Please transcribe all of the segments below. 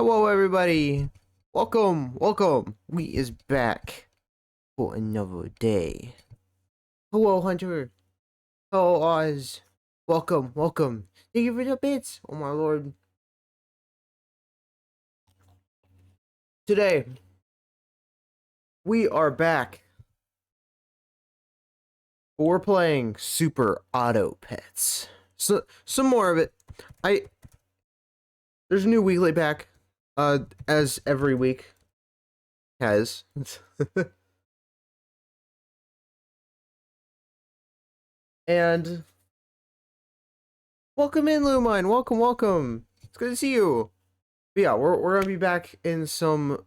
Hello, everybody. Welcome. We is back for another day. Hello, Hunter. Hello, Oz. Welcome. Thank you for the bits. Oh my lord. Today, we are back. We're playing Super Auto Pets. So, some more of it. There's a new weekly pack, as every week has. And welcome in, Lumine. Welcome. It's good to see you. But yeah, we're gonna be back in some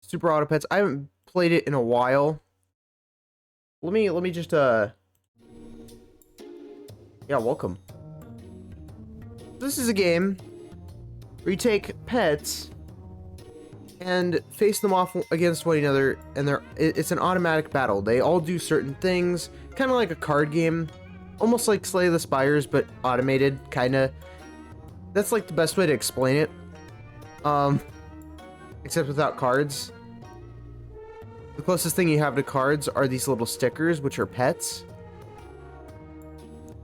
Super Auto Pets. I haven't played it in a while. Let me just yeah, welcome. This is a game where you take pets and face them off against one another, and it's an automatic battle. They all do certain things, kind of like a card game, almost like Slay the Spires, but automated, kinda. That's like the best way to explain it. Except without cards. The closest thing you have to cards are these little stickers, which are pets.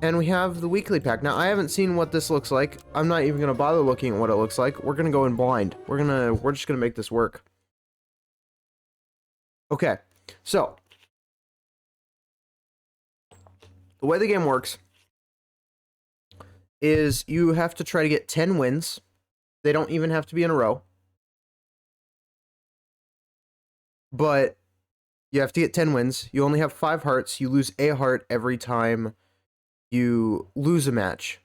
And we have the weekly pack. Now, I haven't seen what this looks like. I'm not even gonna bother looking at what it looks like. We're gonna go in blind. We're just gonna make this work. Okay, so the way the game works is you have to try to get 10 wins. They don't even have to be in a row. But you have to get 10 wins. You only have 5 hearts. You lose a heart every time you lose a match.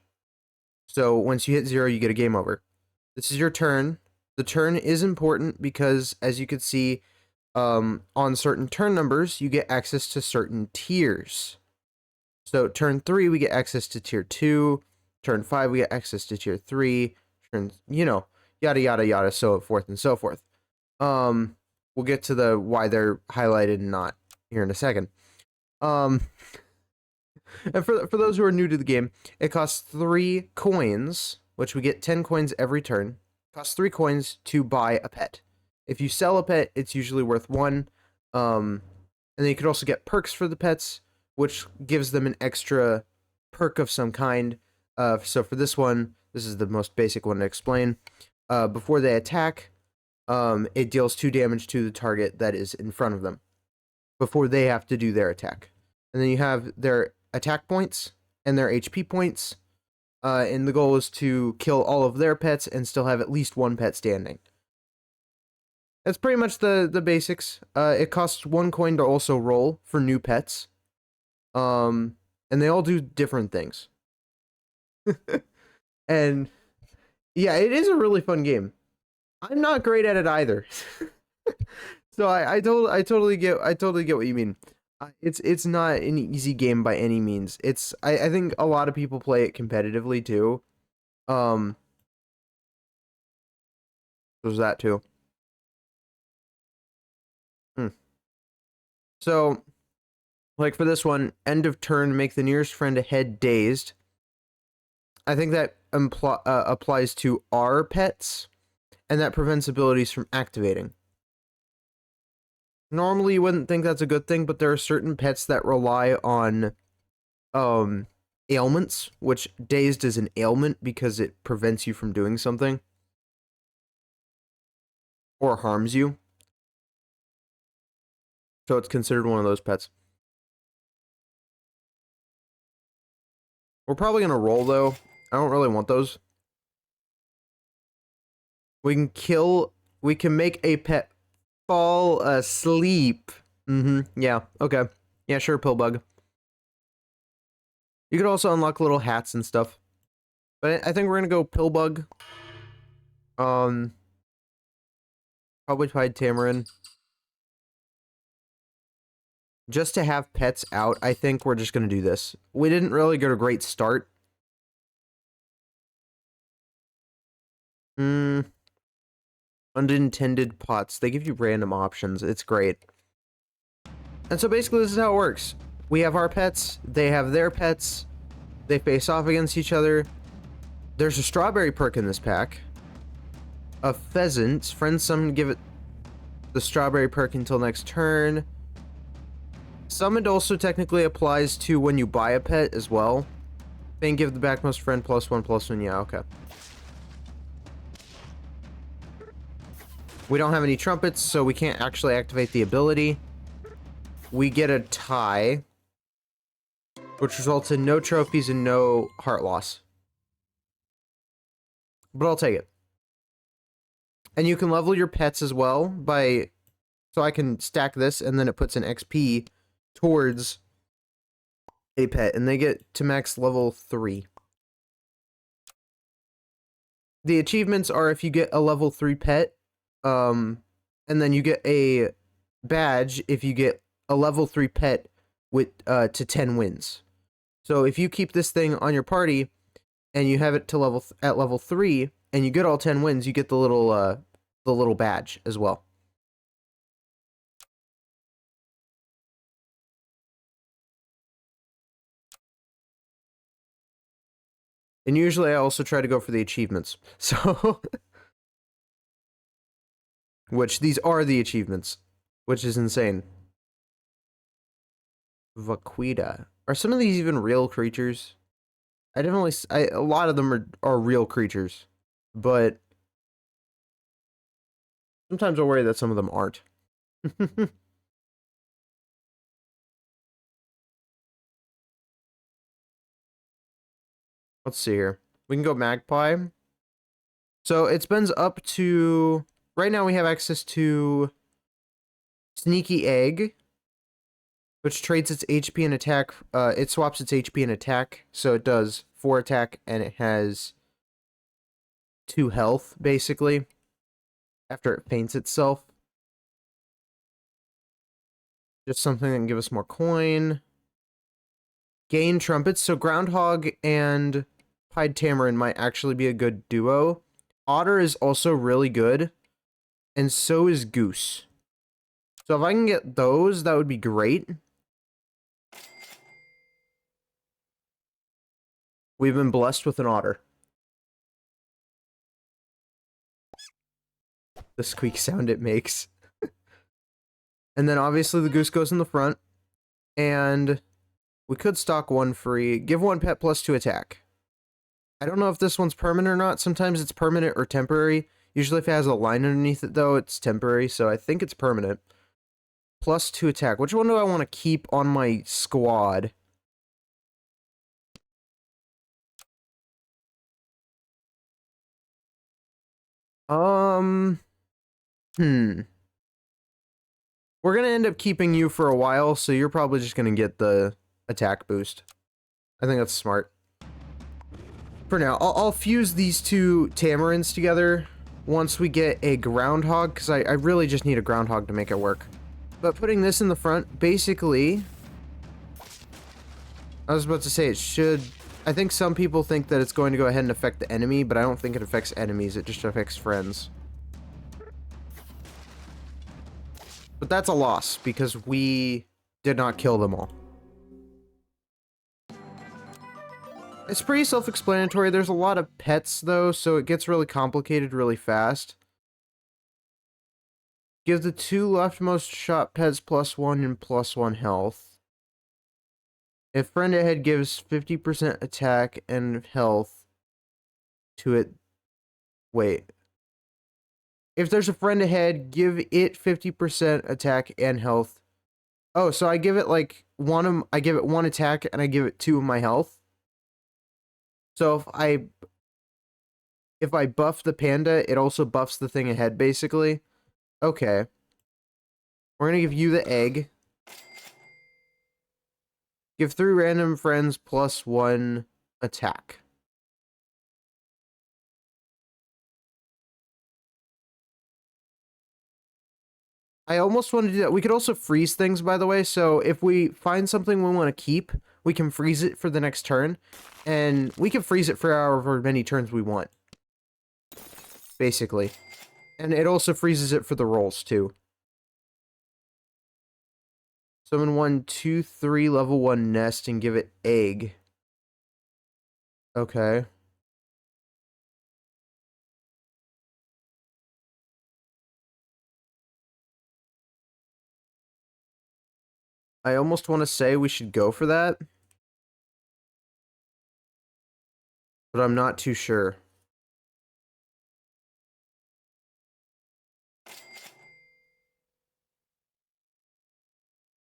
So once you hit 0, you get a game over. This is your turn. The turn is important because, as you can see, on certain turn numbers, you get access to certain tiers. So turn 3, we get access to tier 2. Turn 5, we get access to tier 3. Turn, yada, so forth and so forth. We'll get to the why they're highlighted and not here in a second. And for those who are new to the game, it costs 3 coins, which we get 10 coins every turn. It costs 3 coins to buy a pet. If you sell a pet, it's usually worth 1. And then you could also get perks for the pets, which gives them an extra perk of some kind. So for this one, this is the most basic one to explain. Before they attack, it deals 2 damage to the target that is in front of them before they have to do their attack. And then you have their attack points and their HP points. And the goal is to kill all of their pets and still have at least 1 pet standing. That's pretty much the basics. It costs 1 coin to also roll for new pets. And they all do different things. And yeah, it is a really fun game. I'm not great at it either. So I totally get what you mean. It's not an easy game by any means. I think a lot of people play it competitively too. There's that too. So, like for this one, end of turn, make the nearest friend ahead dazed. I think that applies to our pets, and that prevents abilities from activating. Normally, you wouldn't think that's a good thing, but there are certain pets that rely on ailments, which dazed is an ailment because it prevents you from doing something or harms you. So it's considered one of those pets. We're probably going to roll, though. I don't really want those. We can make a pet fall asleep. Yeah, okay. Yeah, sure, Pillbug. You could also unlock little hats and stuff. But I think we're gonna go Pillbug. Probably Pied Tamarin. Just to have pets out, I think we're just gonna do this. We didn't really get a great start. Unintended pots. They give you random options. It's great. And so basically this is how it works. We have our pets. They have their pets. They face off against each other. There's a strawberry perk in this pack. A pheasant. Friend summon, give it the strawberry perk until next turn. Summoned also technically applies to when you buy a pet as well. Then give the backmost friend +1/+1. Yeah, okay. We don't have any trumpets, so we can't actually activate the ability. We get a tie, which results in no trophies and no heart loss. But I'll take it. And you can level your pets as well by... So I can stack this, and then it puts an XP towards a pet, and they get to max level 3. The achievements are if you get a level 3 pet, and then you get a badge if you get a level 3 pet with to 10 wins. So if you keep this thing on your party and you have it to at level 3 and you get all 10 wins, you get the little badge as well. And usually I also try to go for the achievements. So which these are the achievements, which is insane. Vaquita. Are some of these even real creatures? A lot of them are real creatures, but sometimes I worry that some of them aren't. Let's see here. We can go Magpie. So it spends up to... Right now we have access to Sneaky Egg, which trades its HP and attack. It swaps its HP and attack, so it does 4 attack, and it has 2 health, basically, after it faints itself. Just something that can give us more coin. Gain trumpets, so Groundhog and Pied Tamarin might actually be a good duo. Otter is also really good, and so is Goose. So if I can get those, that would be great. We've been blessed with an otter. The squeak sound it makes. And then obviously the goose goes in the front. And we could stock 1 free. Give 1 pet +2 attack. I don't know if this one's permanent or not. Sometimes it's permanent or temporary. Usually if it has a line underneath it, though, it's temporary. So I think it's permanent. +2 attack. Which one do I want to keep on my squad? We're going to end up keeping you for a while, so you're probably just going to get the attack boost. I think that's smart. For now, I'll fuse these 2 tamarins together once we get a groundhog, because I really just need a groundhog to make it work. But putting this in the front, basically... I was about to say it should... I think some people think that it's going to go ahead and affect the enemy, but I don't think it affects enemies, it just affects friends. But that's a loss, because we did not kill them all. It's pretty self-explanatory. There's a lot of pets, though, so it gets really complicated really fast. Give the 2 leftmost shot pets +1 and +1 health. If friend ahead gives 50% attack and health to it... Wait. If there's a friend ahead, give it 50% attack and health. Oh, so I give it, like, I give it 1 attack, and I give it 2 of my health. So if I buff the panda, it also buffs the thing ahead, basically. Okay. We're gonna give you the egg. Give 3 random friends +1 attack. I almost want to do that. We could also freeze things, by the way, so if we find something we want to keep, we can freeze it for the next turn, and we can freeze it for however many turns we want. Basically. And it also freezes it for the rolls, too. Summon 1, 2, 3, level 1 nest, and give it egg. Okay. I almost want to say we should go for that, but I'm not too sure.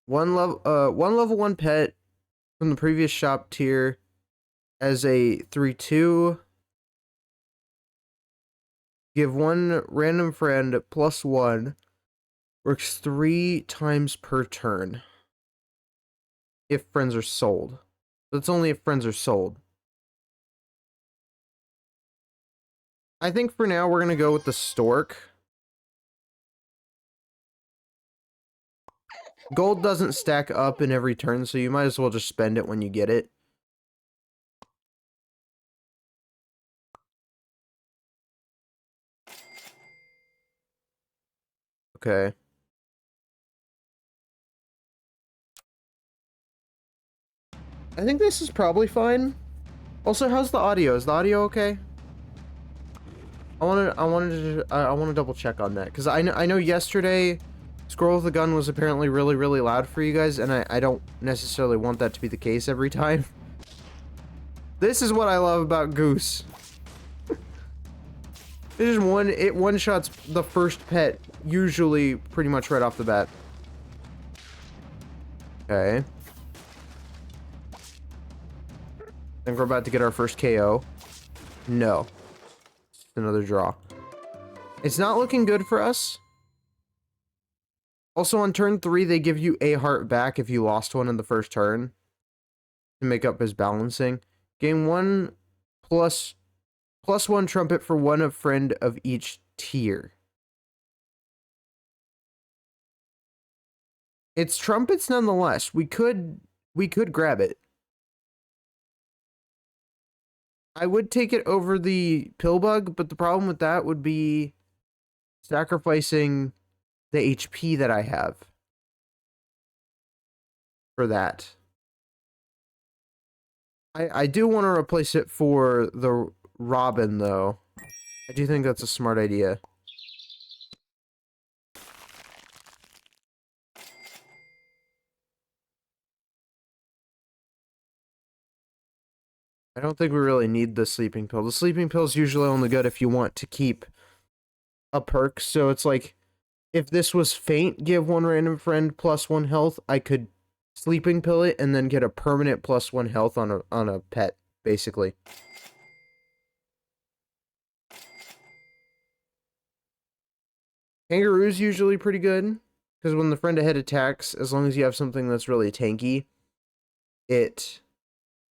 One level 1 pet from the previous shop tier as a 3/2. Give one random friend +1. Works 3 times per turn. If friends are sold. That's only if friends are sold. I think for now we're going to go with the Stork. Gold doesn't stack up in every turn, so you might as well just spend it when you get it. Okay. I think this is probably fine. Also, how's the audio? Is the audio okay? I want to double check on that because I know yesterday Scroll with the Gun was apparently really loud for you guys, and I don't necessarily want that to be the case every time. This is what I love about Goose. It one-shots the first pet, usually pretty much right off the bat. Okay. I think we're about to get our first KO. No. Just another draw. It's not looking good for us. Also, on turn 3, they give you a heart back if you lost one in the first turn to make up his balancing. Game 1 +1 trumpet for one friend of each tier. It's trumpets nonetheless. We could grab it. I would take it over the Pillbug, but the problem with that would be sacrificing the HP that I have for that. I do want to replace it for the Robin, though. I do think that's a smart idea. I don't think we really need the sleeping pill. The sleeping pill is usually only good if you want to keep a perk. So it's like, if this was faint, give one random friend +1 health, I could sleeping pill it and then get a permanent +1 health on a pet, basically. Kangaroo's usually pretty good, because when the friend ahead attacks, as long as you have something that's really tanky, it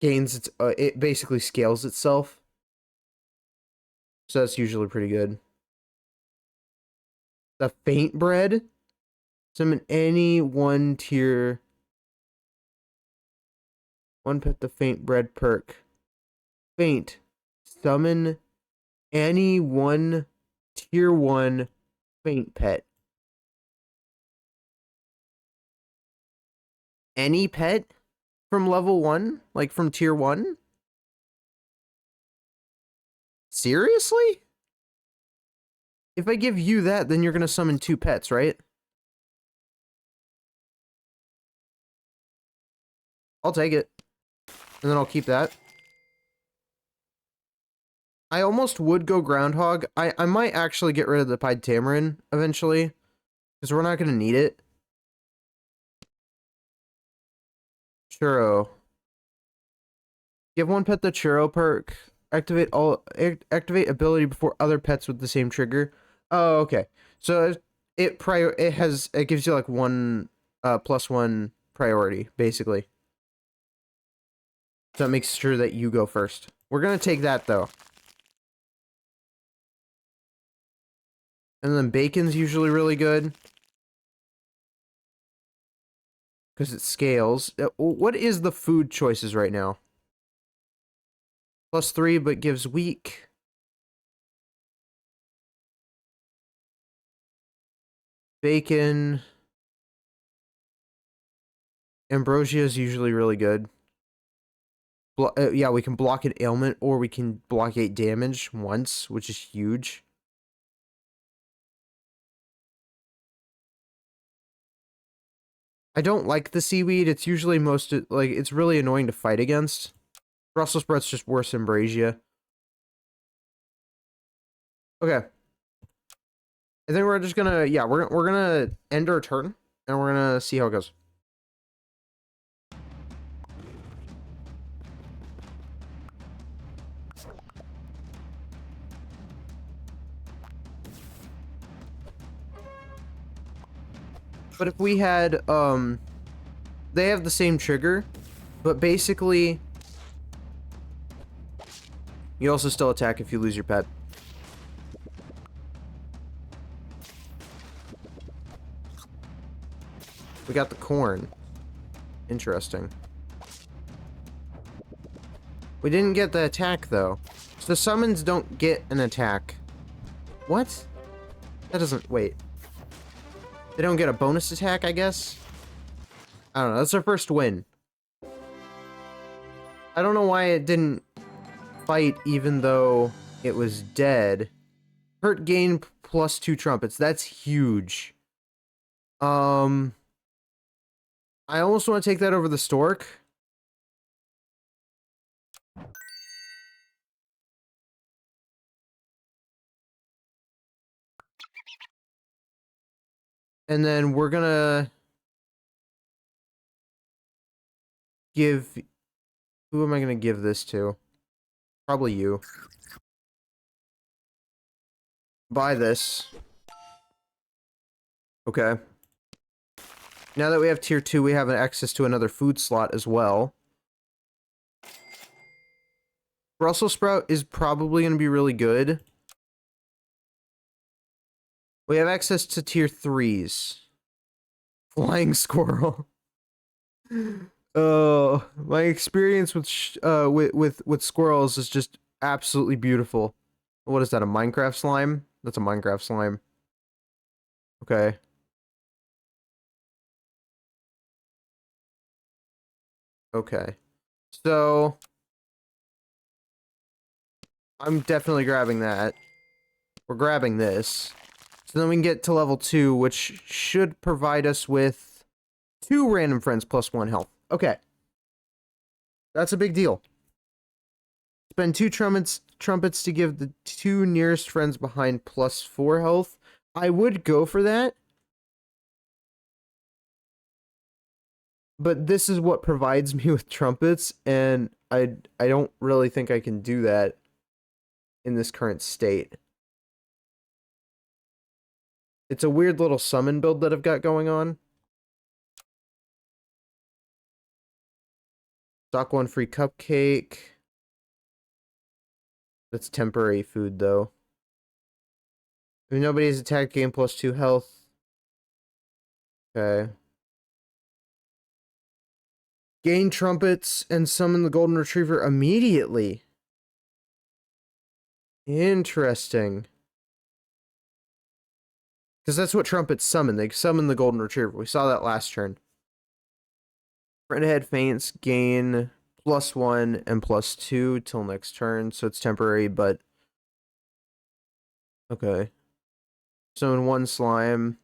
gains its, it basically scales itself. So that's usually pretty good. The Faint Bread. Summon any one tier. One pet the Faint Bread perk. Faint. Summon any one tier 1 Faint pet. Any pet from level 1? Like from tier 1? Seriously? If I give you that, then you're going to summon 2 pets, right? I'll take it. And then I'll keep that. I almost would go Groundhog. I might actually get rid of the Pied Tamarin eventually, because we're not going to need it. Churro. Give one pet the Churro perk. Activate ability before other pets with the same trigger. Oh, okay. So it gives you like one +1 priority, basically. So that makes sure that you go first. We're gonna take that though. And then Bacon's usually really good, because it scales. What is the food choices right now? +3, but gives weak. Bacon. Ambrosia is usually really good. Yeah, we can block an ailment, or we can block 8 damage once, which is huge. I don't like the seaweed. It's usually like, it's really annoying to fight against. Brussels sprouts just worse than Brasia. Okay. I think we're just gonna, yeah, we're gonna end our turn, and we're gonna see how it goes. But if we had, they have the same trigger, but basically, you also still attack if you lose your pet. We got the corn. Interesting. We didn't get the attack, though. So the summons don't get an attack. What? That doesn't... Wait. They don't get a bonus attack, I guess? I don't know. That's our first win. I don't know why it didn't fight even though it was dead. Hurt gain plus 2 trumpets. That's huge. I almost want to take that over the stork. And then we're gonna give... Who am I gonna give this to? Probably you. Buy this. Okay. Now that we have tier 2, we have access to another food slot as well. Brussels sprout is probably going to be really good. We have access to tier 3s. Flying squirrel. Oh, my experience with squirrels is just absolutely beautiful. What is that, a Minecraft slime? That's a Minecraft slime. Okay. Okay. So... I'm definitely grabbing that. We're grabbing this. So then we can get to level 2, which should provide us with 2 random friends plus 1 health. Okay. That's a big deal. Spend 2 trumpets to give the 2 nearest friends behind plus 4 health. I would go for that. But this is what provides me with trumpets, and I don't really think I can do that in this current state. It's a weird little summon build that I've got going on. Stock 1 free cupcake. That's temporary food, though. If nobody's attack, gain plus 2 health. Okay. Gain trumpets and summon the golden retriever immediately. Interesting. Because that's what trumpets summon. They summon the golden retriever. We saw that last turn. Redhead faints, gain plus 1 and plus 2 till next turn. So it's temporary, but... Okay. Summon 1 slime.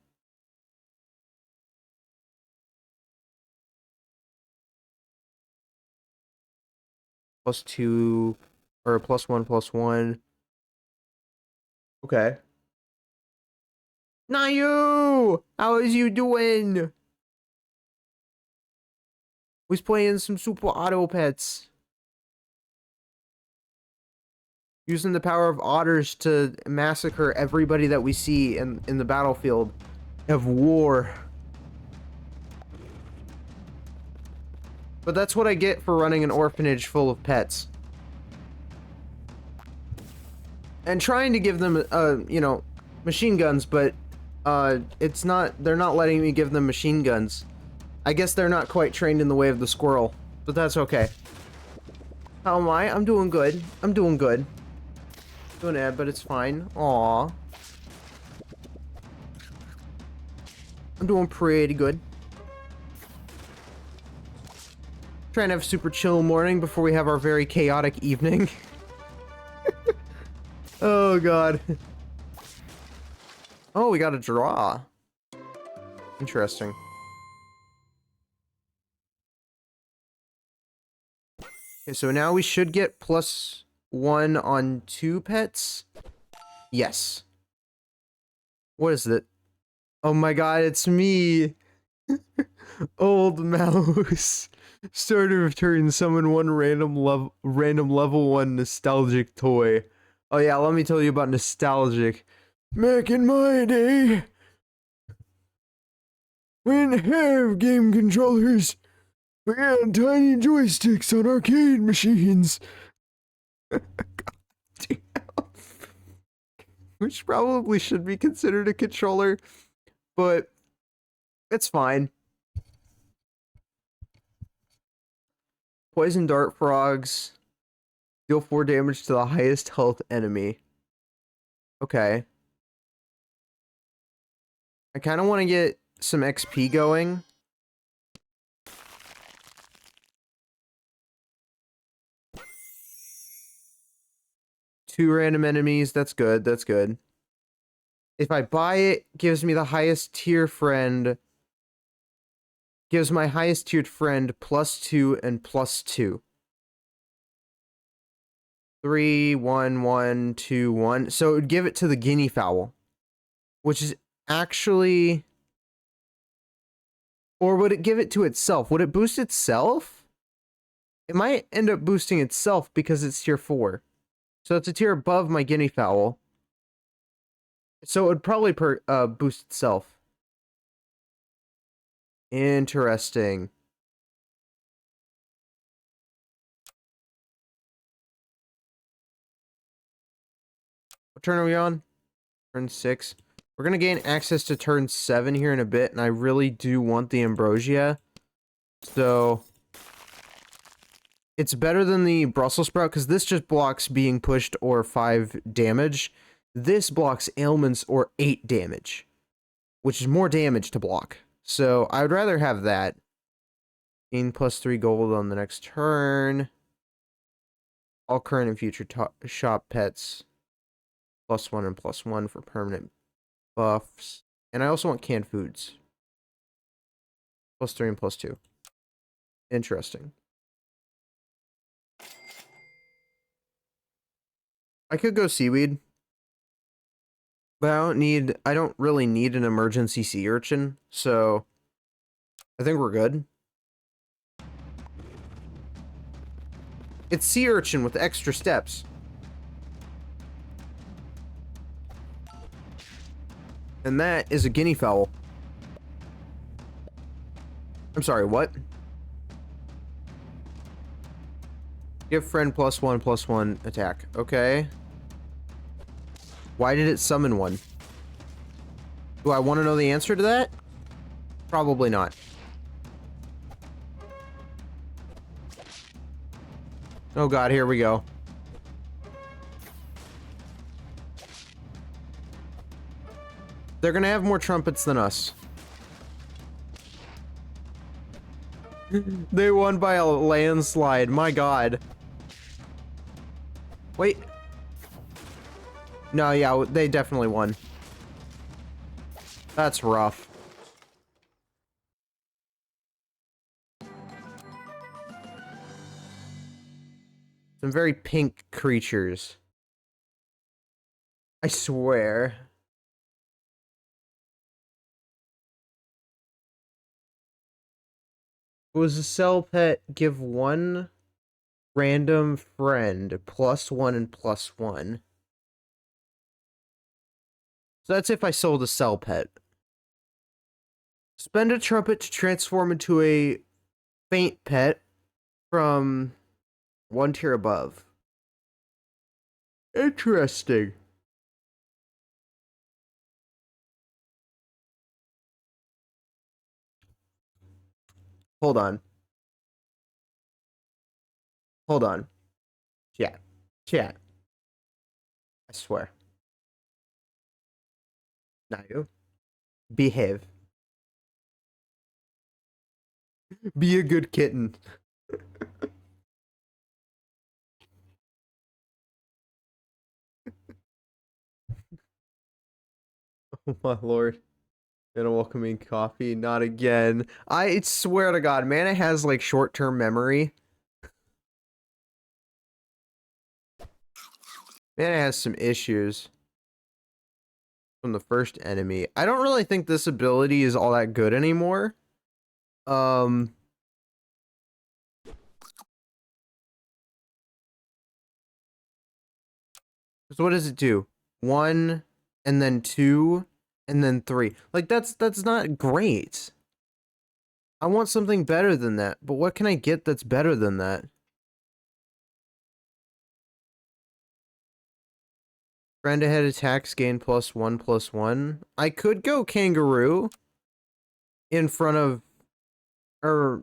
Plus 2... Or plus 1, plus 1. Okay. Nayu! How is you doing? We's playing some Super Auto Pets. Using the power of otters to massacre everybody that we see in the battlefield of war. But that's what I get for running an orphanage full of pets. And trying to give them, you know, machine guns, but it's not, they're not letting me give them machine guns. I guess they're not quite trained in the way of the squirrel, but that's okay. How am I? I'm doing good. I'm doing good. Doing it, but it's fine. Aww. I'm doing pretty good. Trying to have a super chill morning before we have our very chaotic evening. Oh god. Oh, we got a draw. Interesting. Okay, so now we should get +1 on 2 pets. Yes. What is it? Oh my god, it's me! Old mouse. Starter of turn, summon one random level 1 nostalgic toy. Oh yeah, let me tell you about nostalgic. Back in my day, we didn't have game controllers. We had tiny joysticks on arcade machines. Which probably should be considered a controller, but it's fine. Poison dart frogs deal 4 damage to the highest health enemy. Okay. I kind of want to get some XP going. Two random enemies, that's good, that's good. If I buy it, gives me the highest tier friend. Gives my highest tiered friend +2 and +2. 3, 1, 1, 2, 1. So it would give it to the guinea fowl. Which is actually... Or would it give it to itself? Would it boost itself? It might end up boosting itself because it's tier 4. So it's a tier above my guinea fowl. So it would probably boost itself. Interesting. What turn are we on? Turn 6. We're going to gain access to turn 7 here in a bit, and I really do want the Ambrosia. So... It's better than the Brussels sprout, because this just blocks being pushed or 5 damage. This blocks ailments or 8 damage, which is more damage to block. So I would rather have that. Gain +3 gold on the next turn. All current and future shop pets. +1 and +1 for permanent buffs. And I also want canned foods. +3 and +2. Interesting. I could go seaweed. But I don't really need an emergency sea urchin, so I think we're good. It's sea urchin with extra steps. And that is a guinea fowl. I'm sorry, what? Give friend +1/+1 attack. Okay. Why did it summon one? Do I want to know the answer to that? Probably not. Oh god, here we go. They're gonna have more trumpets than us. They won by a landslide, my god. Wait. No, yeah, they definitely won. That's rough. Some very pink creatures. I swear. Was a cell pet give one random friend +1 and +1? So that's if I sold a cell pet. Spend a trumpet to transform into a faint pet from 1 tier above. Interesting. Hold on. Hold on. Chat. Chat. I swear. Nayu. Behave. Be a good kitten. Oh my lord. And a welcoming coffee. Not again. I swear to god, Mana has like short-term memory. Man, it has some issues from the first enemy. I don't really think this ability is all that good anymore. Um, so what does it do? 1, and then 2, and then 3. Like that's not great. I want something better than that. But what can I get that's better than that? Friend ahead attacks gain +1/+1. I could go kangaroo in front of, or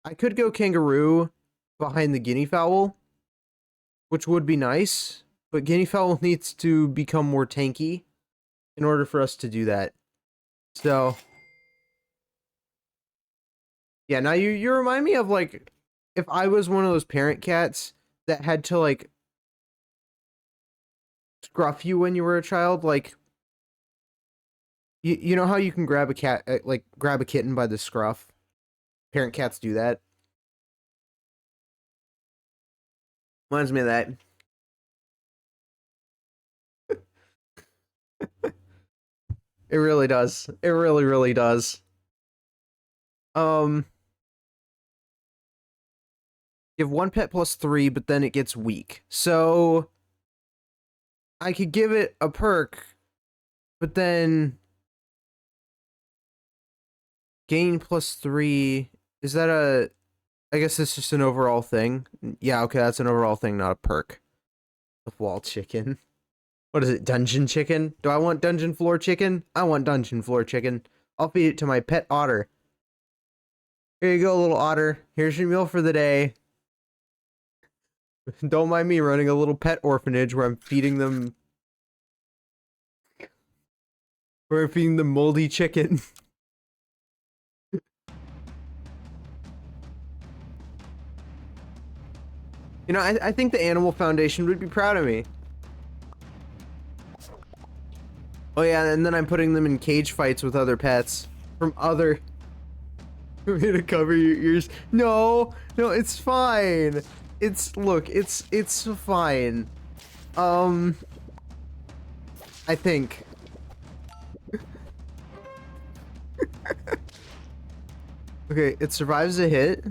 I could go kangaroo behind the guinea fowl, which would be nice, but guinea fowl needs to become more tanky in order for us to do that. So, yeah, now you remind me of, like, if I was one of those parent cats that had to, like, scruff you when you were a child, like, you know how you can grab a cat, like, grab a kitten by the scruff? Parent cats do that. Reminds me of that. It really does. It really, really does. Um, you have 1 pet +3, but then it gets weak. So I could give it a perk, but then gain +3. Is that a? I guess it's just an overall thing. Yeah, okay, that's an overall thing, not a perk. The wall chicken. What is it? Dungeon chicken? Do I want dungeon floor chicken? I want dungeon floor chicken. I'll feed it to my pet otter. Here you go, little otter. Here's your meal for the day. Don't mind me running a little pet orphanage where I'm feeding them. Where I'm feeding them moldy chicken. You know, I think the Animal Foundation would be proud of me. Oh yeah, and then I'm putting them in cage fights with other pets from other. I'm gonna cover your ears. No, no, it's fine. Look, it's fine. I think. Okay, it survives a hit.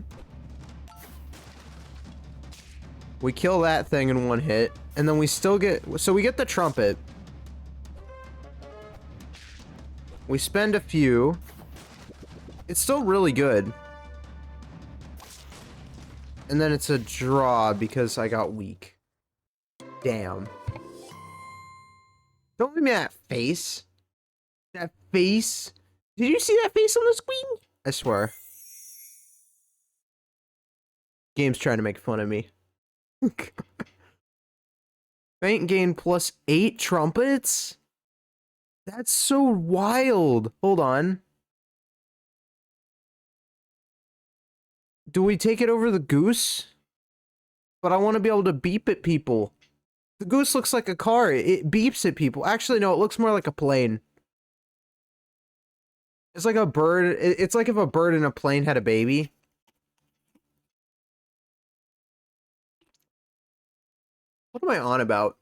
We kill that thing in 1 hit, and then we still get, so we get the trumpet. We spend a few. It's still really good. And then it's a draw because I got weak. Damn. Don't give me that face. That face. Did you see that face on the screen? I swear. Game's trying to make fun of me. Faint gain +8 trumpets? That's so wild. Hold on. Do we take it over the goose? But I want to be able to beep at people. The goose looks like a car. It beeps at people. Actually, no, it looks more like a plane. It's like a bird. It's like if a bird and a plane had a baby. What am I on about?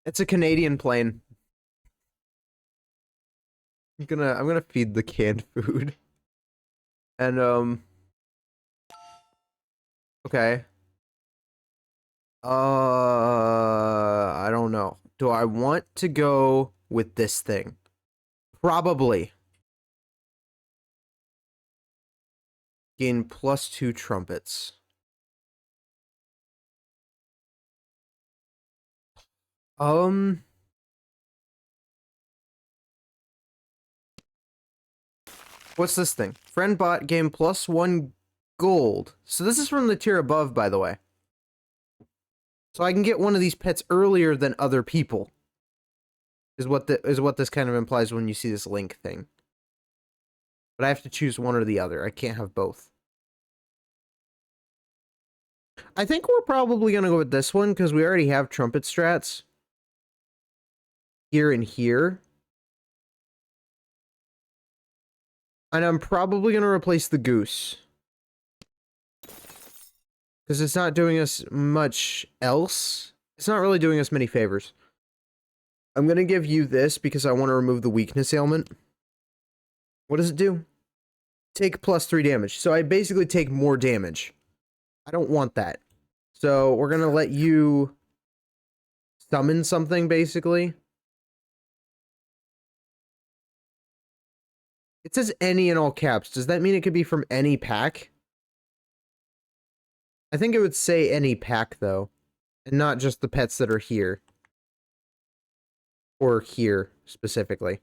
It's a Canadian plane. I'm gonna feed the canned food. And okay. I don't know. Do I want to go with this thing? Probably. Gain +2 trumpets. What's this thing? Friend bot gain +1 gold. So this is from the tier above, by the way. So I can get one of these pets earlier than other people. Is what this kind of implies when you see this link thing. But I have to choose one or the other. I can't have both. I think we're probably gonna go with this one because we already have trumpet strats. Here and here. And I'm probably gonna replace the goose. Because it's not doing us much else. It's not really doing us many favors. I'm going to give you this because I want to remove the weakness ailment. What does it do? Take +3 damage. So I basically take more damage. I don't want that. So we're going to let you summon something, basically. It says any in all caps. Does that mean it could be from any pack? I think it would say any pack, though. And not just the pets that are here. Or here, specifically.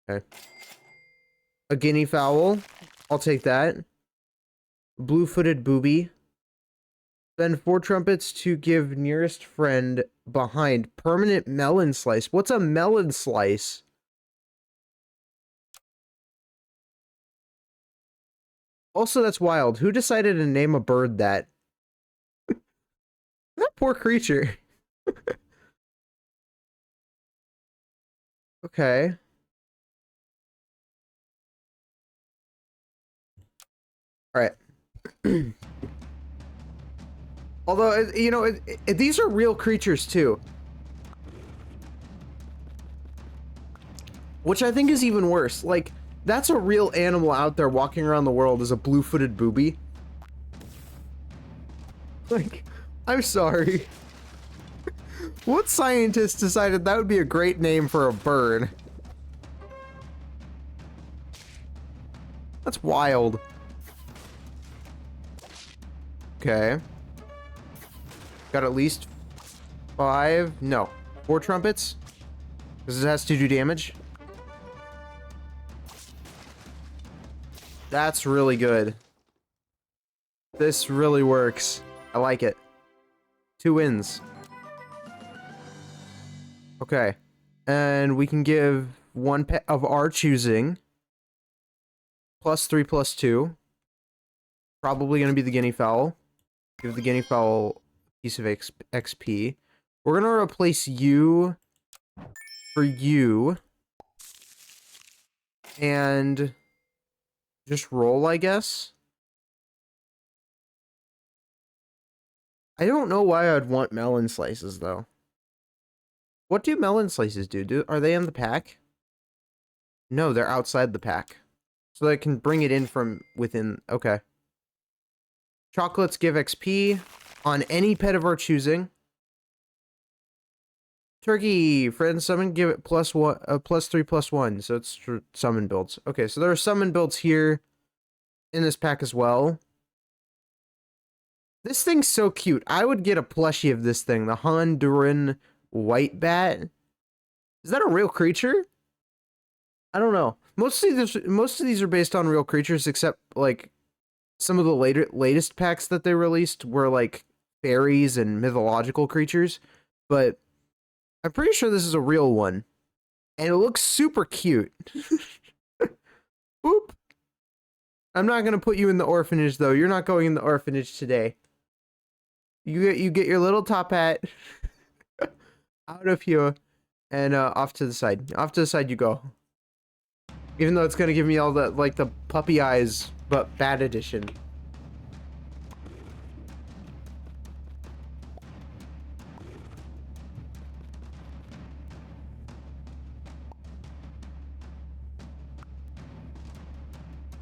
Okay. A guinea fowl. I'll take that. Blue-footed booby. Spend 4 trumpets to give nearest friend behind permanent melon slice. What's a melon slice? Also, that's wild. Who decided to name a bird that? That poor creature. Okay. Alright. Although, you know, these are real creatures, too. Which I think is even worse. Like, that's a real animal out there walking around the world as a blue-footed booby. Like, I'm sorry. What scientist decided that would be a great name for a bird? That's wild. Okay. Got at least 5, no, 4 trumpets. Because it has to do damage. That's really good. This really works. I like it. 2 wins. Okay. And we can give 1 pet of our choosing. +3, +2. Probably going to be the guinea fowl. Give the guinea fowl a piece of XP. We're going to replace you for you. And just roll, I guess. I don't know why I'd want melon slices, though. What do melon slices do? Are they in the pack? No, they're outside the pack. So I can bring it in from within. Okay. Chocolates give XP on any pet of our choosing. Turkey, friend summon, give it +1, +3, +1. So it's for summon builds. Okay, so there are summon builds here in this pack as well. This thing's so cute. I would get a plushie of this thing, the Honduran white bat. Is that a real creature? I don't know. Most of these are based on real creatures, except like some of the latest packs that they released were like fairies and mythological creatures. But I'm pretty sure this is a real one, and it looks super cute. Boop. I'm not gonna put you in the orphanage though. You're not going in the orphanage today. You get your little top hat out of here and off to the side. Off to the side you go. Even though it's gonna give me all the like the puppy eyes, but bad edition.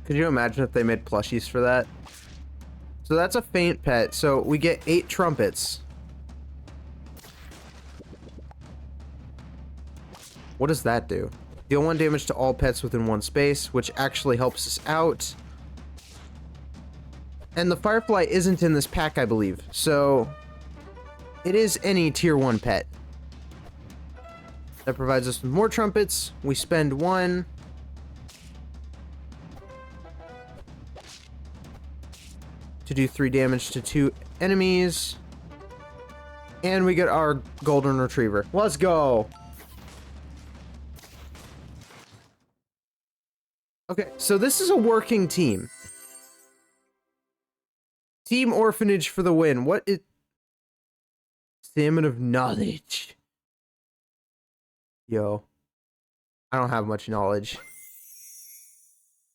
Could you imagine if they made plushies for that? So that's a faint pet. So we get 8 trumpets. What does that do? Deal 1 damage to all pets within 1 space, which actually helps us out. And the Firefly isn't in this pack, I believe. So it is any tier 1 pet. That provides us with more trumpets. We spend 1. To do 3 damage to 2 enemies. And we get our golden retriever. Let's go! Okay, so this is a working team. Team Orphanage for the win. What is... Salmon of knowledge. Yo. I don't have much knowledge.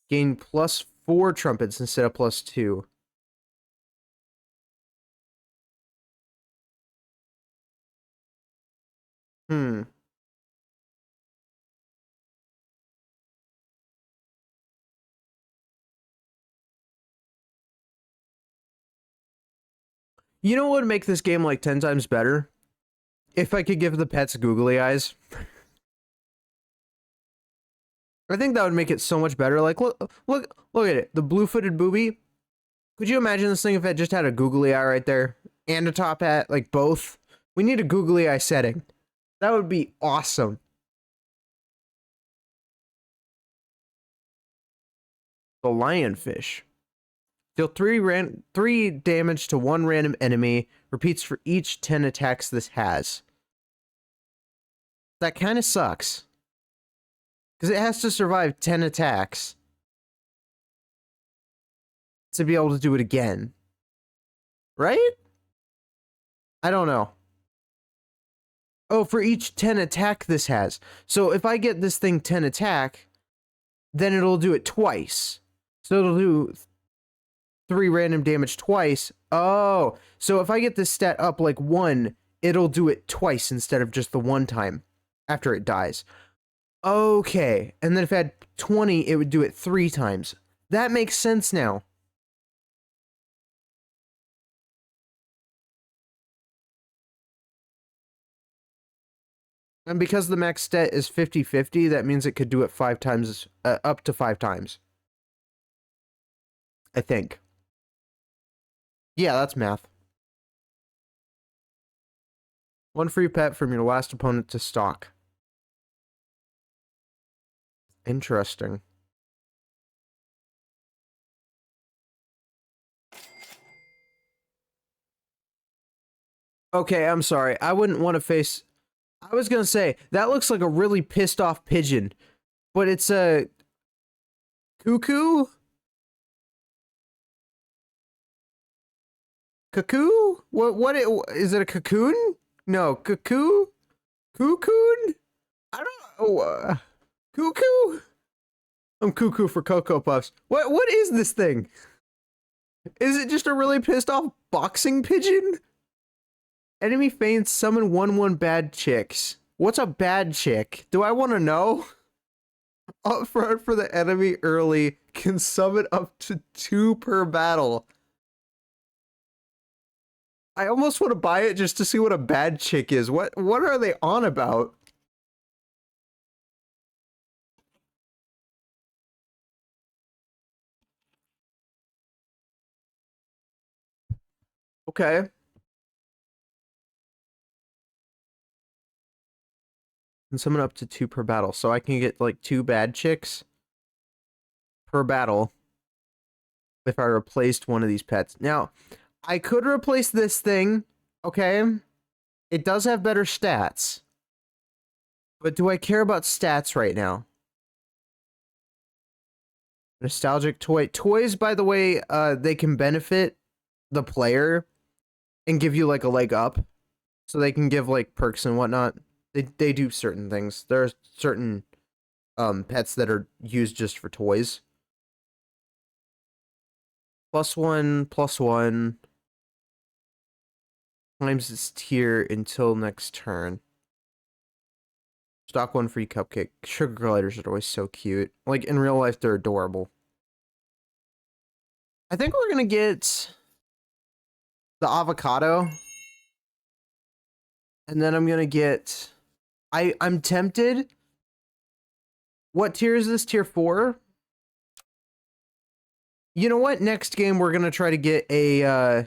Gain +4 4 trumpets instead of +2. Hmm. You know what would make this game like 10 times better? If I could give the pets googly eyes. I think that would make it so much better. Like, look at it. The blue-footed booby. Could you imagine this thing if it just had a googly eye right there? And a top hat, like both? We need a googly eye setting. That would be awesome. The lionfish. Deal 3 damage to 1 random enemy. Repeats for each 10 attacks this has. That kind of sucks. Because it has to survive 10 attacks to be able to do it again. Right? I don't know. Oh, for each 10 attack this has. So if I get this thing 10 attack, then it'll do it twice. So it'll do 3 random damage twice. Oh, so if I get this stat up like 1, it'll do it twice instead of just the 1 time after it dies. Okay, and then if I had 20, it would do it 3 times. That makes sense now. And because the max stat is 50-50, that means it could do it 5 times, up to 5 times. I think. Yeah, that's math. 1 free pet from your last opponent to stock. Interesting. Okay, I'm sorry. I wouldn't want to face... I was gonna say, that looks like a really pissed off pigeon. But it's a... cuckoo? Cuckoo? What is it a cocoon? No, cuckoo? Cocoon? I don't know. Cuckoo? I'm cuckoo for Cocoa Puffs. What is this thing? Is it just a really pissed off boxing pigeon? Enemy feints summon 1/1 bad chicks. What's a bad chick? Do I want to know? Up front for the enemy early can summon up to 2 per battle. I almost want to buy it just to see what a bad chick is. What are they on about? Okay. And summon up to 2 per battle. So I can get like 2 bad chicks per battle if I replaced one of these pets. Now, I could replace this thing, okay? It does have better stats. But do I care about stats right now? Nostalgic toy. Toys, by the way, they can benefit the player and give you like a leg up. So they can give like perks and whatnot. They do certain things. There are certain pets that are used just for toys. +1/+1 times its tier until next turn. Stock 1 free cupcake. Sugar gliders are always so cute. Like in real life, they're adorable. I think we're gonna get the avocado. And then I'm gonna get... I'm tempted. What tier is this? Tier 4? You know what? Next game we're gonna try to get a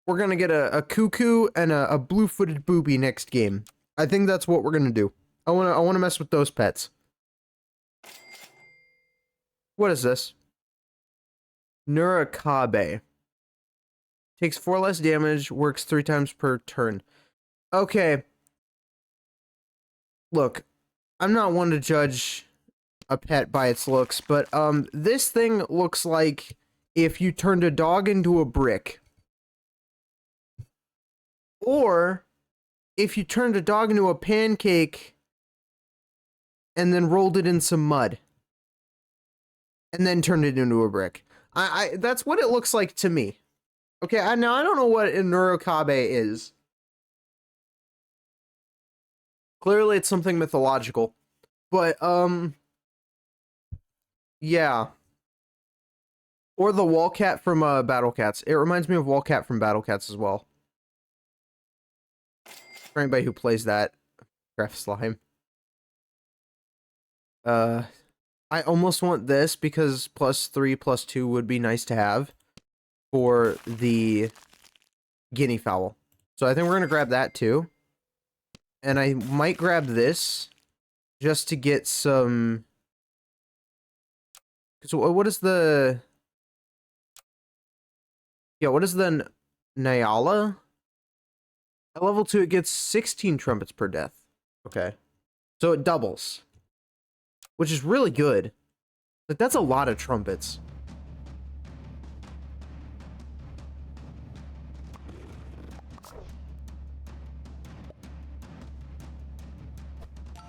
we're gonna get a cuckoo and a blue-footed booby next game. I think that's what we're gonna do. I wanna mess with those pets. What is this? Nurikabe. Takes 4 less damage, works 3 times per turn. Okay. Look, I'm not one to judge a pet by its looks, but this thing looks like if you turned a dog into a brick. Or if you turned a dog into a pancake and then rolled it in some mud and then turned it into a brick. That's what it looks like to me. Okay, now I don't know what Inurukabe is. Clearly it's something mythological. But, yeah. Or the wall cat from Battle Cats. It reminds me of Wall Cat from Battle Cats as well. For anybody who plays that, Craft Slime. I almost want this because +3, +2 would be nice to have for the guinea fowl. So I think we're gonna grab that too. And I might grab this just to get some. So what is the? Yeah, what is the Nyala? At level 2, it gets 16 trumpets per death. Okay. So it doubles. Which is really good. Like, that's a lot of trumpets.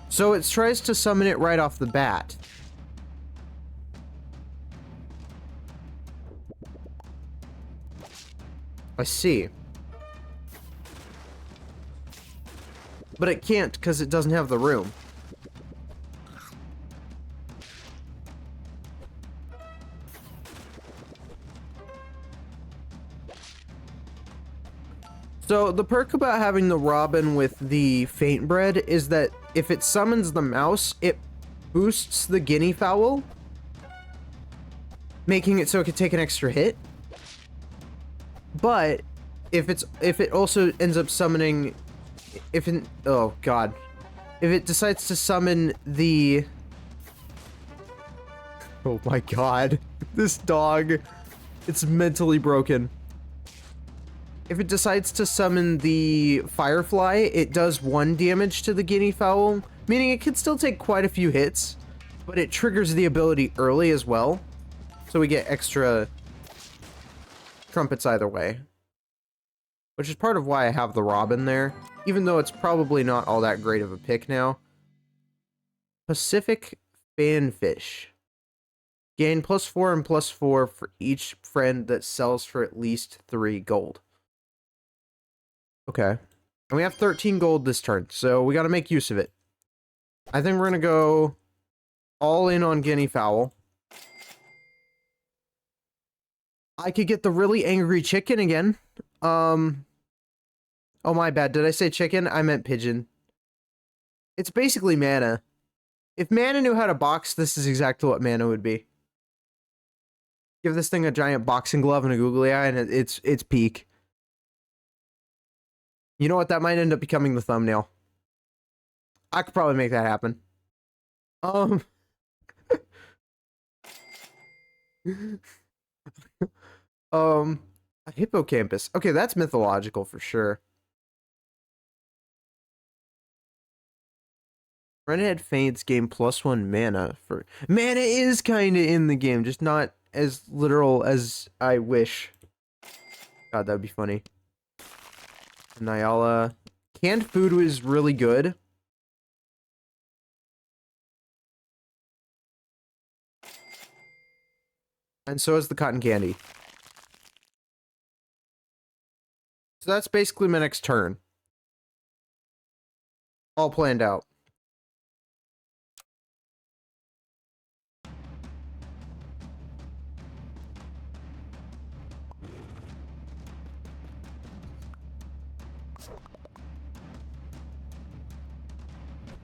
So it tries to summon it right off the bat. I see. But it can't because it doesn't have the room. So the perk about having the Robin with the Faint Bread is that if it summons the mouse, it boosts the guinea fowl, making it so it can take an extra hit. But if it also ends up summoning, oh god, if it decides to summon the, oh my god, this dog, it's mentally broken. If it decides to summon the Firefly, it does 1 damage to the guinea fowl, meaning it can still take quite a few hits, but it triggers the ability early as well, so we get extra trumpets either way. Which is part of why I have the Robin there, even though it's probably not all that great of a pick now. Pacific Fanfish. Gain +4 and +4 for each friend that sells for at least 3 gold. Okay. And we have 13 gold this turn, so we gotta make use of it. I think we're gonna go all in on guinea fowl. I could get the really angry chicken again. Oh my bad, did I say chicken? I meant pigeon. It's basically mana. If mana knew how to box, this is exactly what mana would be. Give this thing a giant boxing glove and a googly eye, and it's peak. You know what? That might end up becoming the thumbnail. I could probably make that happen. A hippocampus. Okay, that's mythological for sure. Redhead Faints gain +1 mana for... Mana is kinda in the game, just not as literal as I wish. God, that'd be funny. Nyala. Canned food was really good. And so is the cotton candy. So that's basically my next turn. All planned out.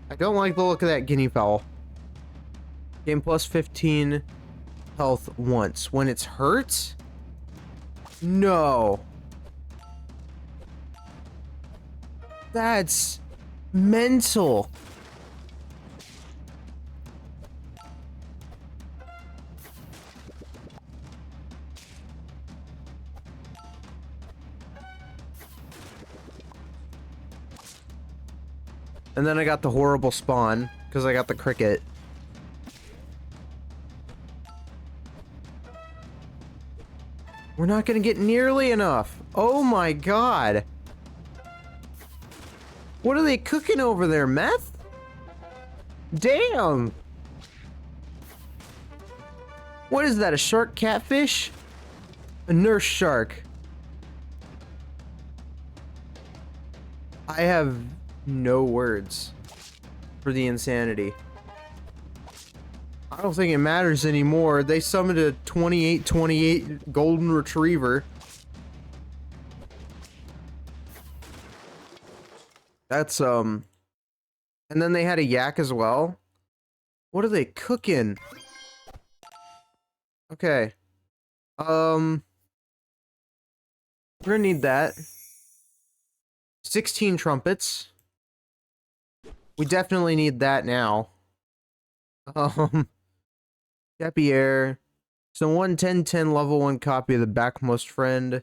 I don't like the look of that guinea fowl. Gain +15 health once. When it's hurt? No. That's mental. And then I got the horrible spawn, because I got the cricket. We're not gonna get nearly enough. Oh my god. What are they cooking over there, meth? Damn! What is that, a shark catfish? A nurse shark. I have no words for the insanity. I don't think it matters anymore. They summoned a 2828 golden retriever. That's, and then they had a yak as well. What are they cooking? Okay. We're gonna need that. 16 trumpets. We definitely need that now. Gapier. So 110 level 1 copy of the Backmost Friend.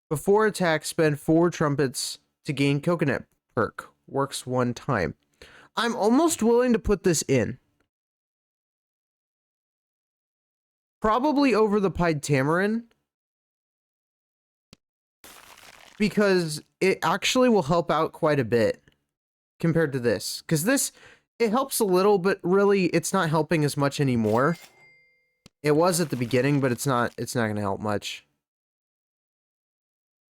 Before attack, spend 4 trumpets to gain coconut perk. Works 1 time. I'm almost willing to put this in. Probably over the Pied Tamarin. Because it actually will help out quite a bit compared to this. Because this, it helps a little, but really it's not helping as much anymore. It was at the beginning, but it's not going to help much.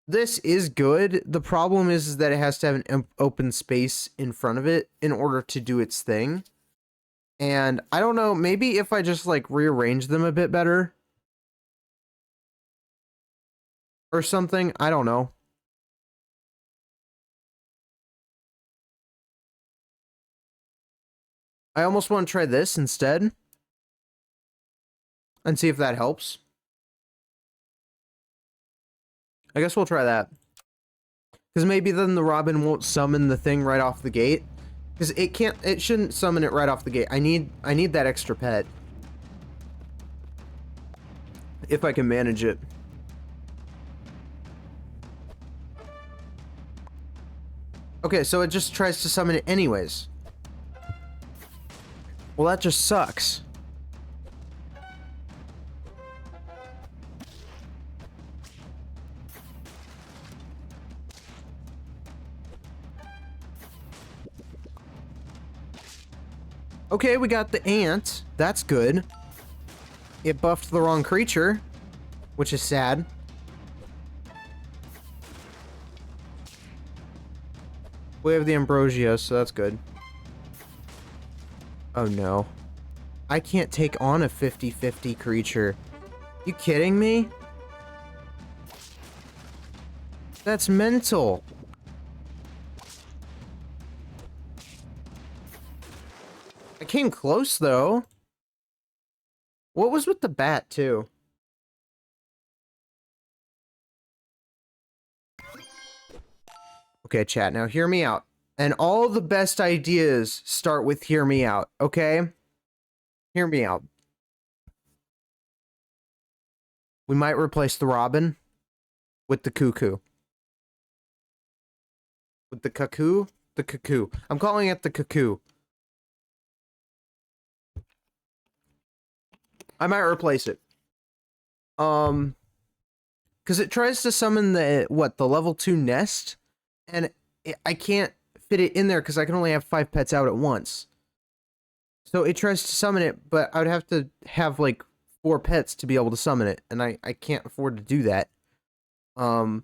This is good. The problem is that it has to have an open space in front of it in order to do its thing. And I don't know, maybe if I just like rearrange them a bit better or something, I don't know. I almost want to try this instead and see if that helps. I guess we'll try that. Because maybe then the Robin won't summon the thing right off the gate. Because it shouldn't summon it right off the gate. I need that extra pet. If I can manage it. Okay, so it just tries to summon it anyways. Well, that just sucks. Okay, we got the ant. That's good. It buffed the wrong creature, which is sad. We have the Ambrosia, so that's good. Oh no. I can't take on a 50-50 creature. You kidding me? That's mental. I came close, though. What was with the bat, too? Okay, chat, now hear me out. And all the best ideas start with hear me out, okay? Hear me out. We might replace the Robin with the Cuckoo. With the Cuckoo? The Cuckoo. I'm calling it the Cuckoo. I might replace it. Because it tries to summon the level 2 nest, and I can't fit it in there because I can only have 5 pets out at once. So it tries to summon it, but I would have to have like 4 pets to be able to summon it, and I can't afford to do that. But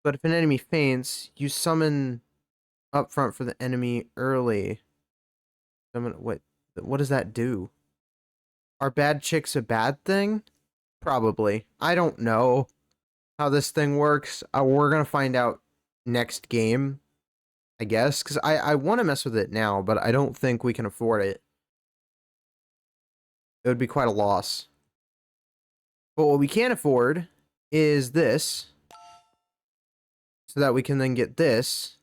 if an enemy faints, you summon up front for the enemy early. Summon what does that do? Are bad chicks a bad thing? Probably. I don't know how this thing works. We're gonna find out next game, I guess, because I want to mess with it now, but I don't think we can afford it. It would be quite a loss. But what we can afford is this, so that we can then get this.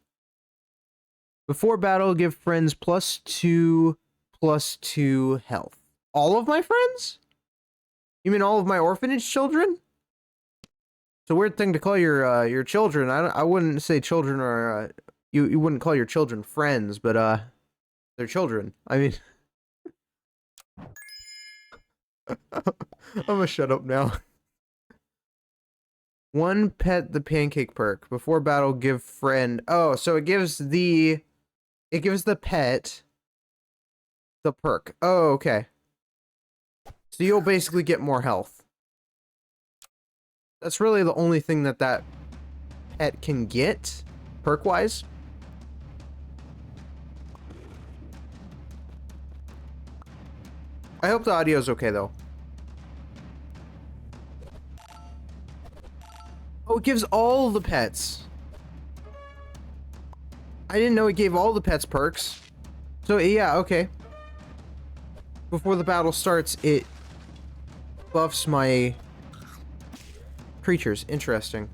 Before battle, give friends +2/+2 health. All of my friends? You mean all of my orphanage children? It's a weird thing to call your children. I wouldn't say children are you wouldn't call your children friends, but they're children. I mean, I'm gonna shut up now. 1 pet the pancake perk. Before battle, give friend. Oh, so it gives the It gives the pet the perk. Oh, okay. So you'll basically get more health. That's really the only thing that that pet can get, perk-wise. I hope the audio's okay, though. Oh, it gives all the pets. I didn't know it gave all the pets perks. So, yeah, okay. Before the battle starts, it buffs my creatures. Interesting.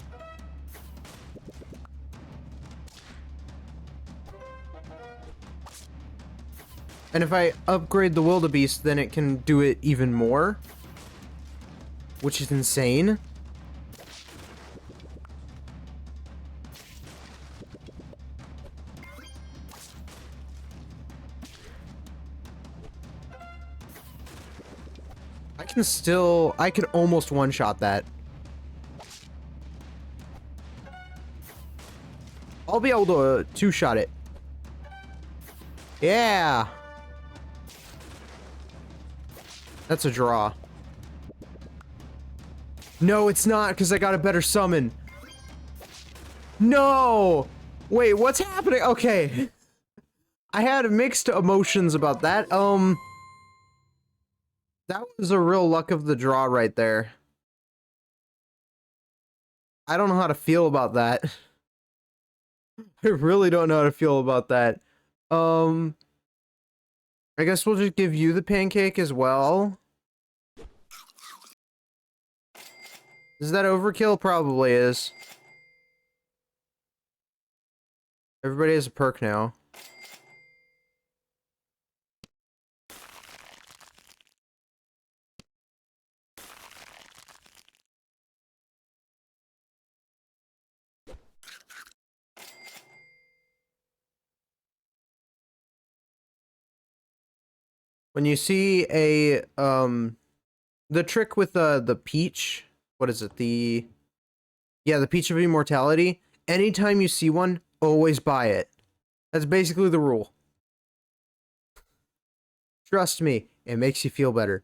And if I upgrade the wildebeest, then it can do it even more. Which is insane. I can almost one-shot that. I'll be able to two-shot it. Yeah! That's a draw. No, it's not, because I got a better summon. No! Wait, what's happening? Okay. I had mixed emotions about that. That was a real luck of the draw right there. I don't know how to feel about that. I really don't know how to feel about that. I guess we'll just give you the pancake as well. Is that overkill? Probably is. Everybody has a perk now. When you see a, the trick with, the peach, what is it? Yeah, the Peach of Immortality. Anytime you see one, always buy it. That's basically the rule. Trust me, it makes you feel better.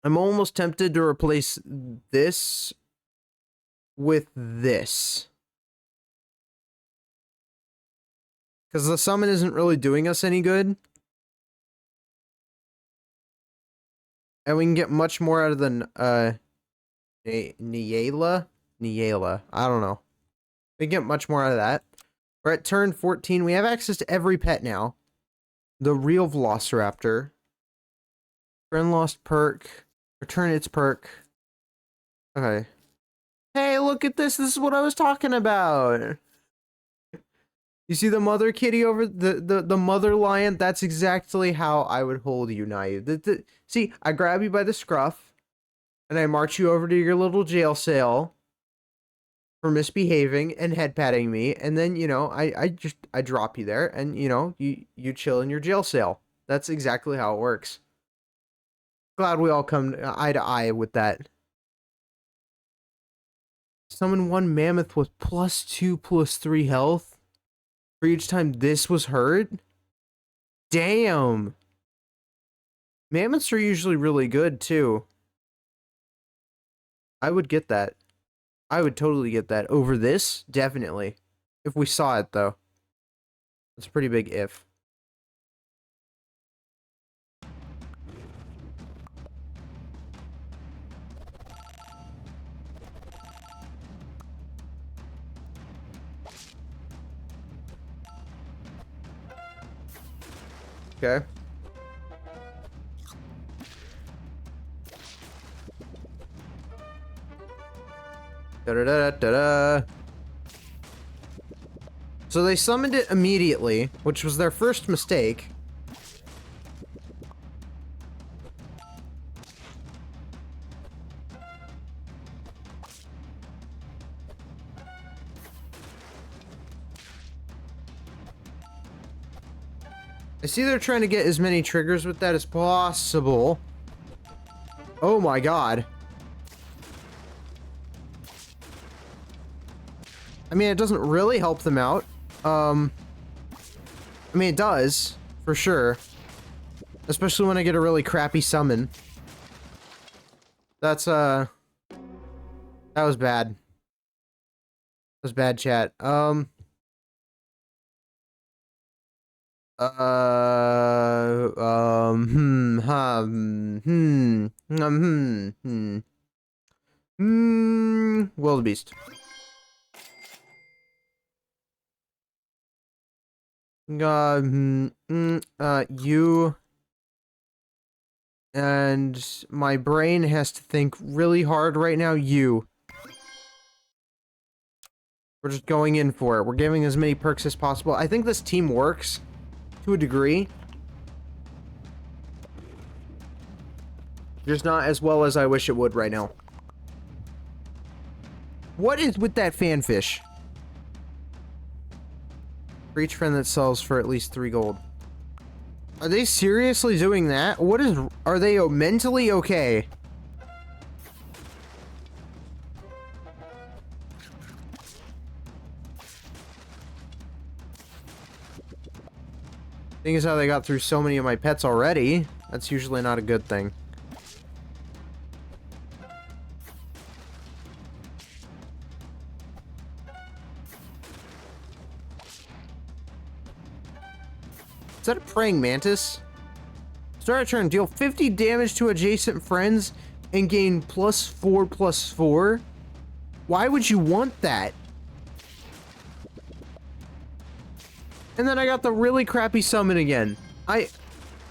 I'm almost tempted to replace this with this. Because the summon isn't really doing us any good. And we can get much more out of the, Niaella? Niaella. I don't know. We can get much more out of that. We're at turn 14. We have access to every pet now. The real Velociraptor. Friend lost perk. Return its perk. Okay. Hey, look at this. This is what I was talking about. You see the mother kitty over the mother lion? That's exactly how I would hold you, Naive. See, I grab you by the scruff, and I march you over to your little jail cell for misbehaving and head patting me, and then, you know, I drop you there, and, you know, you chill in your jail cell. That's exactly how it works. Glad we all come eye to eye with that. Summon one mammoth with +2/+3 health for each time this was heard? Damn! Mammoths are usually really good, too. I would get that. I would totally get that. Over this? Definitely. If we saw it, though. It's a pretty big if. Okay. Da-da-da-da-da. So they summoned it immediately, which was their first mistake. I see they're trying to get as many triggers with that as possible. Oh my god. I mean, it doesn't really help them out. I mean, it does, for sure. Especially when I get a really crappy summon. That's, that was bad. That was bad, chat. Wildebeest. You and my brain has to think really hard right now. You. We're just going in for it. We're giving as many perks as possible. I think this team works to a degree. Just not as well as I wish it would right now. What is with that fanfish? For each friend that sells for at least 3 gold. Are they seriously doing that? What is... Are they mentally okay? Thing is how they got through so many of my pets already. That's usually not a good thing. Is that a praying mantis? Start a turn, deal 50 damage to adjacent friends and gain +4/+4? Why would you want that? And then I got the really crappy summon again.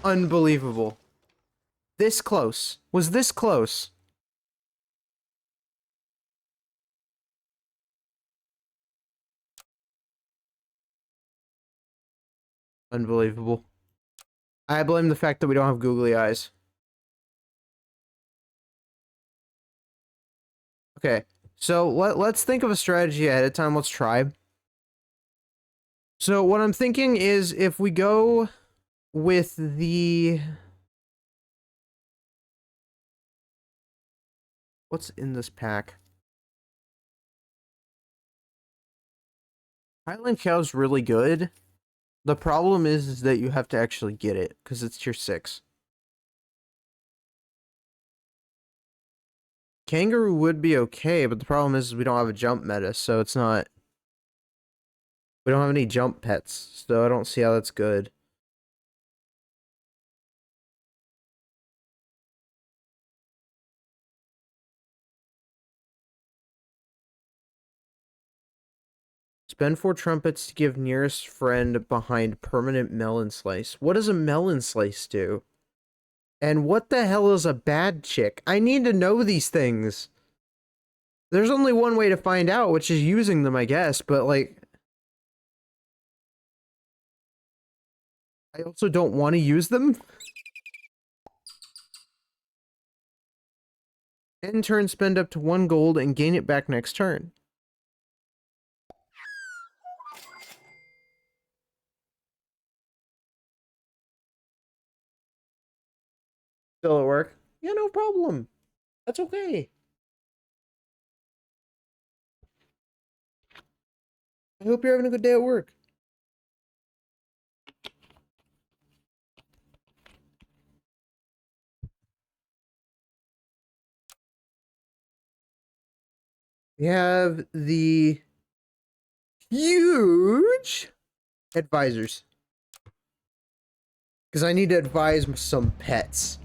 Unbelievable. This close. Was this close? Unbelievable. I blame the fact that we don't have googly eyes. Okay, so let's think of a strategy ahead of time. Let's try. So what I'm thinking is if we go with the... What's in this pack? Highland Cow's really good. The problem is that you have to actually get it, because it's tier 6. Kangaroo would be okay, but the problem is we don't have a jump meta, so it's not... We don't have any jump pets, so I don't see how that's good. Spend 4 trumpets to give nearest friend behind permanent melon slice. What does a melon slice do? And what the hell is a bad chick? I need to know these things. There's only one way to find out, which is using them, I guess, but like... I also don't want to use them. End turn, spend up to 1 gold and gain it back next turn. Still at work? Yeah, no problem. That's okay. I hope you're having a good day at work. We have the huge advisors. Because I need to advise some pets.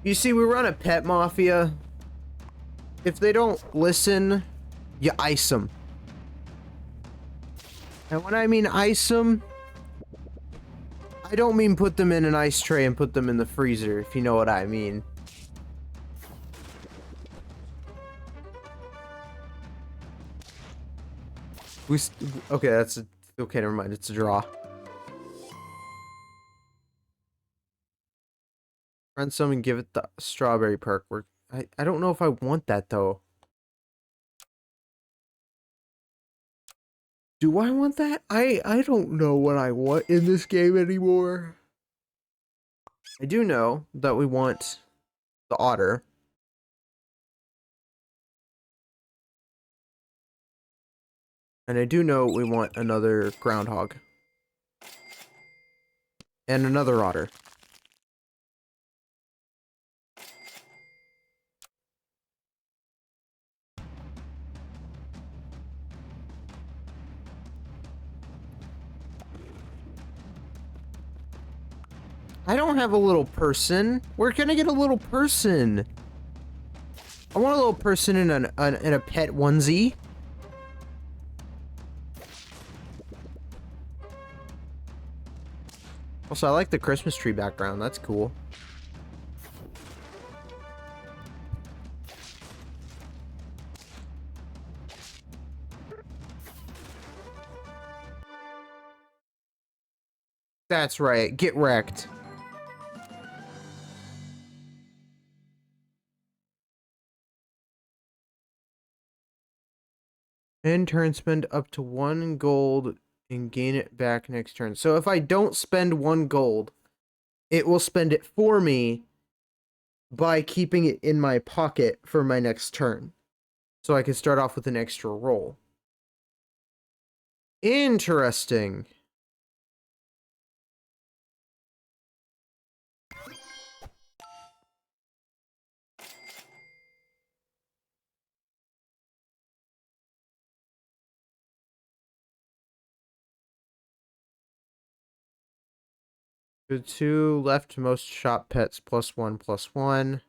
You see, we run a pet mafia. If they don't listen, you ice them. And when I mean ice them, I don't mean put them in an ice tray and put them in the freezer, if you know what I mean. Okay, that's a... Okay, never mind. It's a draw. Friend summon, give it the strawberry perk. I don't know if I want that, though. Do I want that? I don't know what I want in this game anymore. I do know that we want the otter. And I do know we want another groundhog. And another otter. I don't have a little person. Where can I get a little person? I want a little person in in a pet onesie. Also, I like the Christmas tree background. That's cool. That's right. Get wrecked. End turn, spend up to 1 gold and gain it back next turn. So if I don't spend 1 gold, it will spend it for me by keeping it in my pocket for my next turn. So I can start off with an extra roll. Interesting. The 2 leftmost shop pets +1/+1.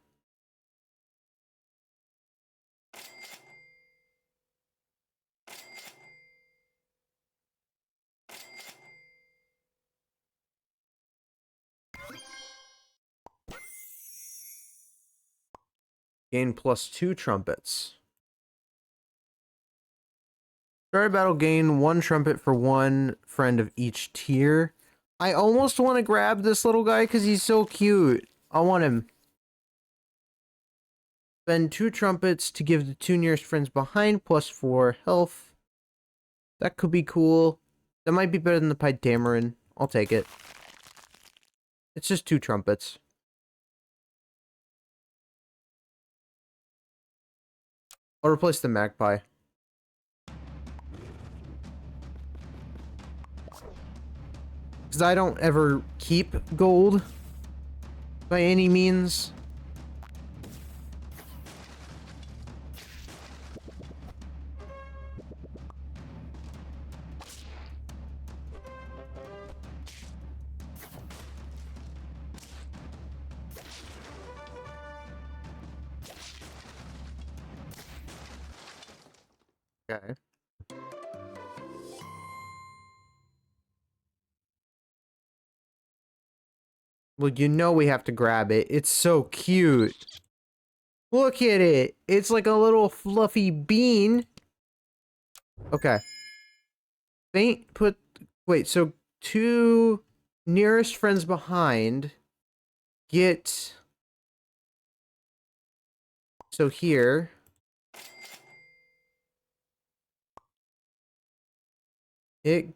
Gain +2 trumpets. Start a battle, gain 1 trumpet for 1 friend of each tier. I almost want to grab this little guy because he's so cute. I want him. Spend 2 trumpets to give the 2 nearest friends behind +4 health. That could be cool. That might be better than the Pydameron. I'll take it. It's just 2 trumpets. I'll replace the magpie. Because I don't ever keep gold by any means. Okay. Well, you know we have to grab it. It's so cute. Look at it. It's like a little fluffy bean. Okay. Faint put... Wait, so 2 nearest friends behind get... So here... It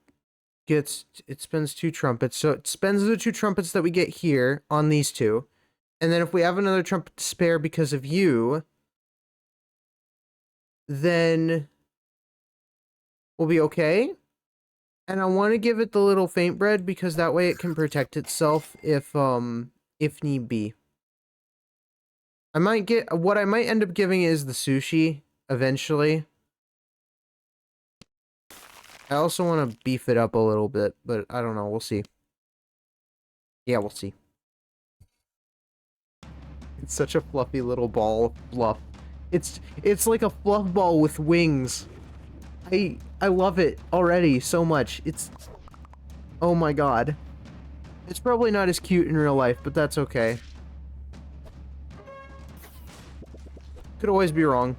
spends 2 trumpets. So it spends the 2 trumpets that we get here on these 2. And then if we have another trumpet to spare because of you, then we'll be okay. And I want to give it the little faint bread because that way it can protect itself if need be. What I might end up giving is the sushi eventually. I also want to beef it up a little bit, but I don't know. We'll see. Yeah, we'll see. It's such a fluffy little ball of fluff. It's like a fluff ball with wings. I love it already so much. Oh my god. It's probably not as cute in real life, but that's okay. Could always be wrong.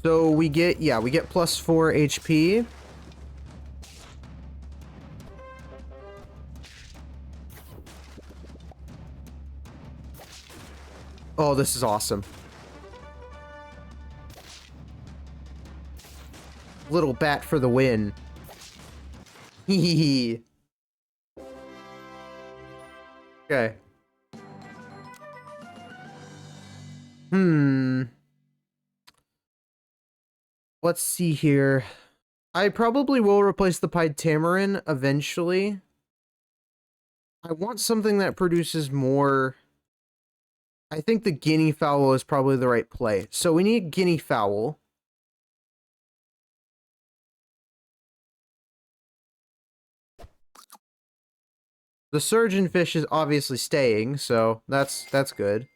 So we get +4 HP. Oh, this is awesome. Little bat for the win. Hee. Okay. Let's see here. I probably will replace the pied tamarin eventually. I want something that produces more. I think the guinea fowl is probably the right play. So we need guinea fowl. The surgeon fish is obviously staying, so that's good.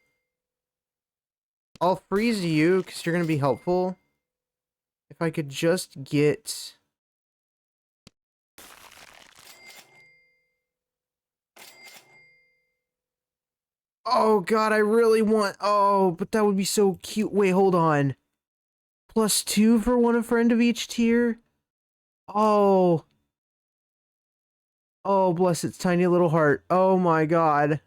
I'll freeze you because you're going to be helpful. If I could just get... Oh, God, I really want... Oh, but that would be so cute. Wait, hold on. +2 for one friend of each tier? Oh. Oh, bless its tiny little heart. Oh, my God.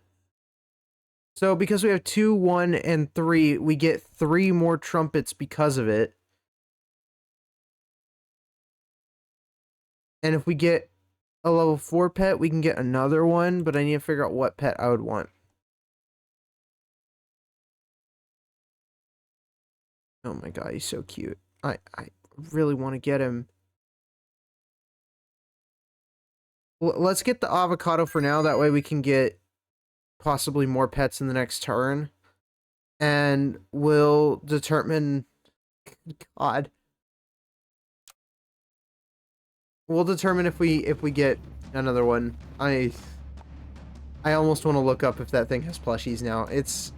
So, because we have 2, 1, and 3, we get 3 more trumpets because of it. And if we get a level 4 pet, we can get another one, but I need to figure out what pet I would want. Oh my god, he's so cute. I really want to get him. Let's get the avocado for now, that way we can get possibly more pets in the next turn. And we'll determine... God. We'll determine if we get another one. I almost want to look up if that thing has plushies now. It's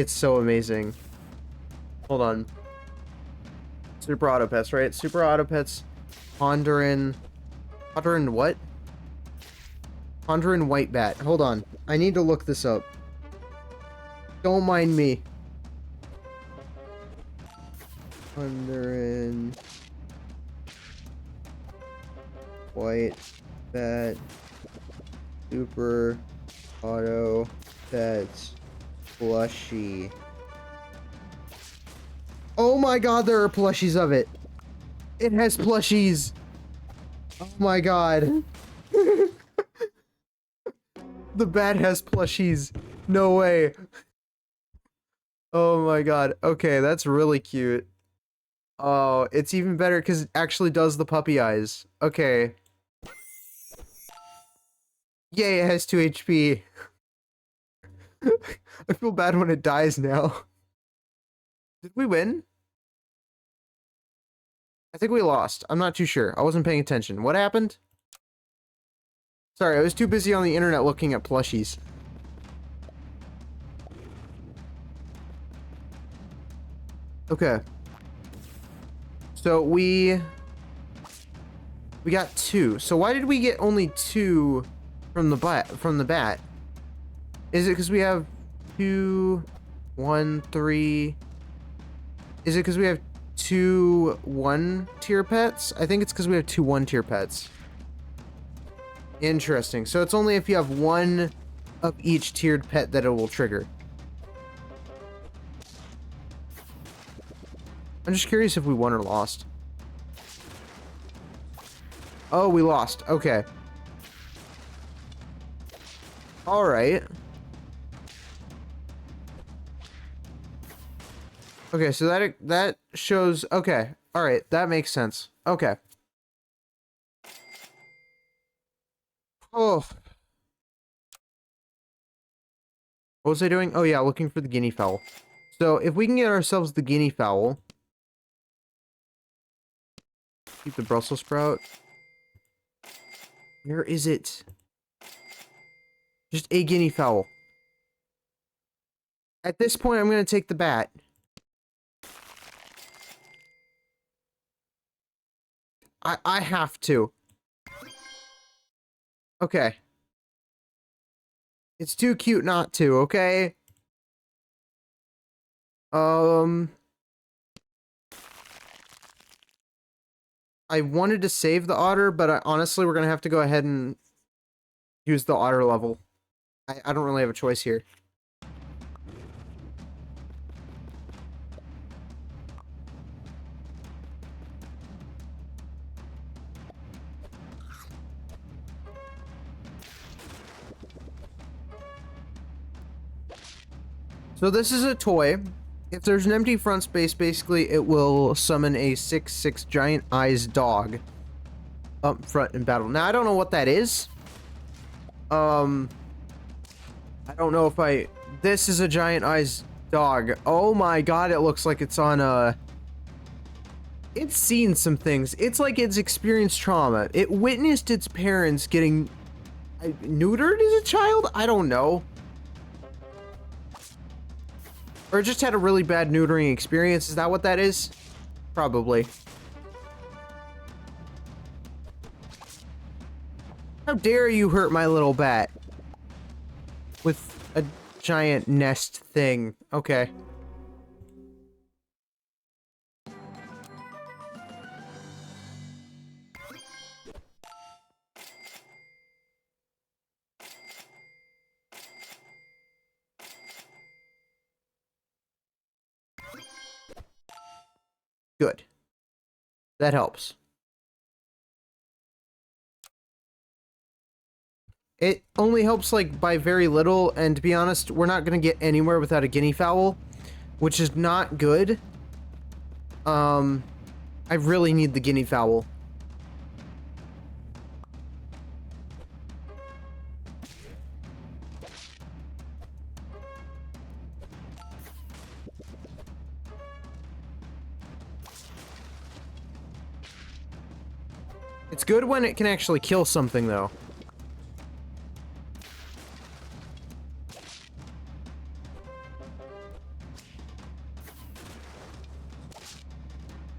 so amazing. Hold on. Super Auto Pets, right? Super Auto Pets. Honduran what? Honduran White Bat. Hold on. I need to look this up. Don't mind me. Honduran White Bat. Super Auto Pets plushie. Oh my god, there are plushies of it. It has plushies. Oh my god. The bat has plushies. No way. Oh my god. Okay, that's really cute. Oh, it's even better because it actually does the puppy eyes. Okay. Yay, it has 2 HP. I feel bad when it dies now. Did we win? I think we lost. I'm not too sure. I wasn't paying attention. What happened? Sorry, I was too busy on the internet looking at plushies. Okay. So we got 2. So why did we get only 2 from the bat? Is it because we have 2, 1, 3? Is it because we have 2 1-tier pets? I think it's because we have 2 1-tier pets. Interesting. So it's only if you have 1 of each tiered pet that it will trigger. I'm just curious if we won or lost. Oh, we lost. Okay. Alright. Okay, so that shows... Okay. Alright, that makes sense. Okay. Oh. What was I doing? Oh yeah, looking for the guinea fowl. So if we can get ourselves the guinea fowl... Keep the Brussels sprout. Where is it? Just a guinea fowl. At this point, I'm going to take the bat. I have to. Okay. It's too cute not to, okay? I wanted to save the otter, but honestly, we're going to have to go ahead and use the otter level. I don't really have a choice here. So this is a toy. If there's an empty front space, basically it will summon a 6/6 giant eyes dog up front in battle. Now I don't know what that is. I don't know if I... This is a giant eyes dog. Oh my god, it looks like it's on a... It's seen some things. It's like it's experienced trauma. It witnessed its parents getting neutered as a child? I don't know. Or just had a really bad neutering experience. Is that what that is? Probably. How dare you hurt my little bat? With a giant nest thing. Okay. Good. That helps. It only helps, like, by very little, and to be honest, we're not gonna get anywhere without a guinea fowl, which is not good. I really need the guinea fowl. It's good when it can actually kill something, though.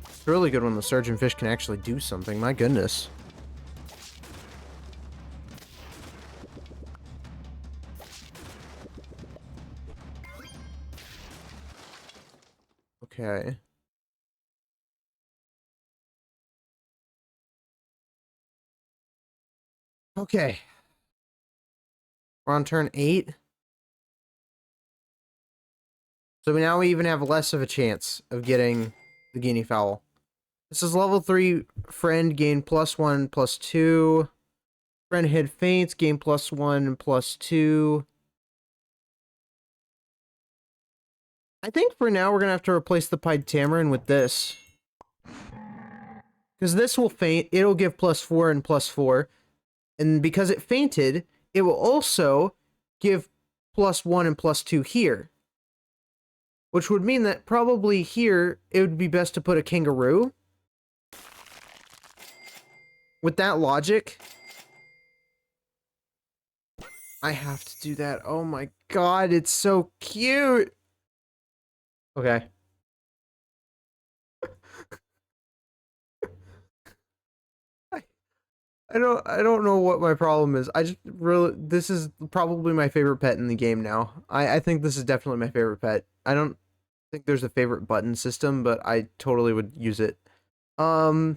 It's really good when the surgeonfish can actually do something. My goodness. Okay. Okay. We're on turn 8. So now we even have less of a chance of getting the guinea fowl. This is level 3 friend, gain +1/+2. Friend hit faints, gain +1/+2. I think for now we're gonna have to replace the pied tamarin with this. Because this will faint, it'll give +4 and +4. And because it fainted, it will also give +1 and +2 here. Which would mean that probably here, it would be best to put a kangaroo. With that logic, I have to do that. Oh my god, it's so cute! Okay. I don't know what my problem is. I just really, this is probably my favorite pet in the game now. I think this is definitely my favorite pet. I don't think there's a favorite button system, but I totally would use it. And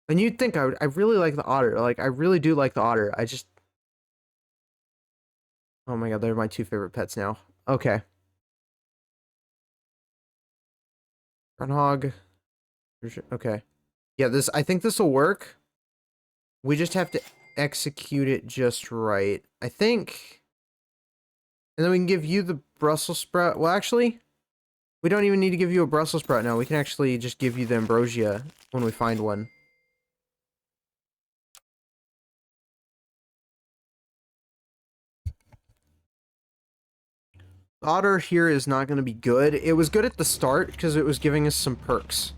you'd think I really like the otter. Like, I really do like the otter. I just... Oh my god, they're my 2 favorite pets now. Okay. Groundhog. Okay. Yeah, I think this will work. We just have to execute it just right. I think... And then we can give you the Brussels sprout. Well, actually, we don't even need to give you a Brussels sprout now. We can actually just give you the ambrosia when we find one. Otter here is not going to be good. It was good at the start because it was giving us some perks.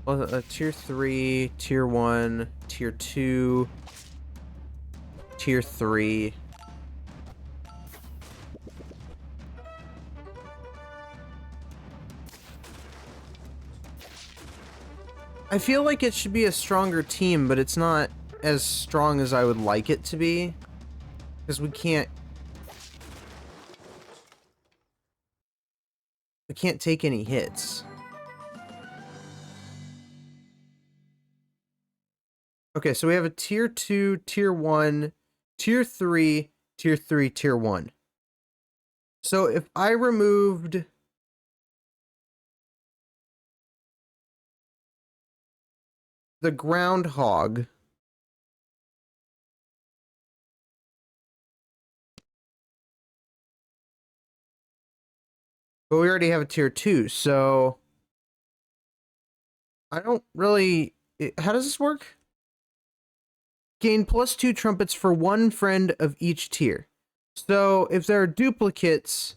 Well, tier 3, tier 1, tier 2, tier 3. I feel like it should be a stronger team, but it's not as strong as I would like it to be. Because we can't take any hits. Okay, so we have a tier 2, tier 1, tier 3, tier 3, tier 1. So if I removed the groundhog. But we already have a tier 2, so I don't really... How does this work? Gain +2 trumpets for one friend of each tier. So if there are duplicates,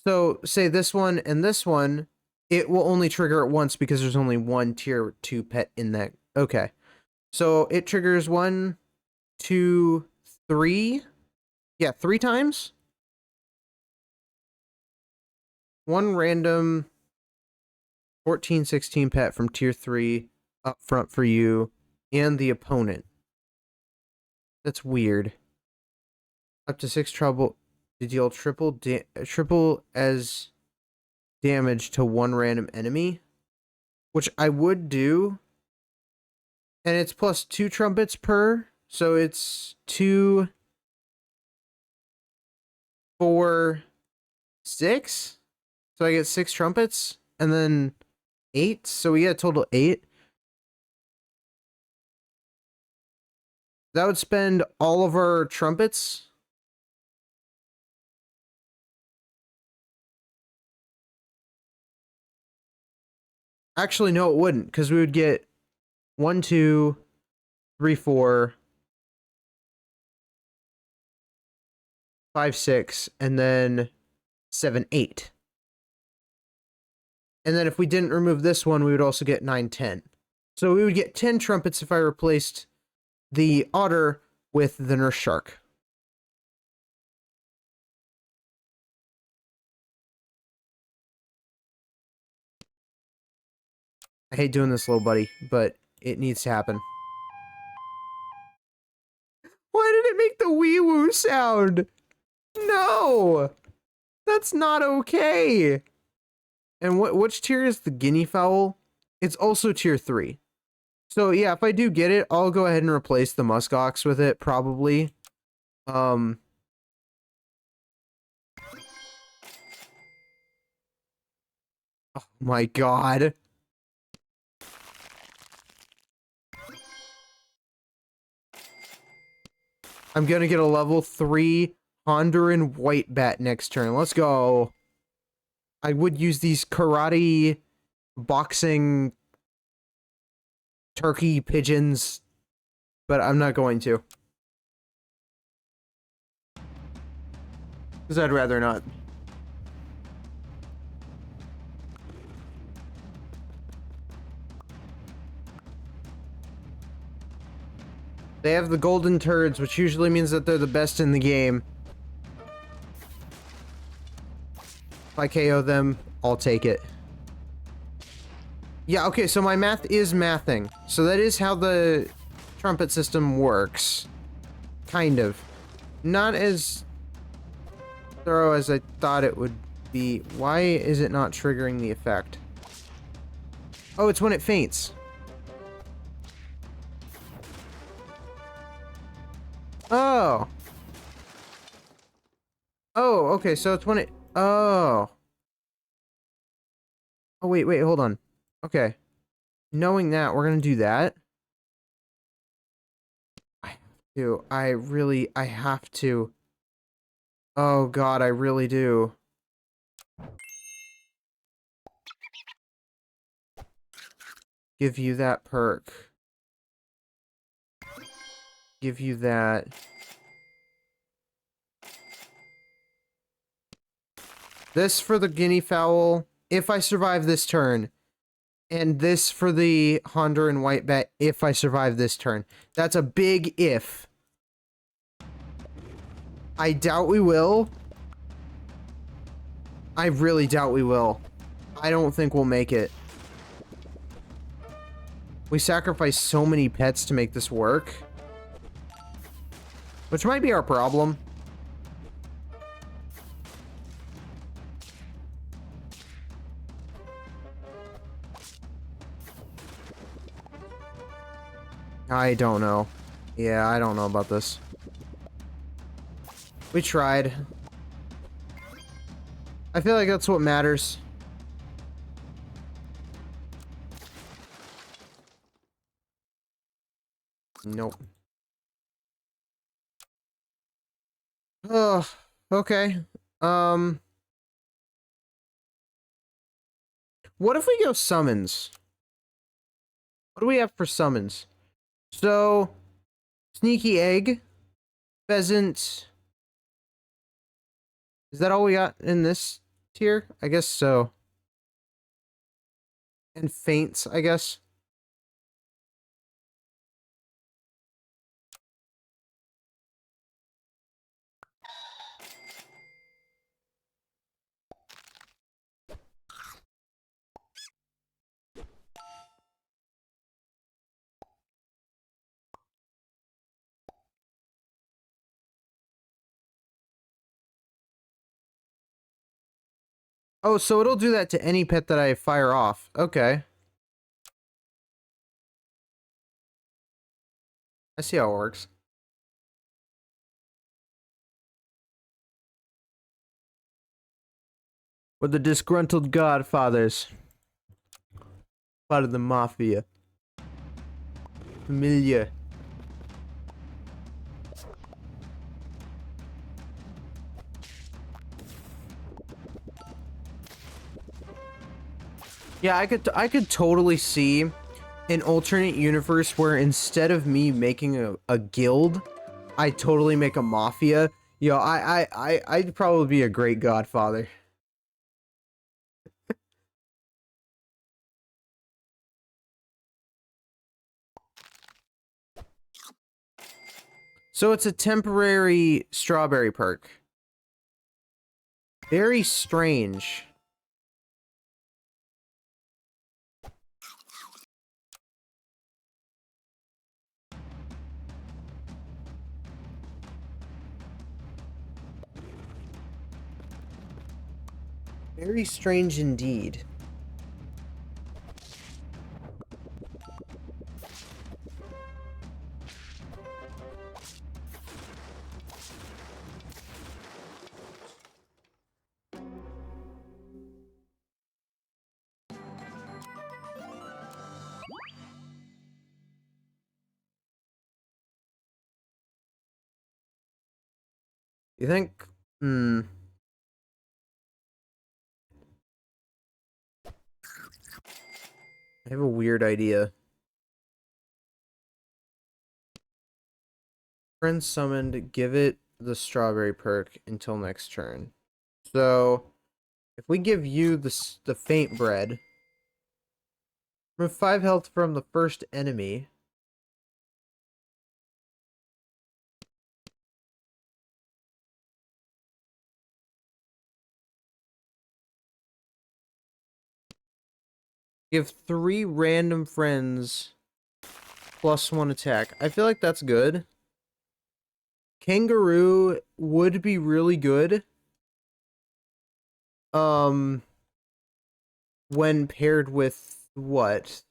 so say this one and this one, it will only trigger it once because there's only one tier 2 pet in that. Okay. So it triggers 1, 2, 3. Yeah, 3 times. One random 14, 16 pet from tier 3 up front for you and the opponent. That's weird. Up to 6 trouble to deal triple as damage to one random enemy, which I would do. And it's +2 trumpets per, so it's 2, 4, 6. So I get 6 trumpets and then 8. So we get a total 8. That would spend all of our trumpets. Actually, no, it wouldn't, because we would get 1, 2, 3, 4, 5, 6, and then 7, 8. And then if we didn't remove this one, we would also get 9, 10. So we would get 10 trumpets if I replaced the otter with the nurse shark. I hate doing this, little buddy, but it needs to happen. Why did it make the wee woo sound? No! That's not okay! And which tier is the guinea fowl? It's also tier 3. So yeah, if I do get it, I'll go ahead and replace the muskox with it, probably. Oh my god. I'm gonna get a level 3 Honduran white bat next turn. Let's go. I would use these karate, boxing, turkey pigeons, but I'm not going to. Because I'd rather not. They have the golden turds, which usually means that they're the best in the game. If I KO them, I'll take it. Yeah, okay, so my math is mathing. So that is how the trumpet system works. Kind of. Not as thorough as I thought it would be. Why is it not triggering the effect? Oh, it's when it faints. Oh. Oh, okay, so it's when it... Oh. Oh, wait, hold on. Okay. Knowing that, we're gonna do that. I have to. Oh god, I really do. Give you that perk. Give you that. This for the guinea fowl, if I survive this turn. And this for the Honduran white bat, if I survive this turn. That's a big if. I doubt we will. I really doubt we will. I don't think we'll make it. We sacrificed so many pets to make this work. Which might be our problem. I don't know. Yeah, I don't know about this. We tried. I feel like that's what matters. Nope. Oh, okay. What if we go summons? What do we have for summons? So, sneaky egg, pheasant. Is that all we got in this tier? I guess so. And faints, I guess. Oh, so it'll do that to any pet that I fire off. Okay. I see how it works. We're the disgruntled godfathers. Part of the mafia. Familia. Yeah, I could totally see an alternate universe where instead of me making a guild, I totally make a mafia. Yo, I'd probably be a great godfather. So it's a temporary strawberry perk. Very strange. Very strange indeed. You think? Hmm. I have a weird idea. Friend summoned, give it the strawberry perk until next turn. So, if we give you the faint bread, remove 5 health from the first enemy. Give 3 random friends +1 attack. I feel like that's good. Kangaroo would be really good. When paired with what?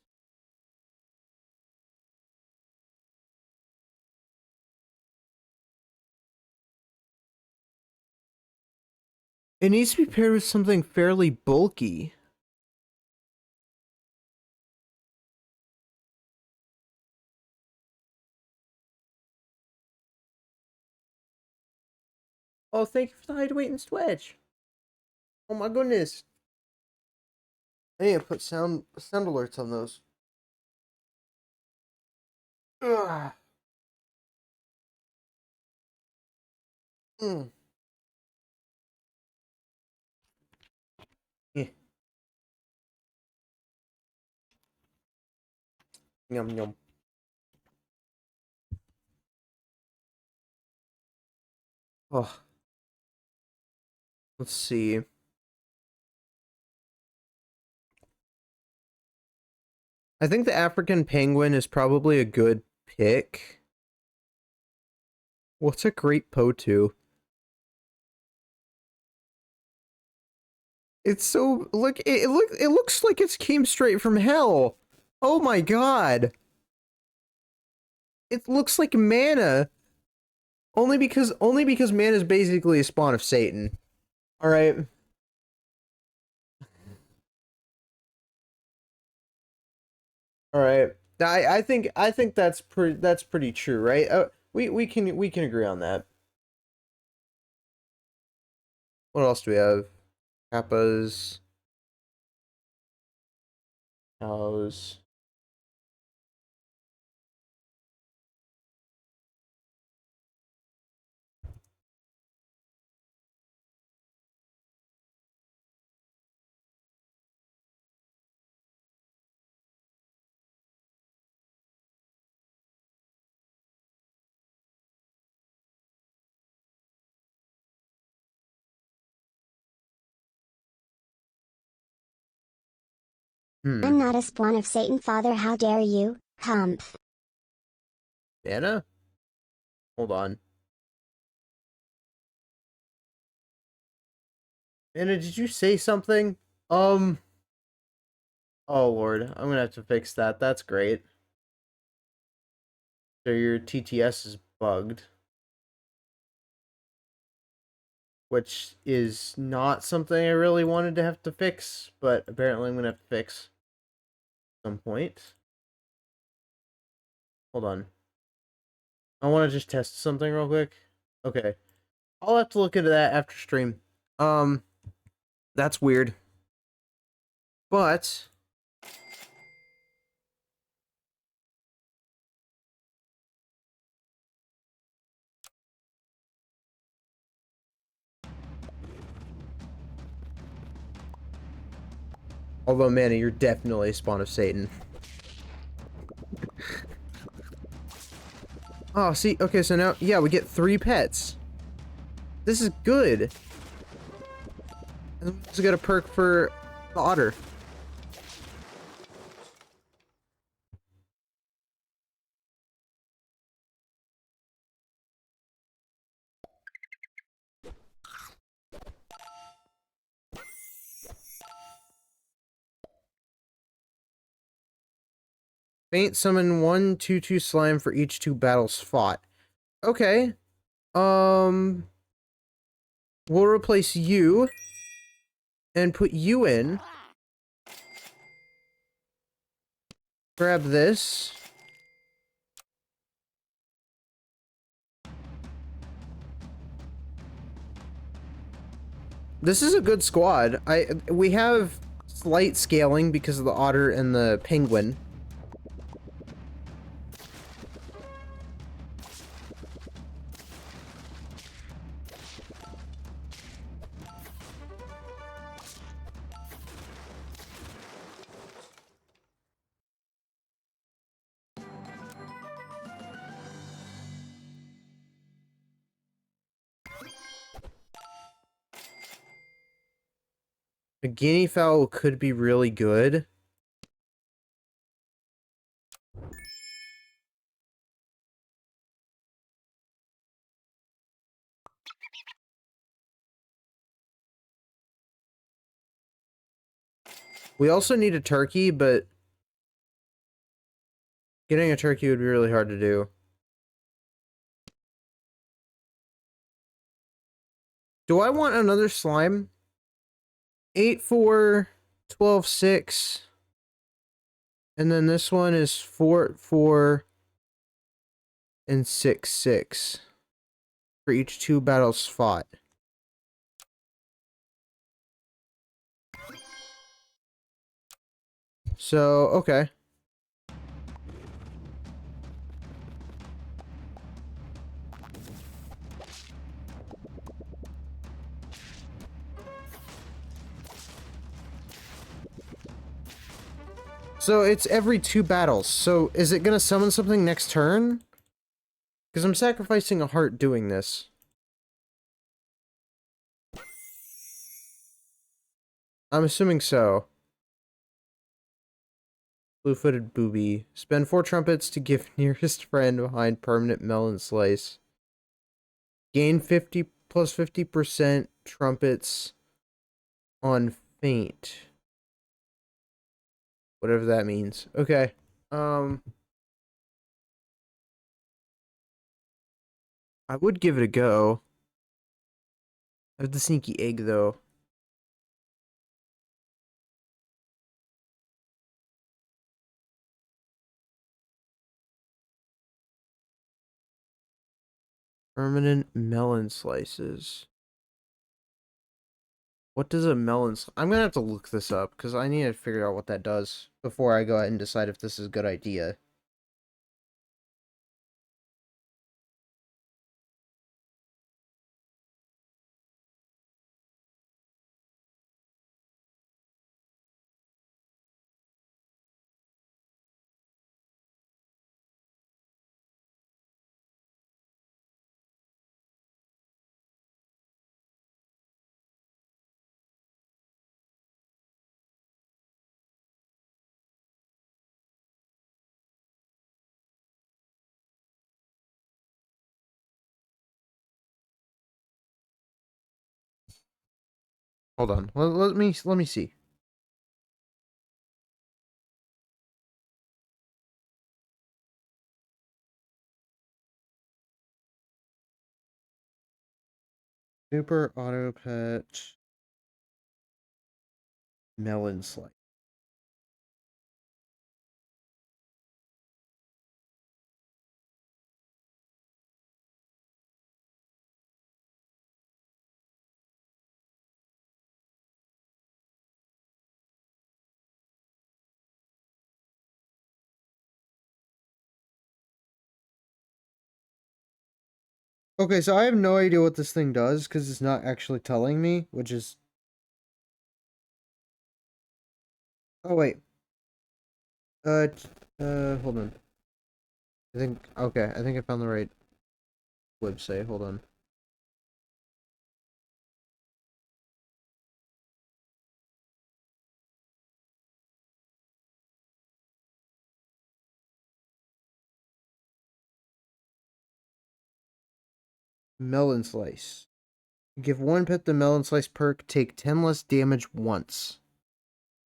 It needs to be paired with something fairly bulky. Oh, thank you for the hide, wait, and stretch. Oh my goodness. I need to put sound alerts on those. Ugh. Mm. Yeah. Yum yum. Oh, let's see. I think the African penguin is probably a good pick. What's a great Potu? It's so look it looks like it came straight from hell. Oh my god. It looks like mana. Only because mana is basically a spawn of Satan. All right. All right. I think that's pretty true, right? We can agree on that. What else do we have? Kappas, cows. Hmm. I'm not a spawn of Satan, Father. How dare you? Humph. Anna? Hold on. Anna, did you say something? Um. Oh Lord, I'm gonna have to fix that. That's great. So your TTS is bugged, which is not something I really wanted to have to fix, but apparently I'm gonna have to fix at some point. Hold on. I want to just test something real quick. Okay. I'll have to look into that after stream. Um, that's weird. But although Manny, you're definitely a spawn of Satan. Oh, see, okay, so now yeah, we get 3 pets. This is good. And we also got a perk for the otter. Faint summon 1/2/2 slime for each 2 battles fought. Okay. Um, we'll replace you and put you in. Grab this. This is a good squad. We have slight scaling because of the otter and the penguin. A guinea fowl could be really good. We also need a turkey, but getting a turkey would be really hard to do. Do I want another slime? 8/4, 12/6. And then this one is 4/4 and 6/6 for each 2 battles fought. So, okay. So it's every 2 battles. So is it gonna summon something next turn? Because I'm sacrificing a heart doing this. I'm assuming so. Blue-footed booby. Spend 4 trumpets to give nearest friend behind permanent melon slice. Gain 50 plus 50% trumpets on faint. Whatever that means. Okay. I would give it a go. I have the sneaky egg though. Permanent melon slices. What does a melon... I'm gonna have to look this up, because I need to figure out what that does before I go ahead and decide if this is a good idea. Hold on. Let me see. Super Auto Pet melon slice. Okay, so I have no idea what this thing does because it's not actually telling me, which is... Oh, wait. Hold on. I think I found the right website. Hold on. Melon slice. Give one pet the melon slice perk, take 10 less damage once.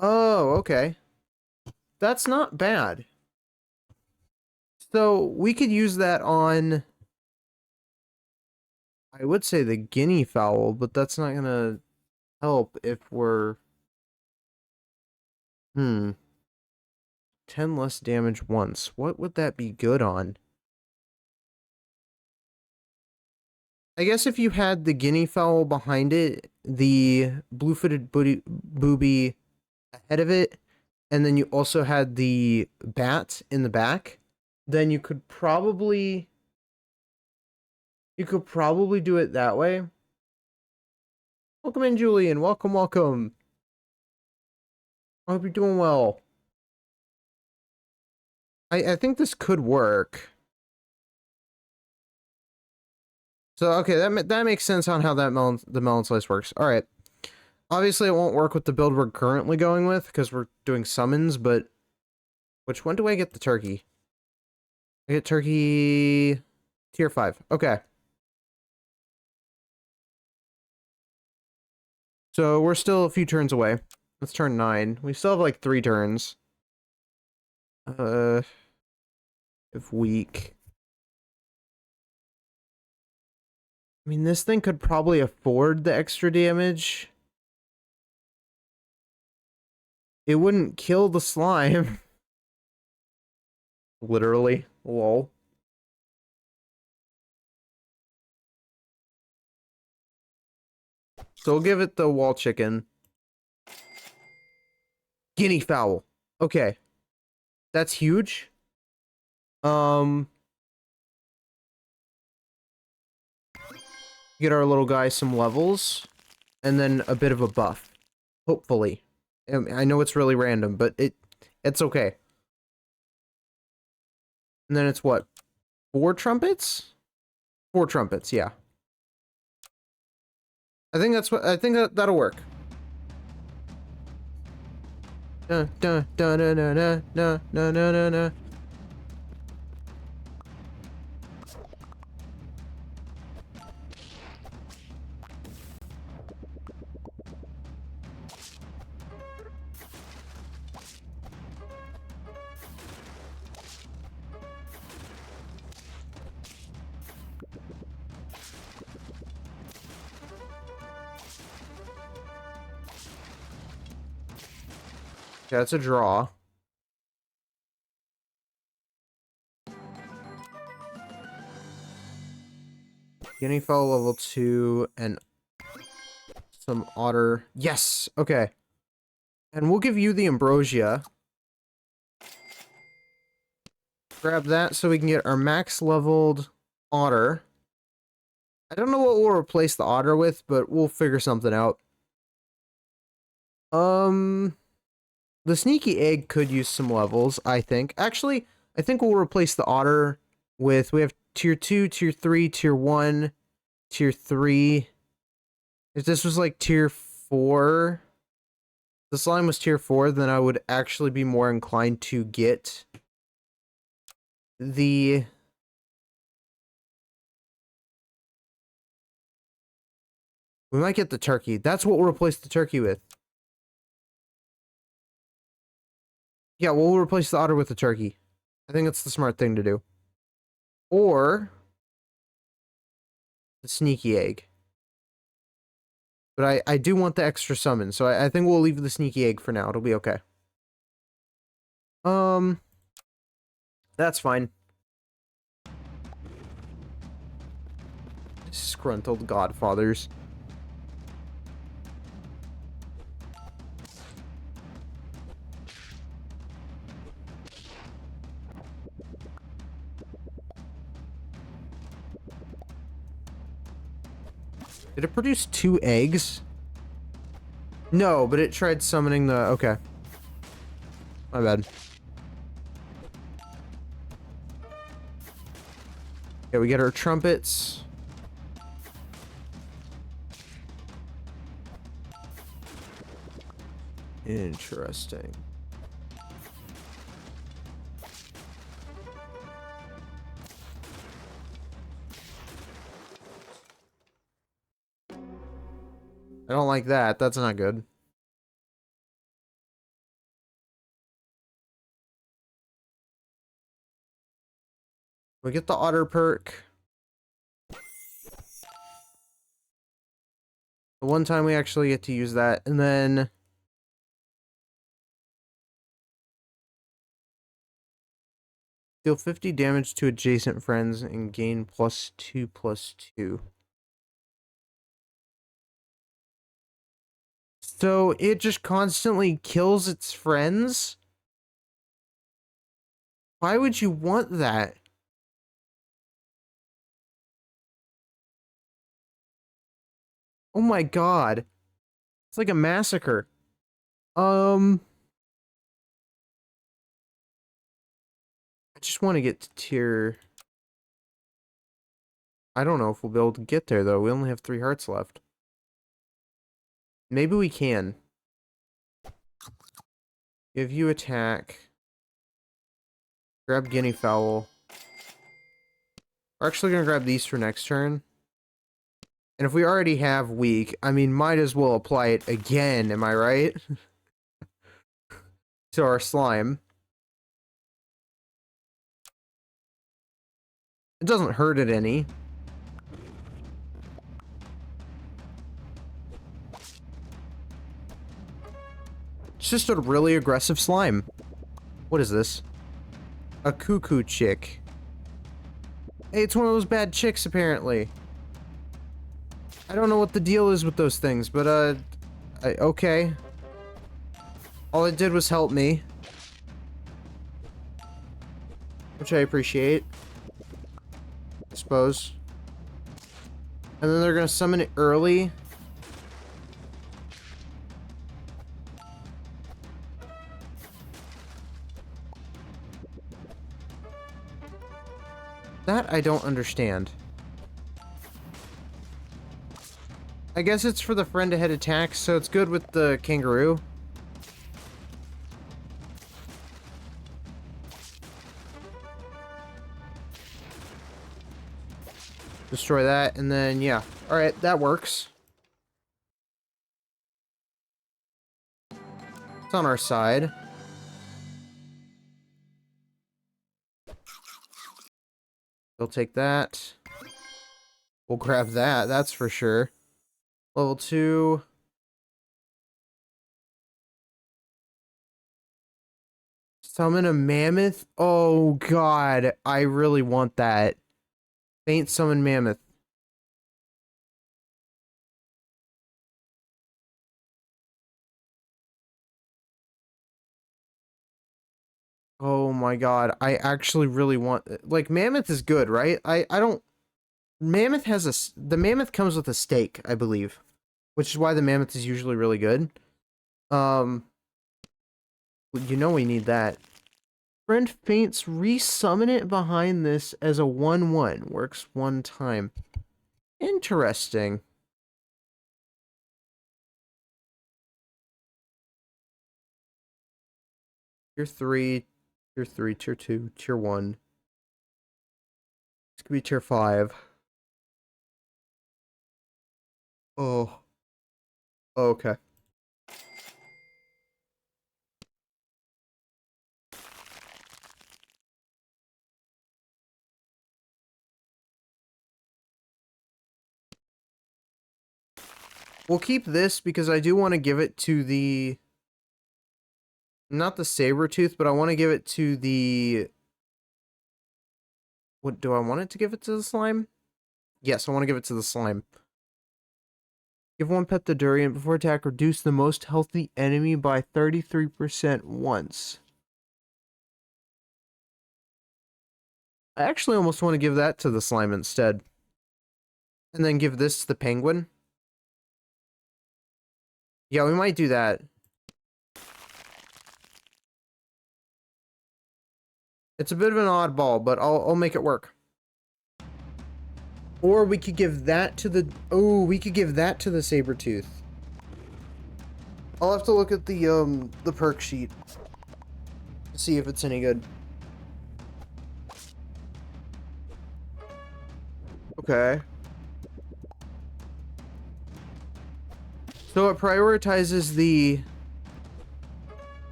Oh, okay. That's not bad. So we could use that on, I would say the guinea fowl, but that's not gonna help if we're... 10 less damage once. What would that be good on? I guess if you had the guinea fowl behind it, the blue-footed booby ahead of it, and then you also had the bat in the back, then you could probably do it that way. Welcome in, Julian. Welcome, welcome. I hope you're doing well. I think this could work. So okay, that makes sense on how the melon slice works. All right. Obviously, it won't work with the build we're currently going with because we're doing summons. But which one do I get the turkey? I get turkey tier 5. Okay. So we're still a few turns away. Let's turn 9. We still have like 3 turns. If weak. I mean, this thing could probably afford the extra damage. It wouldn't kill the slime. Literally. Lol. So we'll give it the wall chicken. Guinea fowl. Okay. That's huge. Get our little guy some levels. And then a bit of a buff. Hopefully. I know it's really random, but it's okay. And then it's what? 4 trumpets? 4 trumpets, yeah. I think that'll work. Dun, dun, dun, dun, dun, dun, dun, dun, dun, dun. Yeah, it's a draw. Guinea fowl level 2 and some otter. Yes! Okay. And we'll give you the ambrosia. Grab that so we can get our max leveled otter. I don't know what we'll replace the otter with, but we'll figure something out. The sneaky egg could use some levels, I think. Actually, I think we'll replace the otter with, we have tier 2, tier 3, tier 1, tier 3. If this was like tier 4, the slime was tier 4, then I would actually be more inclined to get the... We might get the turkey. That's what we'll replace the turkey with. Yeah, we'll replace the otter with the turkey. I think that's the smart thing to do. Or the sneaky egg. But I do want the extra summon, so I think we'll leave the sneaky egg for now. It'll be okay. That's fine. Disgruntled godfathers. Did it produce 2 eggs? No, but it tried summoning the... Okay. My bad. Okay, we get our trumpets. Interesting. I don't like that. That's not good. We get the otter perk. The one time we actually get to use that, and then... Deal 50 damage to adjacent friends and gain +2/+2. So it just constantly kills its friends? Why would you want that? Oh my god. It's like a massacre. I just want to get to tier... I don't know if we'll be able to get there, though. We only have 3 hearts left. Maybe we can. Give you attack. Grab guinea fowl. We're actually going to grab these for next turn. And if we already have weak, I mean, might as well apply it again, am I right? To our slime. It doesn't hurt it any. It's just a really aggressive slime. What is this? A cuckoo chick. Hey, it's one of those bad chicks, apparently. I don't know what the deal is with those things, but, okay. All it did was help me. Which I appreciate. I suppose. And then they're gonna summon it early. That I don't understand. I guess it's for the friend ahead attack, so it's good with the kangaroo. Destroy that, and then, yeah. Alright, that works. It's on our side. We'll take that. We'll grab that, that's for sure. Level 2. Summon a mammoth? Oh god, I really want that. Faint summon mammoth. Oh my god, I actually really want, like, Mammoth is good, right? I don't, Mammoth has the Mammoth comes with a stake, I believe, which is why the Mammoth is usually really good. Um, you know we need that. Friend faints, resummon it behind this as a 1/1. Works one time. Interesting. Tier 3, Tier 3, Tier 2, Tier 1. This could be Tier 5. Oh. Okay. We'll keep this because I do want to give it to the... Not the Sabertooth, but I want to give it to the... What, do I want it to give it to the slime? Yes, I want to give it to the slime. Give one pet the durian before attack. Reduce the most healthy enemy by 33% once. I actually almost want to give that to the slime instead. And then give this to the penguin. Yeah, we might do that. It's a bit of an oddball, but I'll make it work. Or we could give that to the... Oh, we could give that to the Sabertooth. I'll have to look at the perk sheet to see if it's any good. Okay. So it prioritizes the...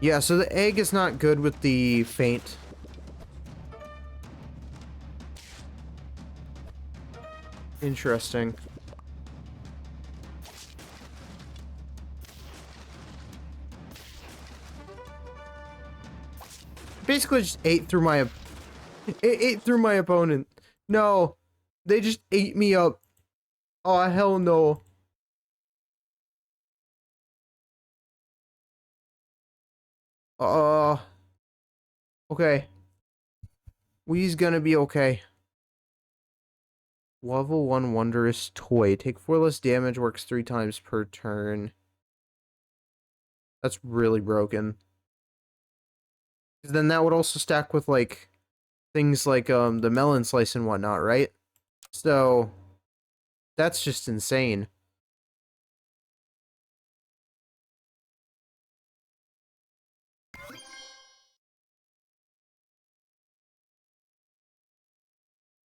Yeah, so the egg is not good with the faint. Interesting. Basically just ate through my... It ate through my opponent. No. They just ate me up. Oh, hell no. Okay. We's gonna be okay. Level 1 Wondrous Toy. Take 4 less damage, works 3 times per turn. That's really broken. Because then that would also stack with, like, things like, the melon slice and whatnot, right? So, that's just insane.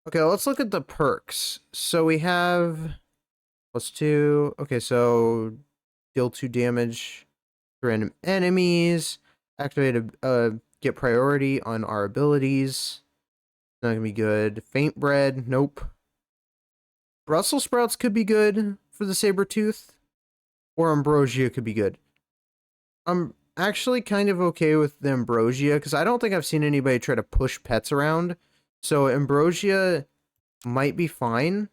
Okay, let's look at the perks. So we have +2. Okay, so deal 2 damage to random enemies. Activate get priority on our abilities. Not gonna be good. Faint bread, nope. Brussels sprouts could be good for the Sabertooth. Or ambrosia could be good. I'm actually kind of okay with the ambrosia because I don't think I've seen anybody try to push pets around. So ambrosia might be fine.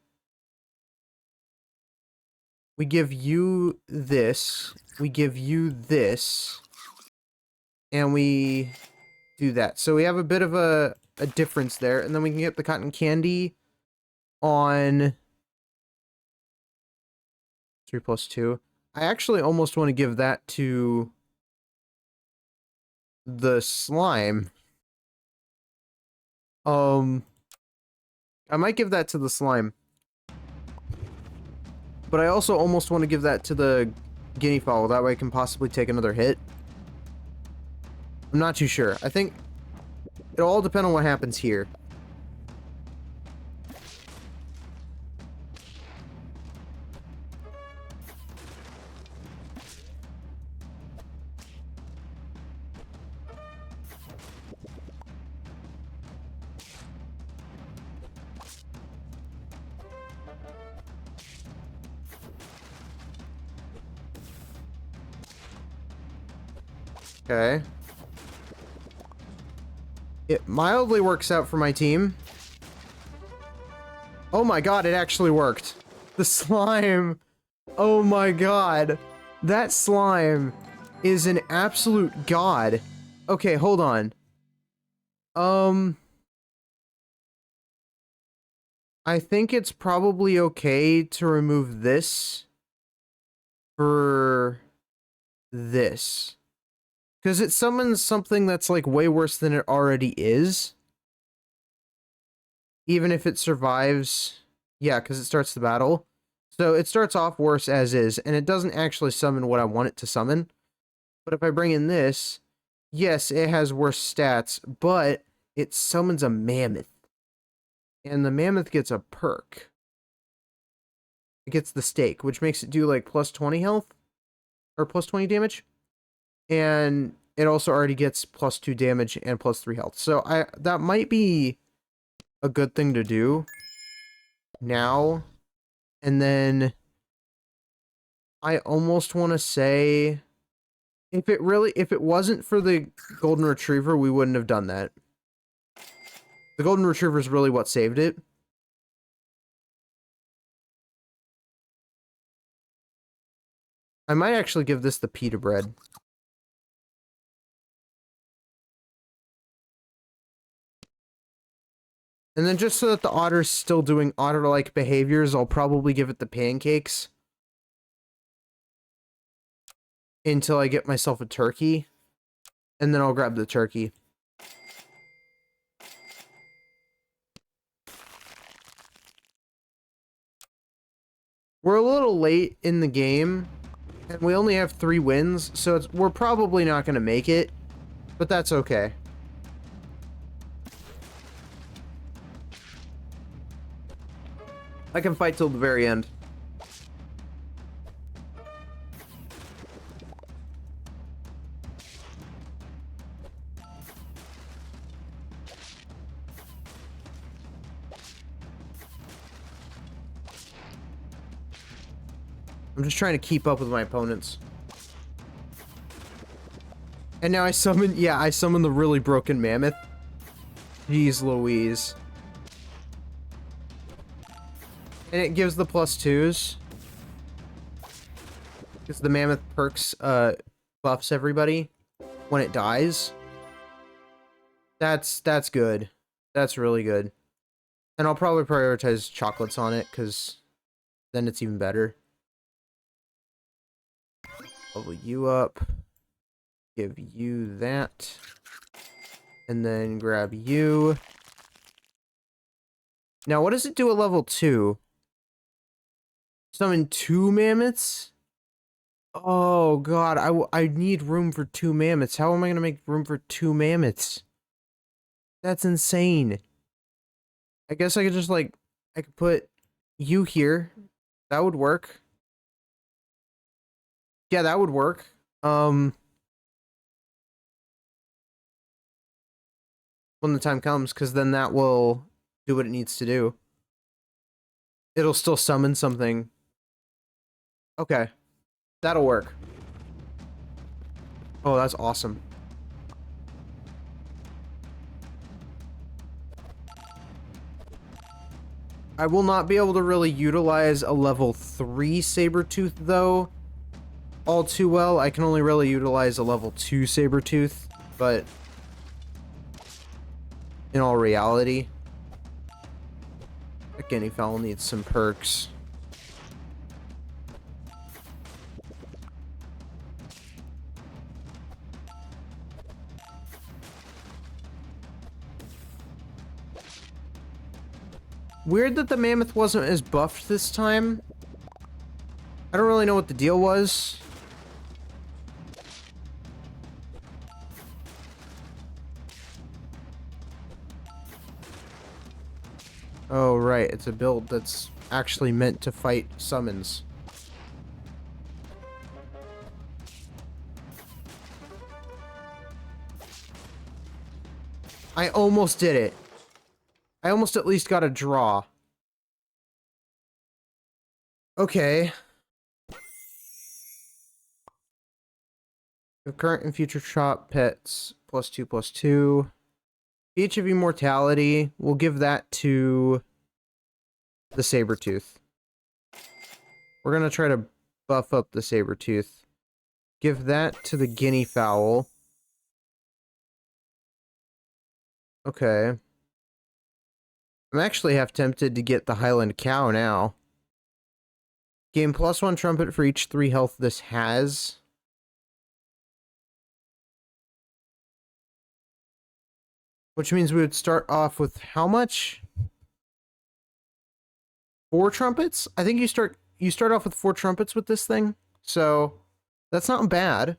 We give you this. We give you this. And we do that. So we have a bit of a difference there. And then we can get the cotton candy on 3+2. I actually almost want to give that to the slime. I might give that to the slime. But I also almost want to give that to the guinea fowl. That way I can possibly take another hit. I'm not too sure. I think it'll all depend on what happens here. Okay. It mildly works out for my team. Oh my god, it actually worked. The slime. Oh my god. That slime is an absolute god. Okay, hold on. I think it's probably okay to remove this for this. Because it summons something that's like way worse than it already is. Even if it survives. Yeah, because it starts the battle. So it starts off worse as is, and it doesn't actually summon what I want it to summon. But if I bring in this, yes, it has worse stats, but it summons a mammoth. And the mammoth gets a perk. It gets the stake, which makes it do like plus 20 health. Or plus 20 damage. And it also already gets plus 2 damage and plus 3 health. So that might be a good thing to do now. And then I almost want to say if it wasn't for the golden retriever, we wouldn't have done that. The golden retriever is really what saved it. I might actually give this the pita bread. And then just so that the otter's still doing otter-like behaviors, I'll probably give it the pancakes. Until I get myself a turkey. And then I'll grab the turkey. We're a little late in the game. And we only have 3 wins, so we're probably not going to make it. But that's okay. I can fight till the very end. I'm just trying to keep up with my opponents. And now I summon the really broken mammoth. Jeez Louise. And it gives the plus 2s. Because the mammoth perks, buffs everybody when it dies. That's good. That's really good. And I'll probably prioritize chocolates on it, because then it's even better. Level you up. Give you that. And then grab you. Now, what does it do at level 2? Summon 2 mammoths? Oh, God. I need room for 2 mammoths. How am I going to make room for 2 mammoths? That's insane. I guess I could just, like... I could put you here. That would work. Yeah, that would work. When the time comes, because then that will do what it needs to do. It'll still summon something. Okay. That'll work. Oh, that's awesome. I will not be able to really utilize a level 3 Sabertooth, though, all too well. I can only really utilize a level 2 Sabertooth, but in all reality, that guinea fowl needs some perks. Weird that the mammoth wasn't as buffed this time. I don't really know what the deal was. Oh, right. It's a build that's actually meant to fight summons. I almost did it. I almost at least got a draw. Okay. The current and future shop pets +2/+2. Each of immortality. We'll give that to the Sabertooth. We're gonna try to buff up the Sabertooth. give that to the guinea fowl. Okay. I'm actually half tempted to get the Highland cow now. Gain +1 trumpet for each 3 health this has. Which means we would start off with how much? 4 trumpets? I think you start off with 4 trumpets with this thing. So that's not bad.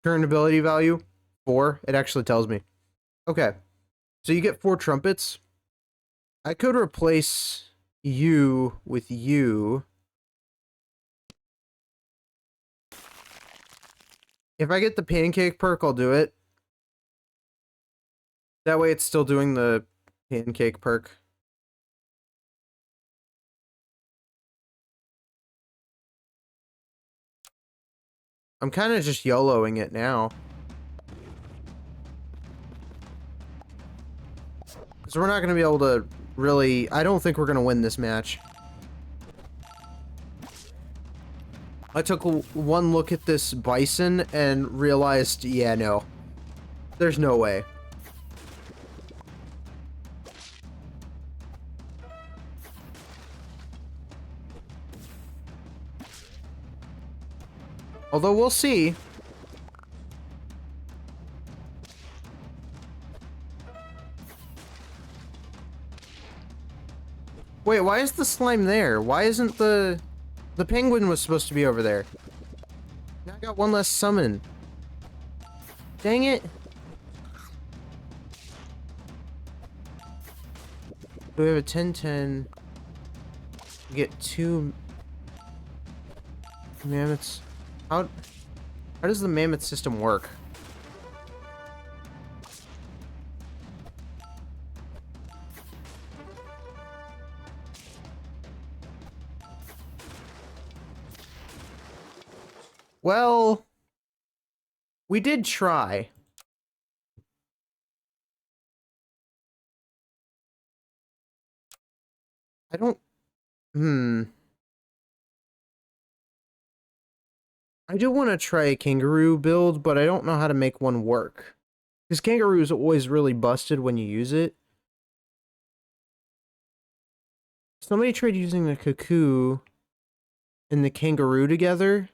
Current ability value 4. It actually tells me. Okay. So you get 4 trumpets. I could replace you with you. If I get the pancake perk, I'll do it. That way it's still doing the pancake perk. I'm kind of just YOLOing it now. So we're not going to be able to really... I don't think we're going to win this match. I took one look at this bison and realized, yeah, no. There's no way. Although we'll see. Wait, why is the slime there? Why isn't the penguin was supposed to be over there? Now I got one less summon. Dang it. We have a 10-10. We get 2 mammoths. How does the mammoth system work? Well, we did try. I don't... I do want to try a kangaroo build, but I don't know how to make one work. Because kangaroo is always really busted when you use it. Somebody tried using the cuckoo and the kangaroo together.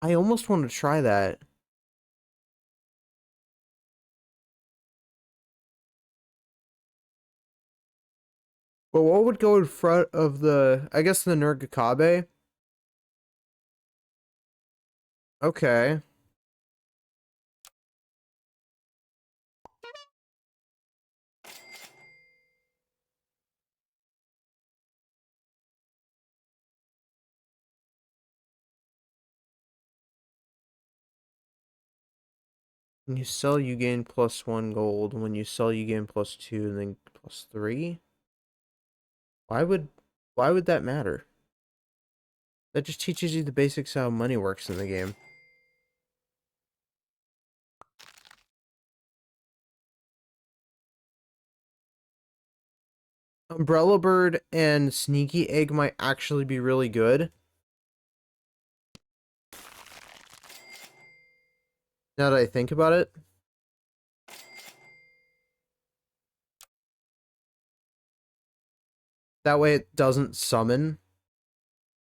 I almost want to try that. But what would go in front of the... I guess the Nergakabe? Okay. When you sell, you gain +1 gold. When you sell, you gain +2 and then +3? Why would that matter? That just teaches you the basics how money works in the game. Umbrella Bird and Sneaky Egg might actually be really good. Now that I think about it. That way it doesn't summon.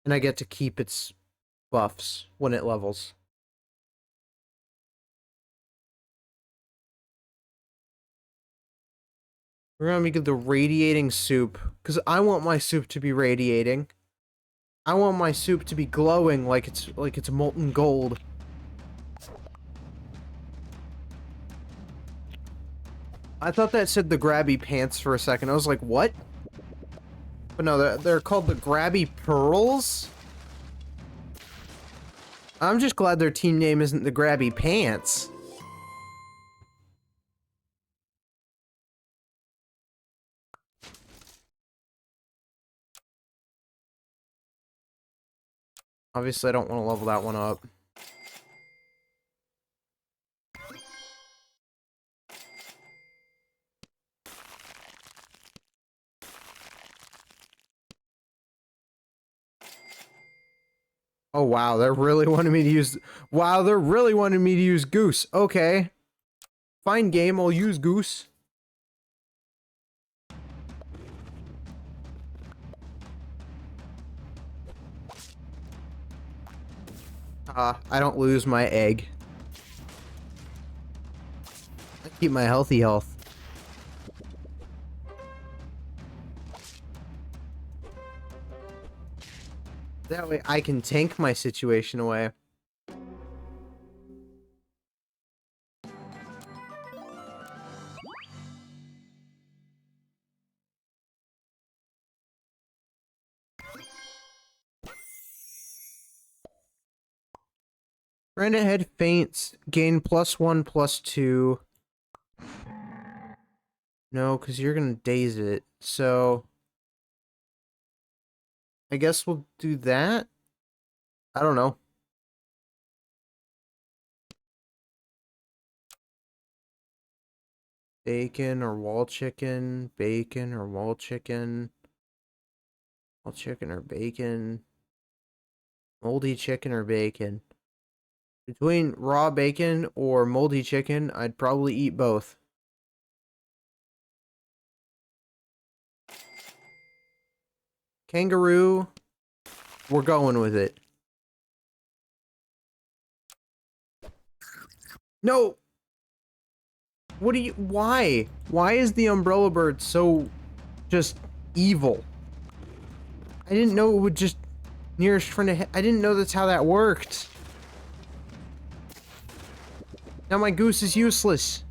And I get to keep its buffs when it levels. We're gonna make it the radiating soup. Because I want my soup to be radiating. I want my soup to be glowing like it's molten gold. I thought that said the Grabby Pants for a second. I was like, what? But no, they're called the Grabby Pearls? I'm just glad their team name isn't the Grabby Pants. Obviously, I don't want to level that one up. Oh wow, they're really wanting me to use. Wow, they're really wanting me to use Goose. Okay, fine game. I'll use Goose. I don't lose my egg. I keep my healthy health. That way I can tank my situation away. Friend ahead faints. Gain +1/+2. No, because you're gonna daze it. So I guess we'll do that. I don't know. Bacon or wall chicken. Bacon or wall chicken. Wall chicken or bacon. Moldy chicken or bacon. Between raw bacon or moldy chicken, I'd probably eat both. Kangaroo. We're going with it. No! What do you... Why? Why is the umbrella bird so... just evil? I didn't know it would just... nearest friend ahead. I didn't know that's how that worked. Now my goose is useless.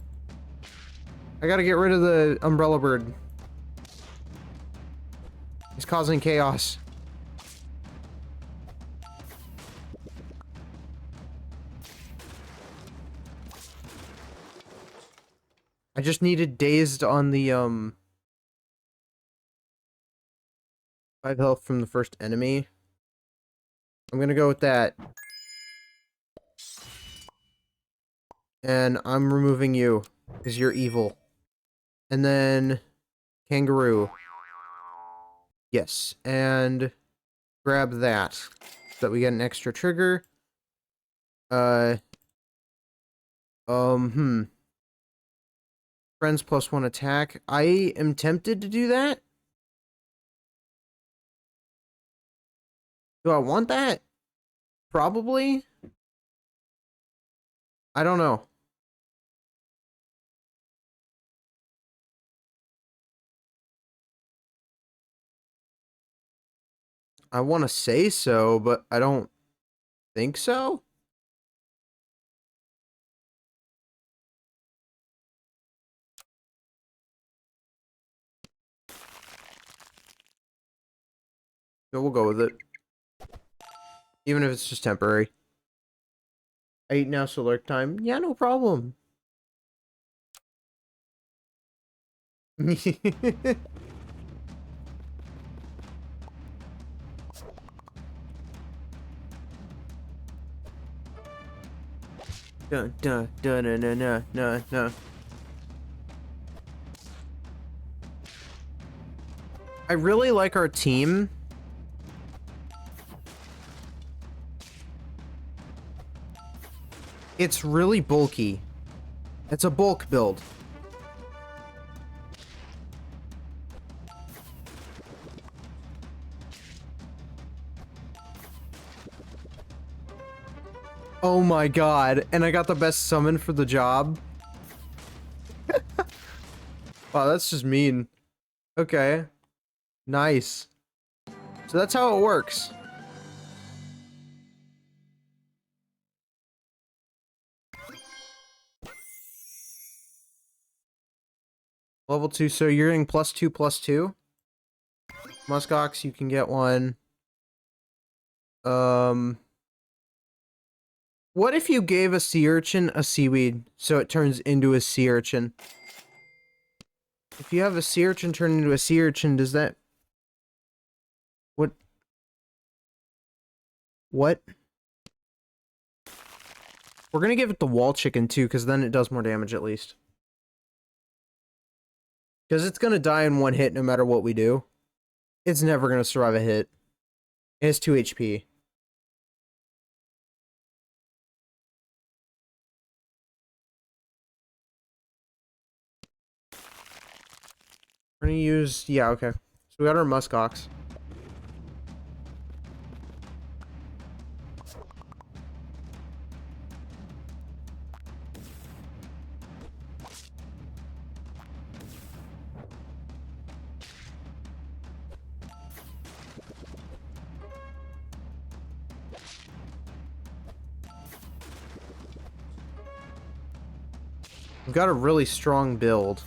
I gotta get rid of the umbrella bird. He's causing chaos. I just needed dazed on the 5 health from the first enemy. I'm gonna go with that. And I'm removing you, because you're evil. And then... kangaroo. Yes, and... grab that. So that we get an extra trigger. Friends +1 attack. I am tempted to do that. Do I want that? Probably. I don't know. I want to say so, but I don't think so. So we'll go with it. Even if it's just temporary. 8 now, so lurk time. Yeah, no problem. Dun dun dun dun dun dun dun dun. I really like our team. It's really bulky. It's a bulk build. Oh my god, and I got the best summon for the job. Wow, that's just mean. Okay. Nice. So that's how it works. Level 2, so you're getting +2/+2. Muskox, you can get one. What if you gave a sea urchin a seaweed, so it turns into a sea urchin? If you have a sea urchin turn into a sea urchin, does that... What? What? We're gonna give it the wall chicken, too, because then it does more damage, at least. Because it's gonna die in one hit no matter what we do. It's never gonna survive a hit. It has 2 HP. We're gonna use, yeah, okay. So we got our muskox. We've got a really strong build.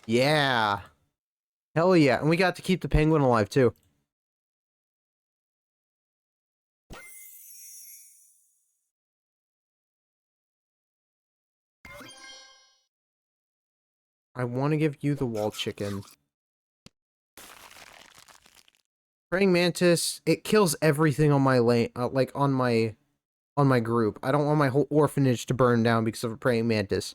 Yeah. Hell yeah. And we got to keep the penguin alive too. I want to give you the wall chicken. Praying mantis, it kills everything on my lane, like on my group. I don't want my whole orphanage to burn down because of a praying mantis.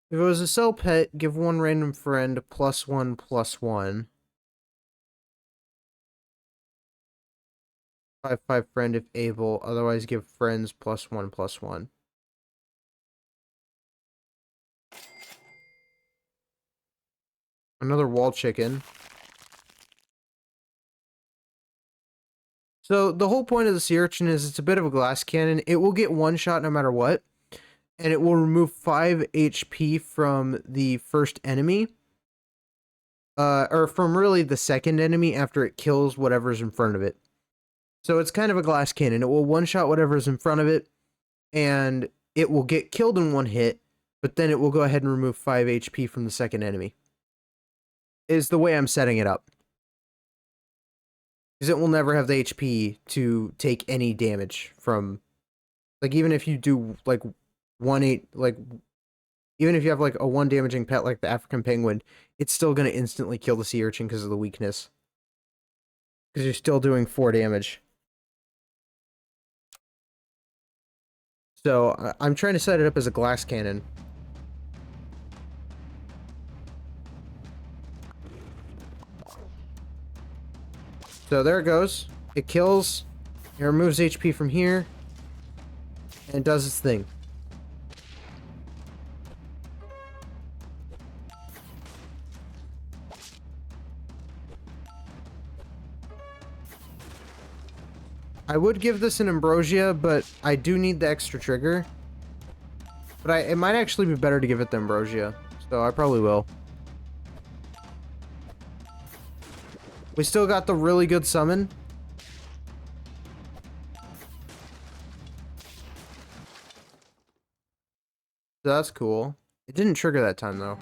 If it was a cell pet, give one random friend +1/+1. 5/5 friend if able. Otherwise, give friends +1/+1. Another wall chicken. So the whole point of the sea urchin is it's a bit of a glass cannon. It will get one shot no matter what, and it will remove 5 HP from the first enemy. Or from really the second enemy after it kills whatever's in front of it. So it's kind of a glass cannon. It will one-shot whatever's in front of it, and it will get killed in one hit, but then it will go ahead and remove 5 HP from the second enemy. Is the way I'm setting it up. Because it will never have the HP to take any damage from... Like, even if you do, like, 1/8... Like, even if you have, like, a 1 damaging pet like the African penguin, it's still going to instantly kill the sea urchin because of the weakness. Because you're still doing 4 damage. So, I'm trying to set it up as a glass cannon. So there it goes. It kills. It removes HP from here. And does its thing. I would give this an ambrosia, but I do need the extra trigger. But it might actually be better to give it the ambrosia. So I probably will. We still got the really good summon. So that's cool. It didn't trigger that time, though.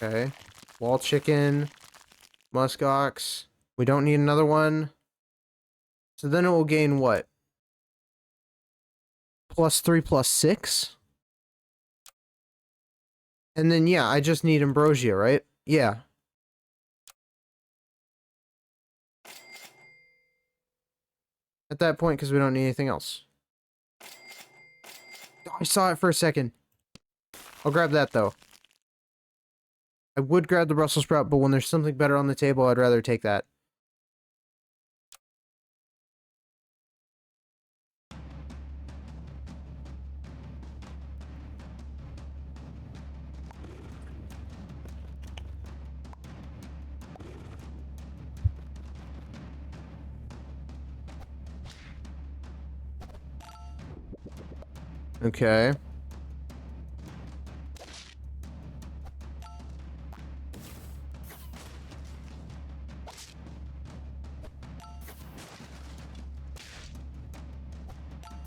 Okay. Wall chicken. Muskox. We don't need another one. So then it will gain what? +3/+6? And then, yeah, I just need ambrosia, right? Yeah. At that point, because we don't need anything else. Oh, I saw it for a second. I'll grab that, though. I would grab the Brussels sprout, but when there's something better on the table, I'd rather take that. Okay.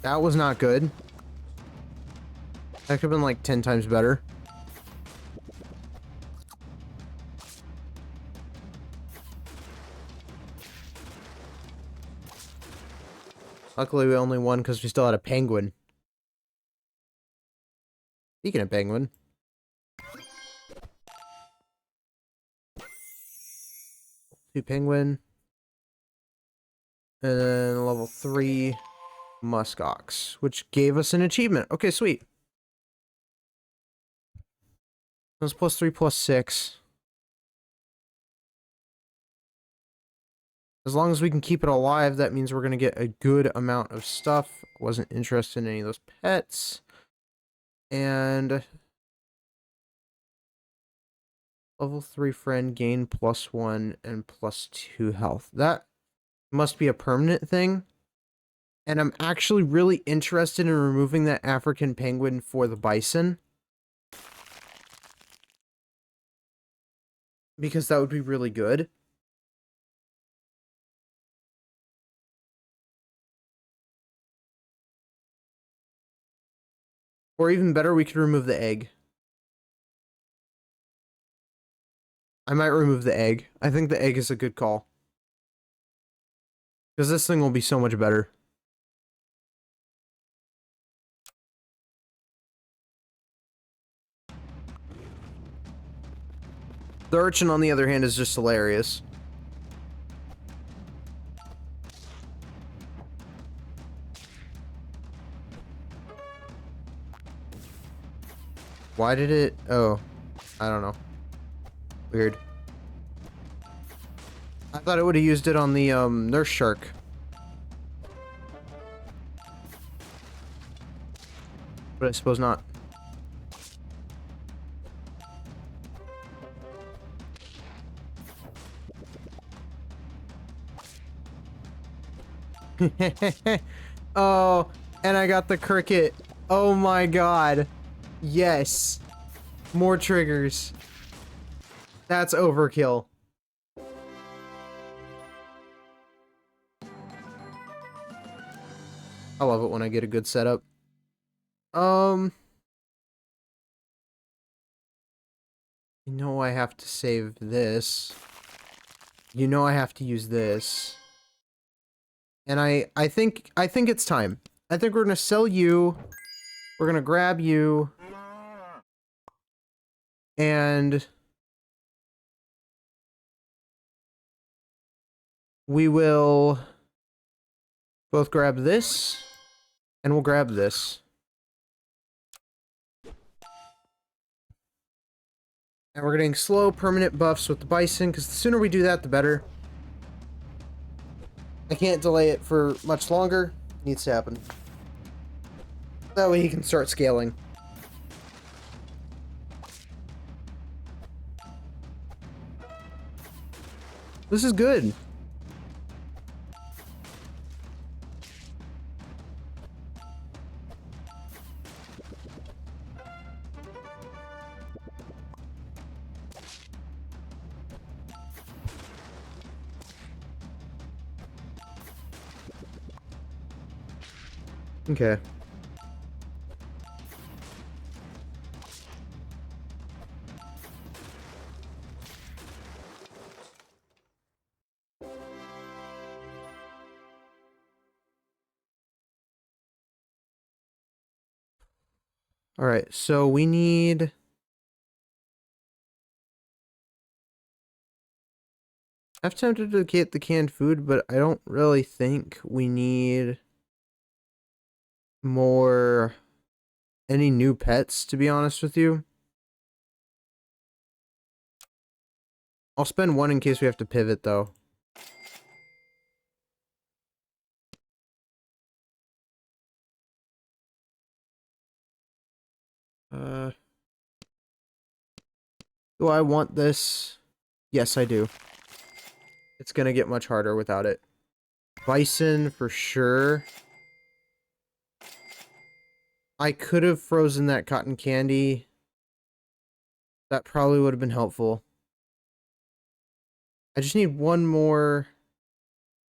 That was not good. That could have been like 10 times better. Luckily, we only won because we still had a penguin. Speaking of penguin. Two penguin. And then level 3 muskox, which gave us an achievement. Okay, sweet. That's +3 +6. As long as we can keep it alive, that means we're going to get a good amount of stuff. Wasn't interested in any of those pets. And level 3 friend, gain +1 and +2 health. That must be a permanent thing. And I'm actually really interested in removing that African penguin for the bison. Because that would be really good. Or even better, we could remove the egg. I might remove the egg. I think the egg is a good call. Because this thing will be so much better. The urchin, on the other hand, is just hilarious. Why did it... Oh, I don't know. Weird. I thought it would have used it on the nurse shark. But I suppose not. Oh, and I got the cricket. Oh my god. Yes. More triggers. That's overkill. I love it when I get a good setup. You know I have to save this. You know I have to use this. And I think it's time. I think we're gonna sell you. We're gonna grab you. And we will both grab this, and we'll grab this. And we're getting slow permanent buffs with the bison, because the sooner we do that, the better. I can't delay it for much longer. It needs to happen. That way he can start scaling. This is good. Okay. All right, so we need... I've tempted to get the canned food, but I don't really think we need more... any new pets, to be honest with you. I'll spend one in case we have to pivot, though. Do I want this? Yes, I do. It's gonna get much harder without it. Bison, for sure. I could have frozen that cotton candy. That probably would have been helpful. I just need one more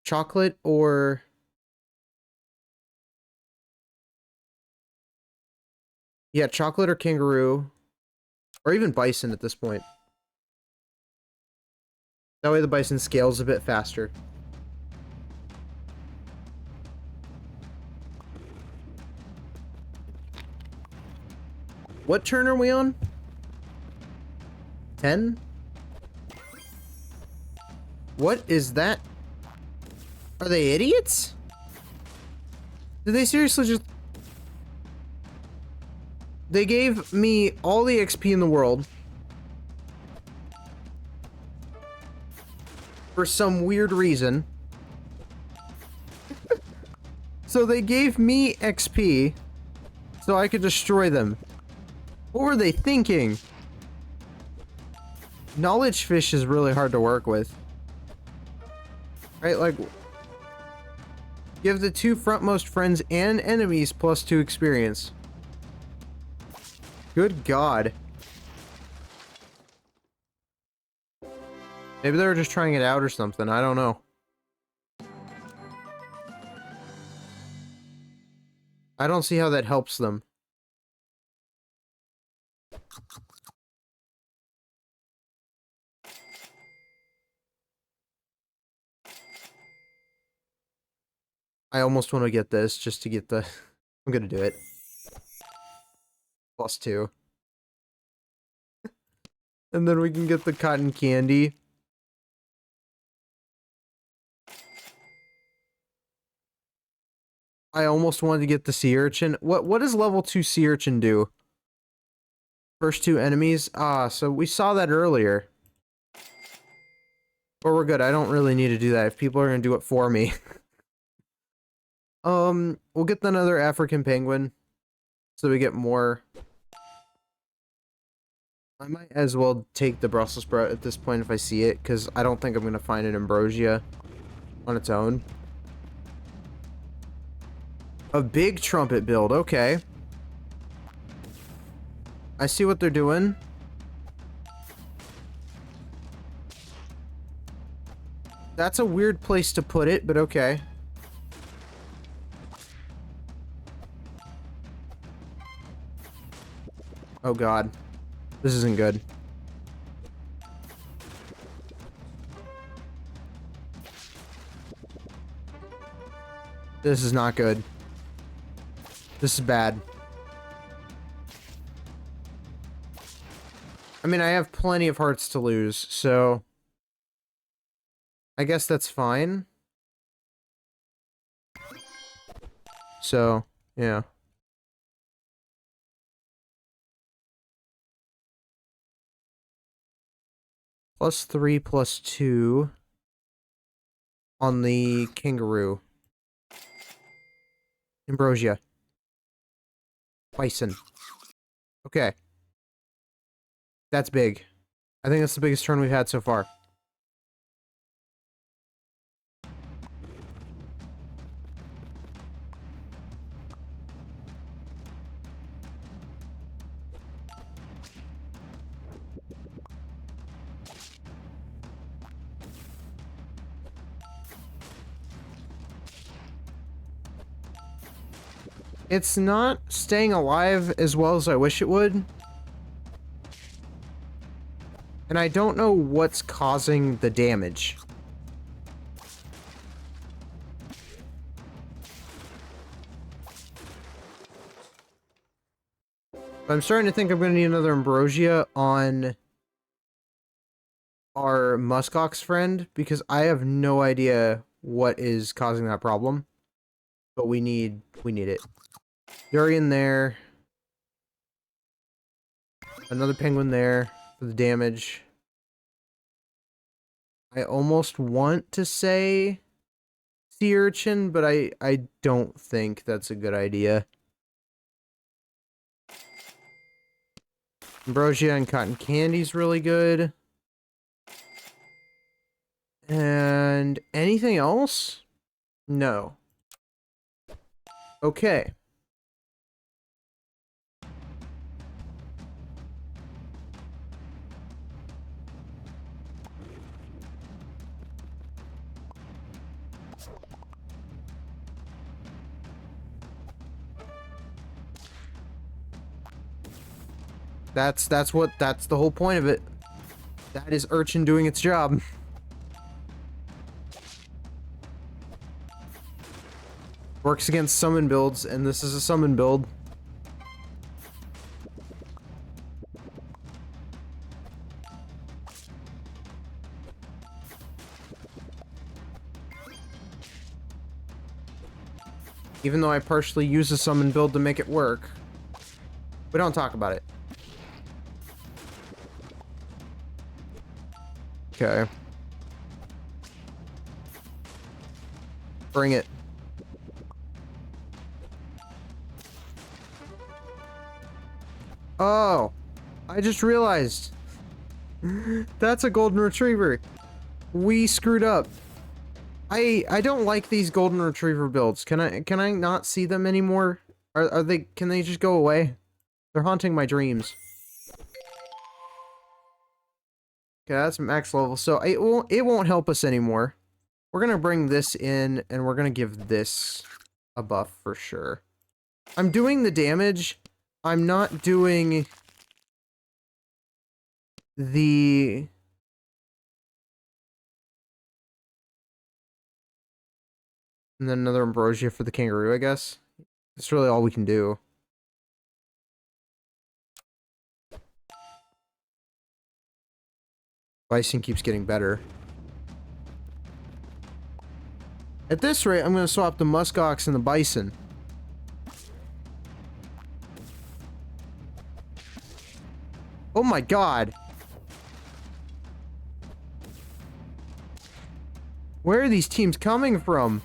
chocolate or... Yeah, chocolate or kangaroo. Or even bison at this point. That way the bison scales a bit faster. What turn are we on? 10? What is that? Are they idiots? Did they seriously just... They gave me all the XP in the world for some weird reason. So they gave me XP so I could destroy them. What were they thinking? Knowledge fish is really hard to work with. Right, like... Give the 2 frontmost friends and enemies +2 experience. Good God. Maybe they were just trying it out or something. I don't know. I don't see how that helps them. I almost want to get this just to get the... I'm gonna do it. +2. And then we can get the cotton candy. I almost wanted to get the sea urchin. What does level 2 sea urchin do? First 2 enemies? Ah, so we saw that earlier. But we're good. I don't really need to do that if people are gonna do it for me. We'll get another African penguin. So we get more. I might as well take the Brussels sprout at this point if I see it, because I don't think I'm gonna find an ambrosia on its own. A big trumpet build, okay. I see what they're doing. That's a weird place to put it, but okay. Oh God. This isn't good. This is not good. This is bad. I mean, I have plenty of hearts to lose, so... I guess that's fine. So, yeah. +3, +2 on the kangaroo. Ambrosia. Bison. Okay. That's big. I think that's the biggest turn we've had so far. It's not staying alive as well as I wish it would. And I don't know what's causing the damage. But I'm starting to think I'm going to need another ambrosia on our muskox friend, because I have no idea what is causing that problem. But we need it. Durian there. Another penguin there for the damage. I almost want to say sea urchin, but I don't think that's a good idea. Ambrosia and cotton candy's really good. And anything else? No. Okay. That's the whole point of it. That is urchin doing its job. Works against summon builds, and this is a summon build. Even though I partially use a summon build to make it work. We don't talk about it. Okay. Bring it. Oh, I just realized. That's a golden retriever. We screwed up. I don't like these golden retriever builds. Can I not see them anymore? Are they, can they just go away? They're haunting my dreams. Okay, that's max level. So it won't help us anymore. We're gonna bring this in and we're gonna give this a buff for sure. I'm doing the damage. I'm not doing the... And then another Ambrosia for the kangaroo, I guess. That's really all we can do. Bison keeps getting better. At this rate, I'm going to swap the muskox and the bison. Oh my god! Where are these teams coming from?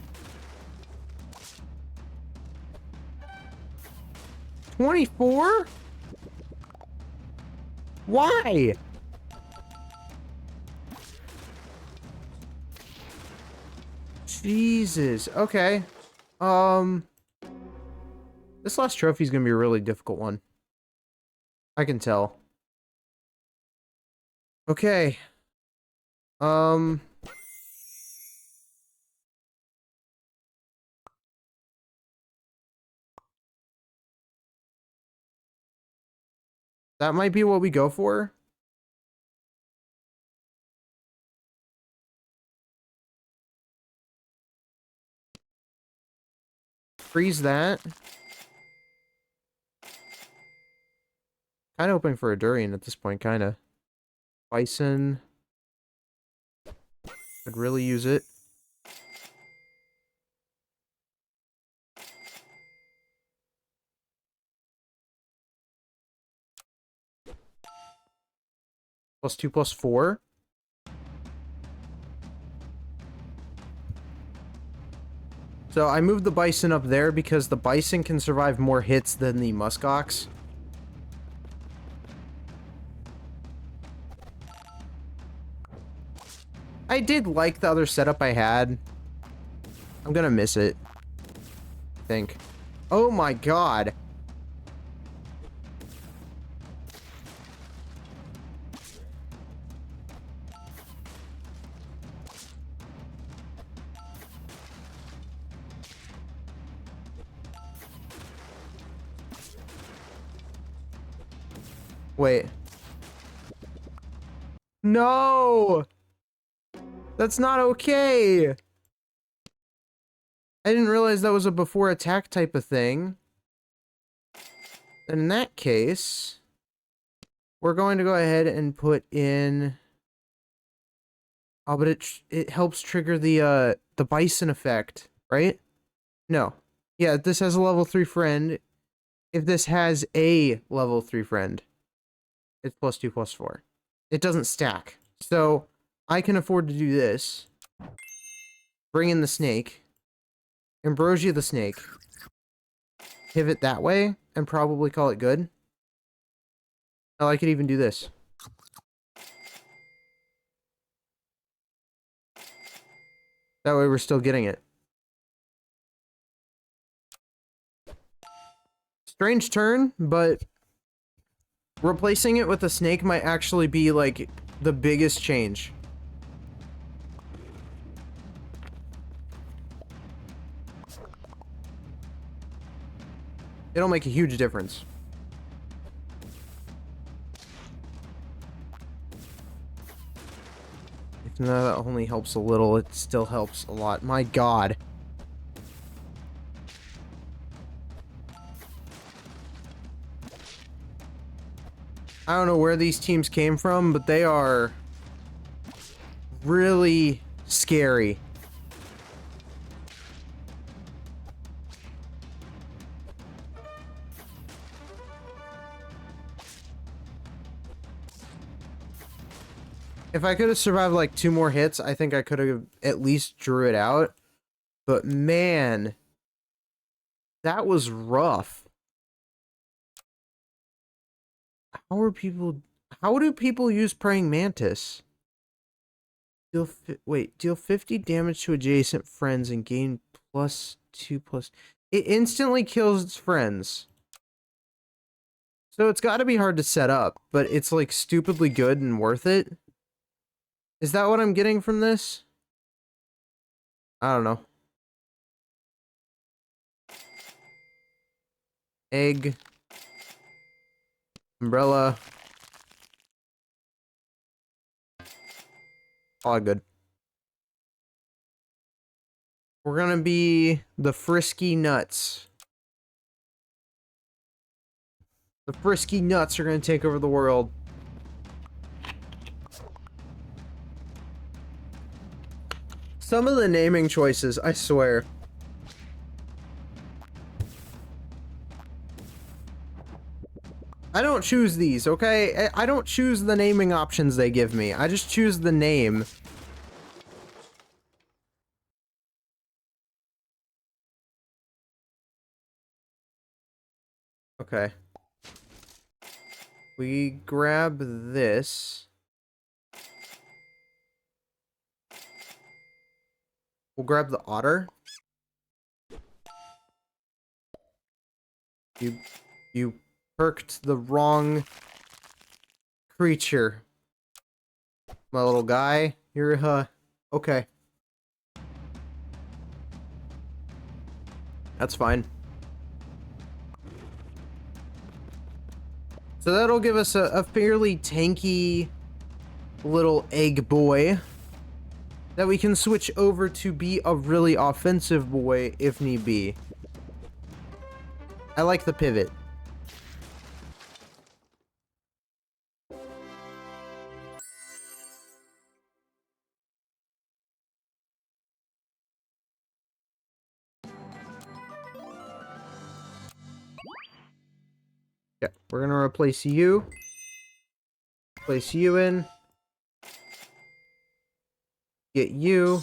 24? Why? Jesus. Okay. This last trophy is gonna be a really difficult one. I can tell. Okay. That might be what we go for. Freeze that. Kind of hoping for a durian at this point, kind of. Bison. Could really use it. +2/+4. So I moved the bison up there because the bison can survive more hits than the muskox. I did like the other setup I had. I'm gonna miss it, I think. Oh my god. Wait. No! That's not okay! I didn't realize that was a before attack type of thing. And in that case, we're going to go ahead and put in... Oh, but it helps trigger the bison effect, right? No. Yeah, this has a level 3 friend. If this has a level 3 friend, it's +2/+4. It doesn't stack. So, I can afford to do this. Bring in the snake. Ambrosia the snake. Pivot that way, and probably call it good. Hell, I could even do this. That way we're still getting it. Strange turn, but replacing it with a snake might actually be, like, the biggest change. It'll make a huge difference. Even though that only helps a little, it still helps a lot. My god. I don't know where these teams came from, but they are really scary. If I could have survived like 2 more hits, I think I could have at least drew it out. But man, that was rough. How do people use Praying Mantis? Deal 50 damage to adjacent friends and gain +2+. It instantly kills its friends. So it's got to be hard to set up, but it's like stupidly good and worth it. Is that what I'm getting from this? I don't know. Egg. Umbrella. All good. We're gonna be the Frisky Nuts. The Frisky Nuts are gonna take over the world. Some of the naming choices, I swear. I don't choose these, okay? I don't choose the naming options they give me. I just choose the name. Okay. We grab this. We'll grab the otter. You perked the wrong creature. My little guy. You're, okay. That's fine. So that'll give us a fairly tanky little egg boy that we can switch over to be a really offensive boy if need be. I like the pivot. Yeah, we're gonna replace you. Place you in. Get you.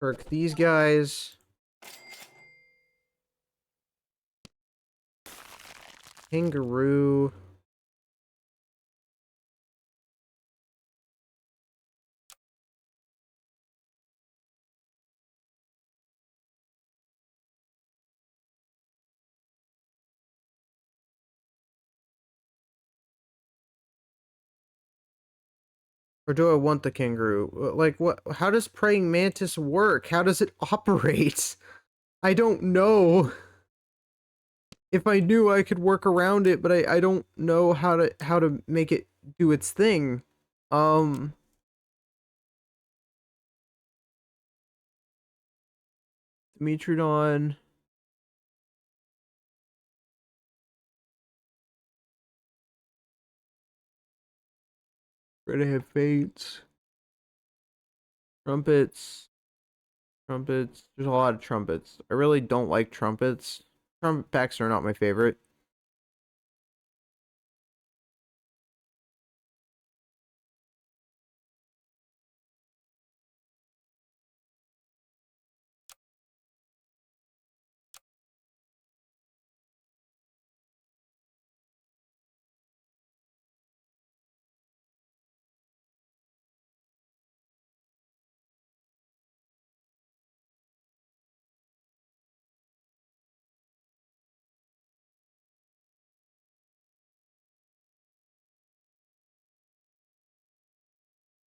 Perk these guys. Kangaroo. Or do I want the kangaroo? Like, what? How does Praying Mantis work? How does it operate? I don't know. If I knew, I could work around it, but I don't know how to make it do its thing. Dimitrodon. Redhead Fates. Trumpets. Trumpets. There's a lot of trumpets. I really don't like trumpets. Trumpet packs are not my favorite.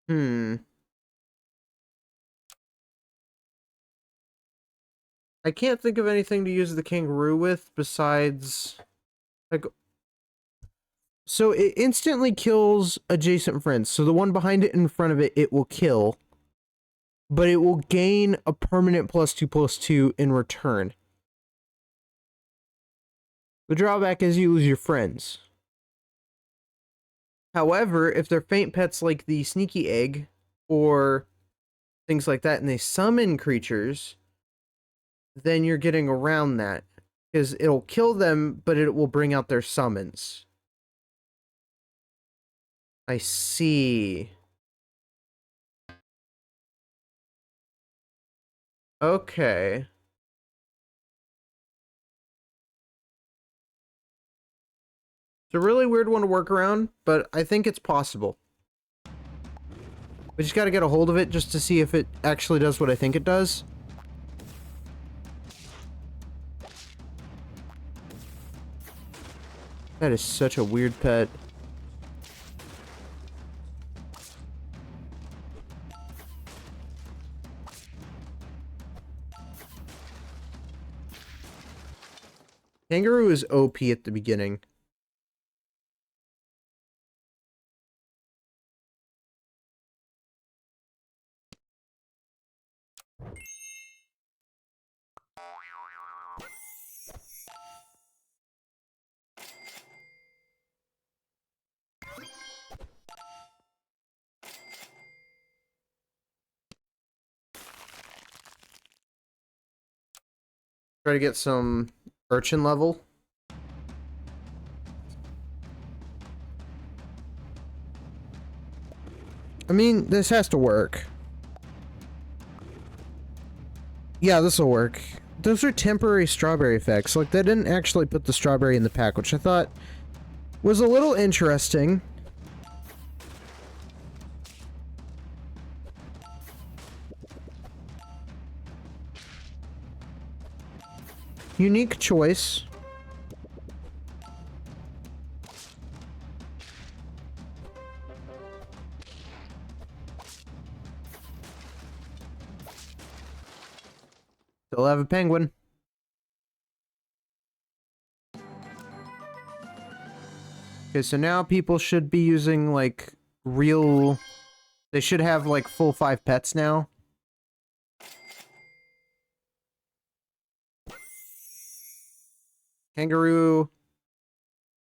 Hmm. I can't think of anything to use the kangaroo with besides, like, so it instantly kills adjacent friends. So the one behind it and in front of it, it will kill. But it will gain a permanent +2/+2 in return. The drawback is you lose your friends. However, if they're faint pets like the sneaky egg or things like that, and they summon creatures, then you're getting around that. because it'll kill them, but it will bring out their summons. I see. Okay. It's a really weird one to work around, but I think it's possible. We just gotta get a hold of it just to see if it actually does what I think it does. That is such a weird pet. Kangaroo is OP at the beginning. Try to get some urchin level. I mean, this has to work. Yeah, this will work. Those are temporary strawberry effects. Like, they didn't actually put the strawberry in the pack, which I thought was a little interesting. Unique choice. Still have a penguin. Okay, so now people should be using, like, real... They should have, like, full 5 pets now. Kangaroo.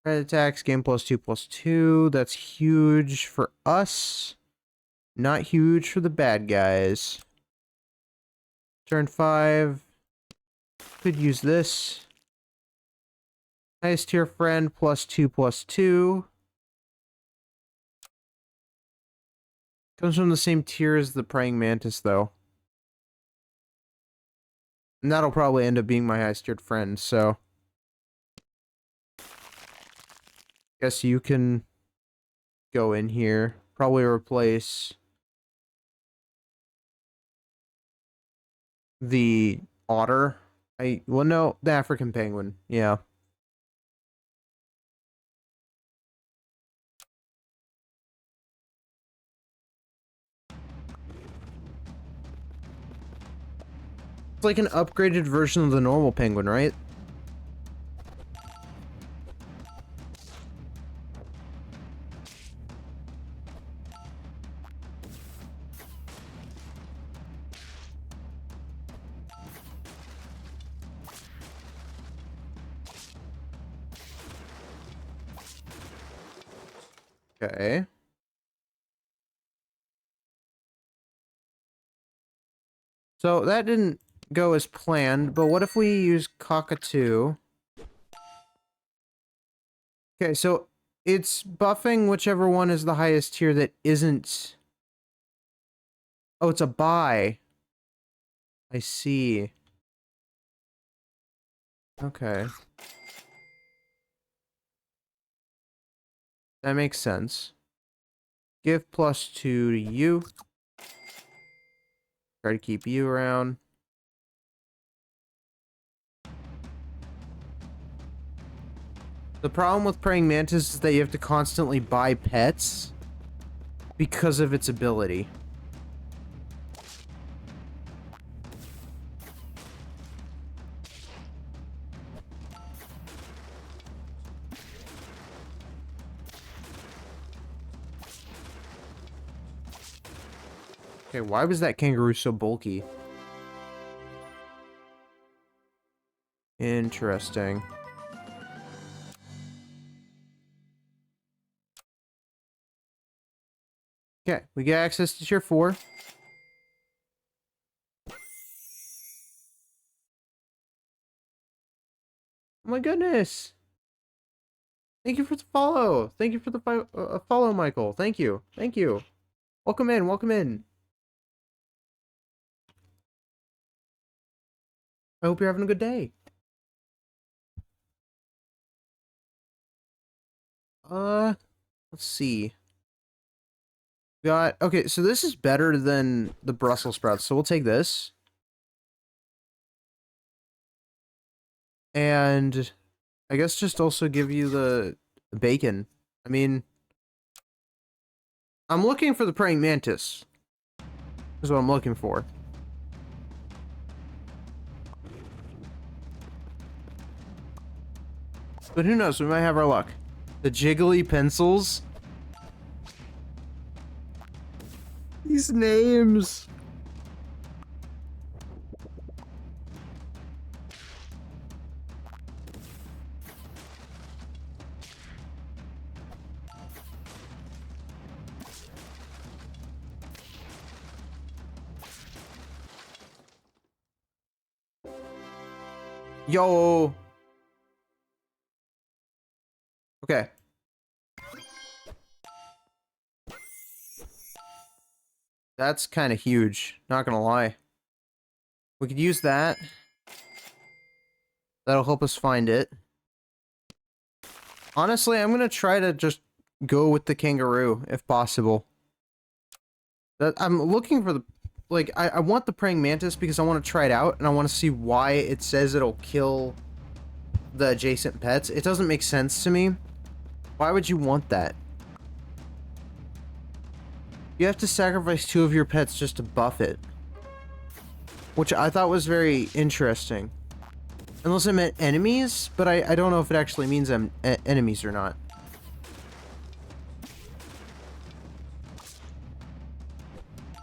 Red attacks, game +2/+2. That's huge for us. Not huge for the bad guys. Turn 5. Could use this. Highest tier friend, +2/+2. Comes from the same tier as the praying mantis, though. And that'll probably end up being my highest tiered friend, so. Guess you can go in here. Probably replace the otter. Well, no, the African penguin. Yeah. It's like an upgraded version of the normal penguin, right? Okay. So that didn't go as planned, but what if we use Cockatoo? Okay, so it's buffing whichever one is the highest tier that isn't... Oh, it's a buy. I see. Okay. That makes sense. Give +2 to you. Try to keep you around. The problem with praying mantis is that you have to constantly buy pets because of its ability. Okay, why was that kangaroo so bulky? Interesting. Okay, we get access to tier 4. Oh my goodness. Thank you for the follow. Thank you for the follow, Michael. Thank you. Thank you. Welcome in. Welcome in. I hope you're having a good day. Let's see. Got, okay, so this is better than the Brussels sprouts, so we'll take this. And I guess just also give you the bacon. I mean, I'm looking for the praying mantis. Is what I'm looking for. But who knows, we might have our luck. The jiggly pencils. These names. Yo. Okay. That's kind of huge, not gonna lie. We could use that. That'll help us find it. Honestly, I'm gonna try to just go with the kangaroo, if possible. I'm looking for the... Like, I want the praying mantis because I want to try it out, and I want to see why it says it'll kill the adjacent pets. It doesn't make sense to me. Why would you want that? You have to sacrifice 2 of your pets just to buff it. Which I thought was very interesting. Unless it meant enemies, but I don't know if it actually means enemies or not.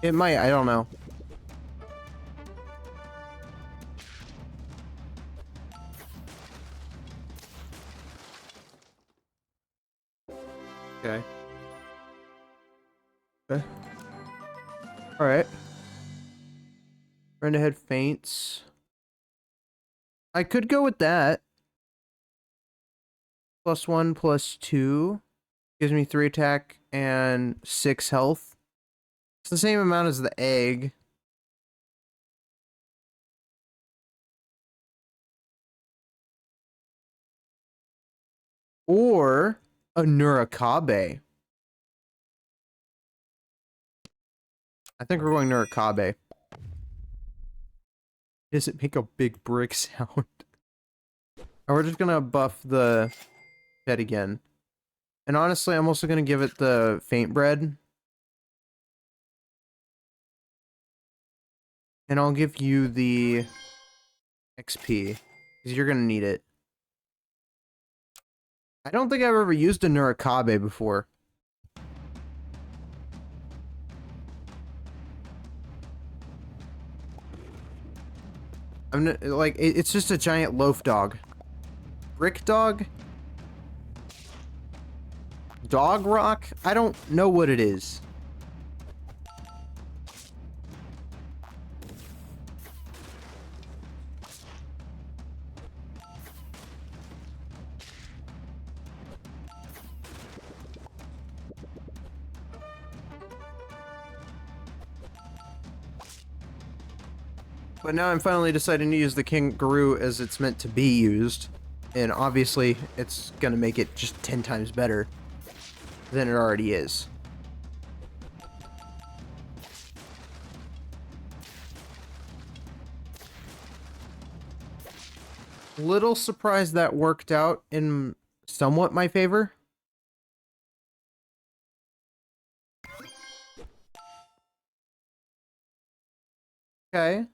It might, I don't know. Okay. Okay. Alright. Friend ahead faints. I could go with that. +1, +2. Gives me 3 attack and 6 health. It's the same amount as the egg. Or a Nurikabe. I think we're going Nurikabe. Does it make a big brick sound? And we're just gonna buff the pet again. And honestly, I'm also gonna give it the faint bread. And I'll give you the XP, because you're gonna need it. I don't think I've ever used a Nurikabe before. I'm like, it's just a giant loaf dog. Brick dog? Dog rock? I don't know what it is. But now I'm finally deciding to use the kangaroo as it's meant to be used. And obviously, it's gonna make it just 10 times better than it already is. Little surprised that worked out in somewhat my favor. Okay.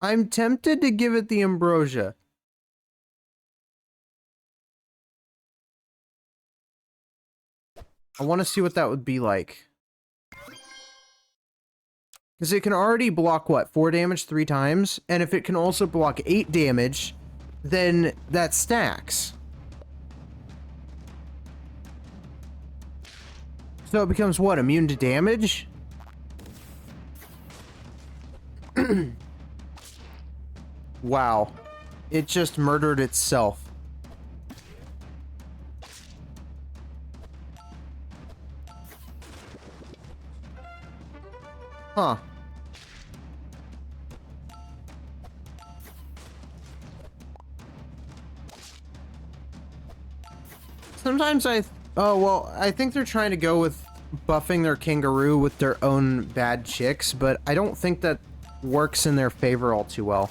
I'm tempted to give it the ambrosia. I want to see what that would be like. Because it can already block, what, 4 damage 3 times? And if it can also block 8 damage, then that stacks. So it becomes, what, immune to damage? Wow. It just murdered itself. Huh. Sometimes oh, well, I think they're trying to go with buffing their kangaroo with their own bad chicks, but I don't think that works in their favor all too well.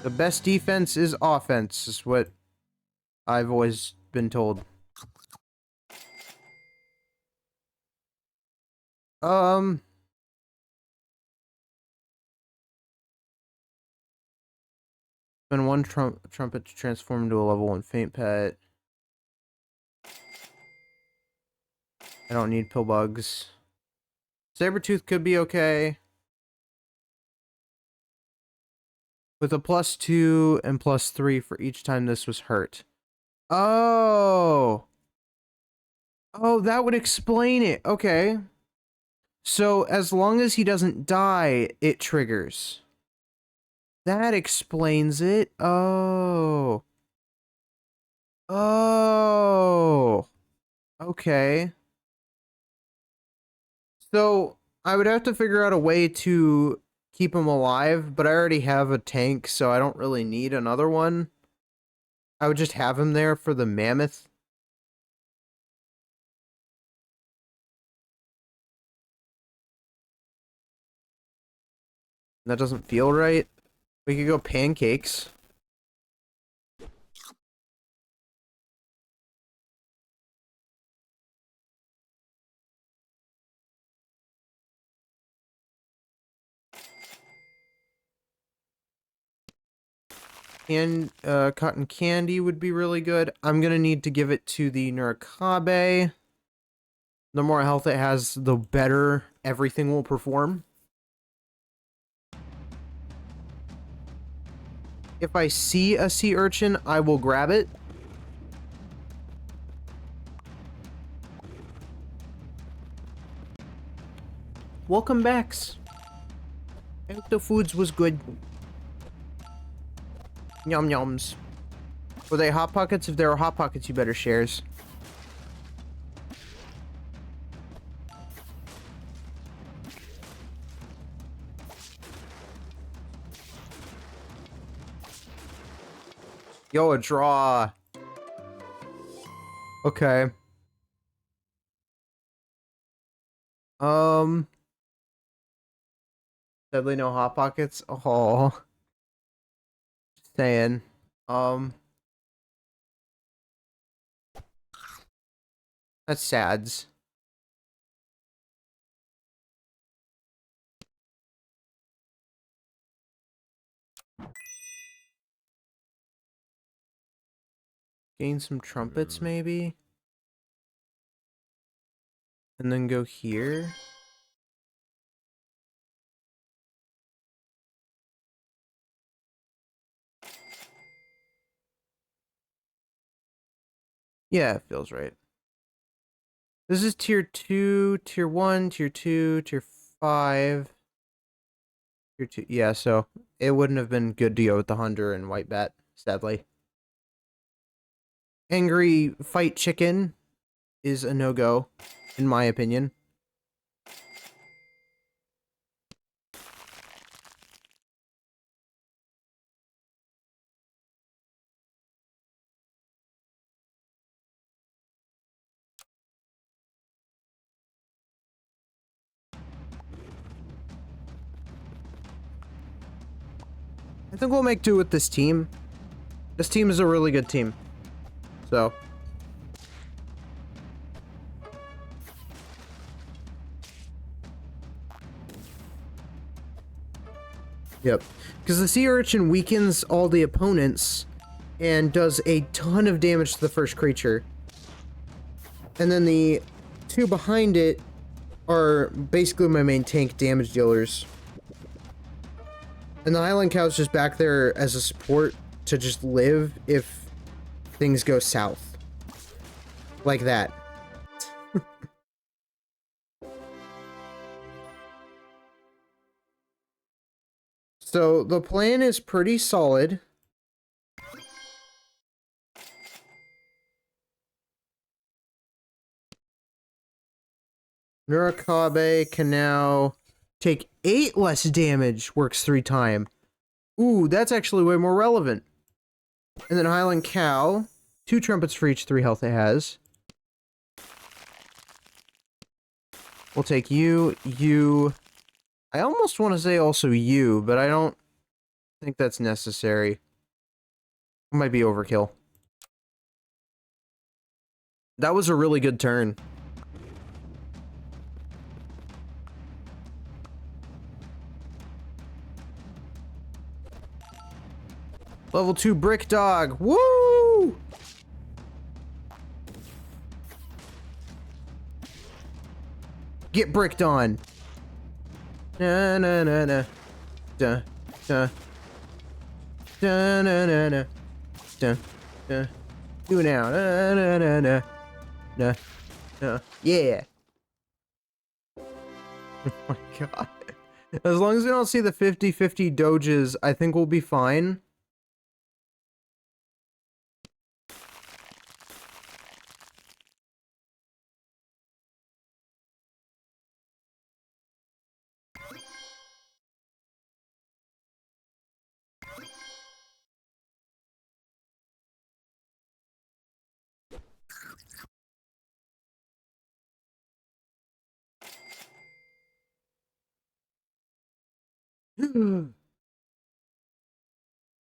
The best defense is offense, is what I've always been told. Spend one trumpet to transform into a level 1 faint pet. I don't need pill bugs. Sabertooth could be okay. With a +2 and +3 for each time this was hurt. Oh! Oh, that would explain it. Okay. So, as long as he doesn't die, it triggers. That explains it. Oh. Oh. Okay. So, I would have to figure out a way to keep him alive, but I already have a tank, so I don't really need another one. I would just have him there for the mammoth. That doesn't feel right. We could go pancakes. And cotton candy would be really good. I'm gonna need to give it to the Nurikabe. The more health it has, the better everything will perform. If I see a sea urchin, I will grab it. Welcome backs. I hope the foods was good. Yum yums. Were they Hot Pockets? If they were Hot Pockets, you better shares. Yo, a draw. Okay. Sadly no Hot Pockets. Oh. Just saying. That's sads. Gain some trumpets, maybe? And then go here? Yeah, it feels right. This is tier 2, tier 1, tier 2, tier 5. Tier 2. Yeah, so it wouldn't have been good to go with the Hunter and White Bat, sadly. Angry Fight Chicken is a no-go, in my opinion. I think we'll make do with this team. This team is a really good team. So. Yep. Because the Sea Urchin weakens all the opponents and does a ton of damage to the first creature. And then the two behind it are basically my main tank damage dealers. And the Highland Cow's just back there as a support to just live if things go south. Like that. So the plan is pretty solid. Nurikabe can now take 8 less damage, works 3 times. Ooh, that's actually way more relevant. And then Highland Cow, 2 trumpets for each 3 health it has. We'll take you, you. I almost want to say also you, but I don't think that's necessary. It might be overkill. That was a really good turn. Level 2 Brick Dog. Woo! Get bricked on. Na na na na. Da da. Da na na na. Da da. Do it now. Na na na na. Na na. Yeah. Oh my god. As long as we don't see the 50-50 doges, I think we'll be fine.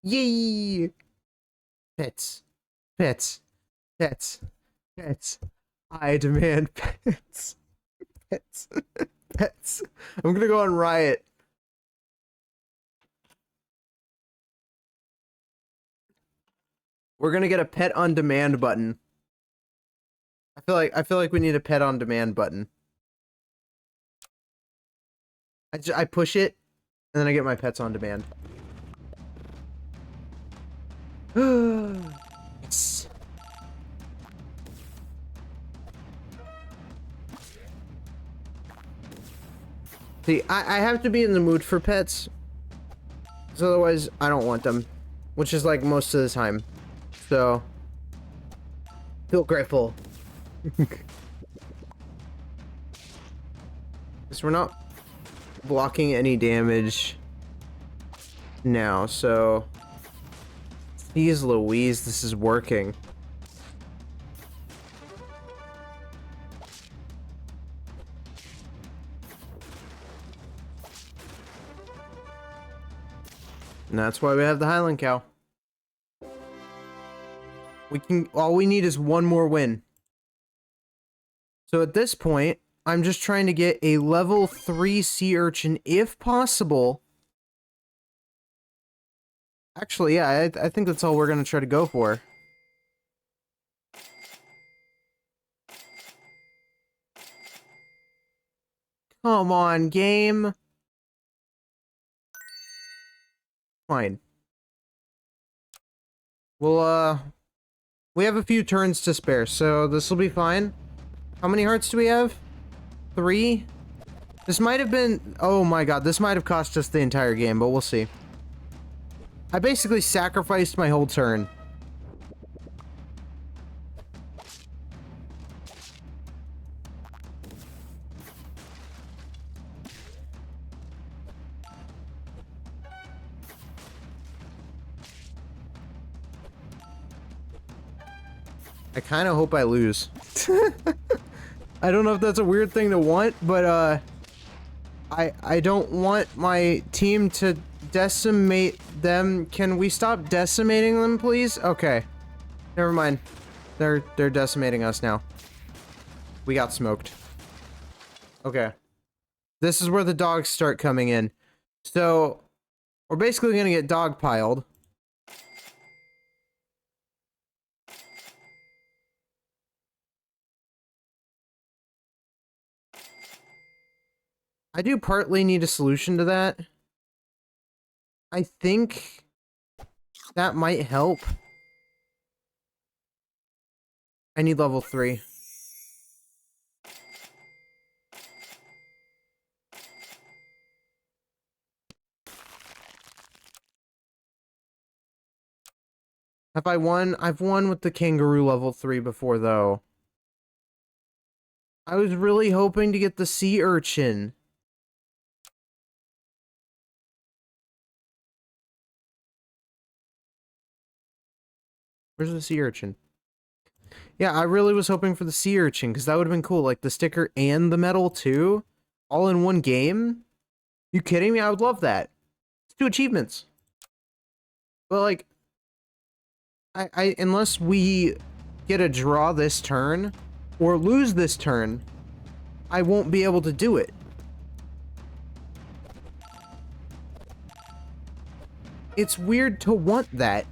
Yay! Pets. Pets. Pets. Pets. I demand pets. Pets. Pets. I'm gonna go on Riot. We're gonna get a pet on demand button. I feel like we need a pet on demand button. I push it, and then I get my pets on demand. Yes. See, I have to be in the mood for pets, so otherwise I don't want them, which is like most of the time. So, feel grateful. Because we're not blocking any damage now, so... Jeez Louise, this is working. And that's why we have the Highland Cow. All we need is one more win. So at this point, I'm just trying to get a level 3 sea urchin if possible. Actually, yeah, I think that's all we're gonna try to go for. Come on, game. Fine. Well, we have a few turns to spare, so this will be fine. How many hearts do we have? 3? This might have been... Oh my god, this might have cost us the entire game, but we'll see. I basically sacrificed my whole turn. I kind of hope I lose. I don't know if that's a weird thing to want, but I don't want my team to decimate them. Can we stop decimating them, please? Okay. Never mind. They're decimating us now. We got smoked. Okay. This is where the dogs start coming in. So, we're basically gonna get dogpiled. I do partly need a solution to that. I think that might help. I need level 3. Have I won? I've won with the kangaroo level 3 before, though. I was really hoping to get the sea urchin. Where's the sea urchin? Yeah, I really was hoping for the sea urchin, because that would have been cool. Like, the sticker and the medal, too? All in one game? You kidding me? I would love that. Let's do achievements. But, like, unless we get a draw this turn, or lose this turn, I won't be able to do it. It's weird to want that.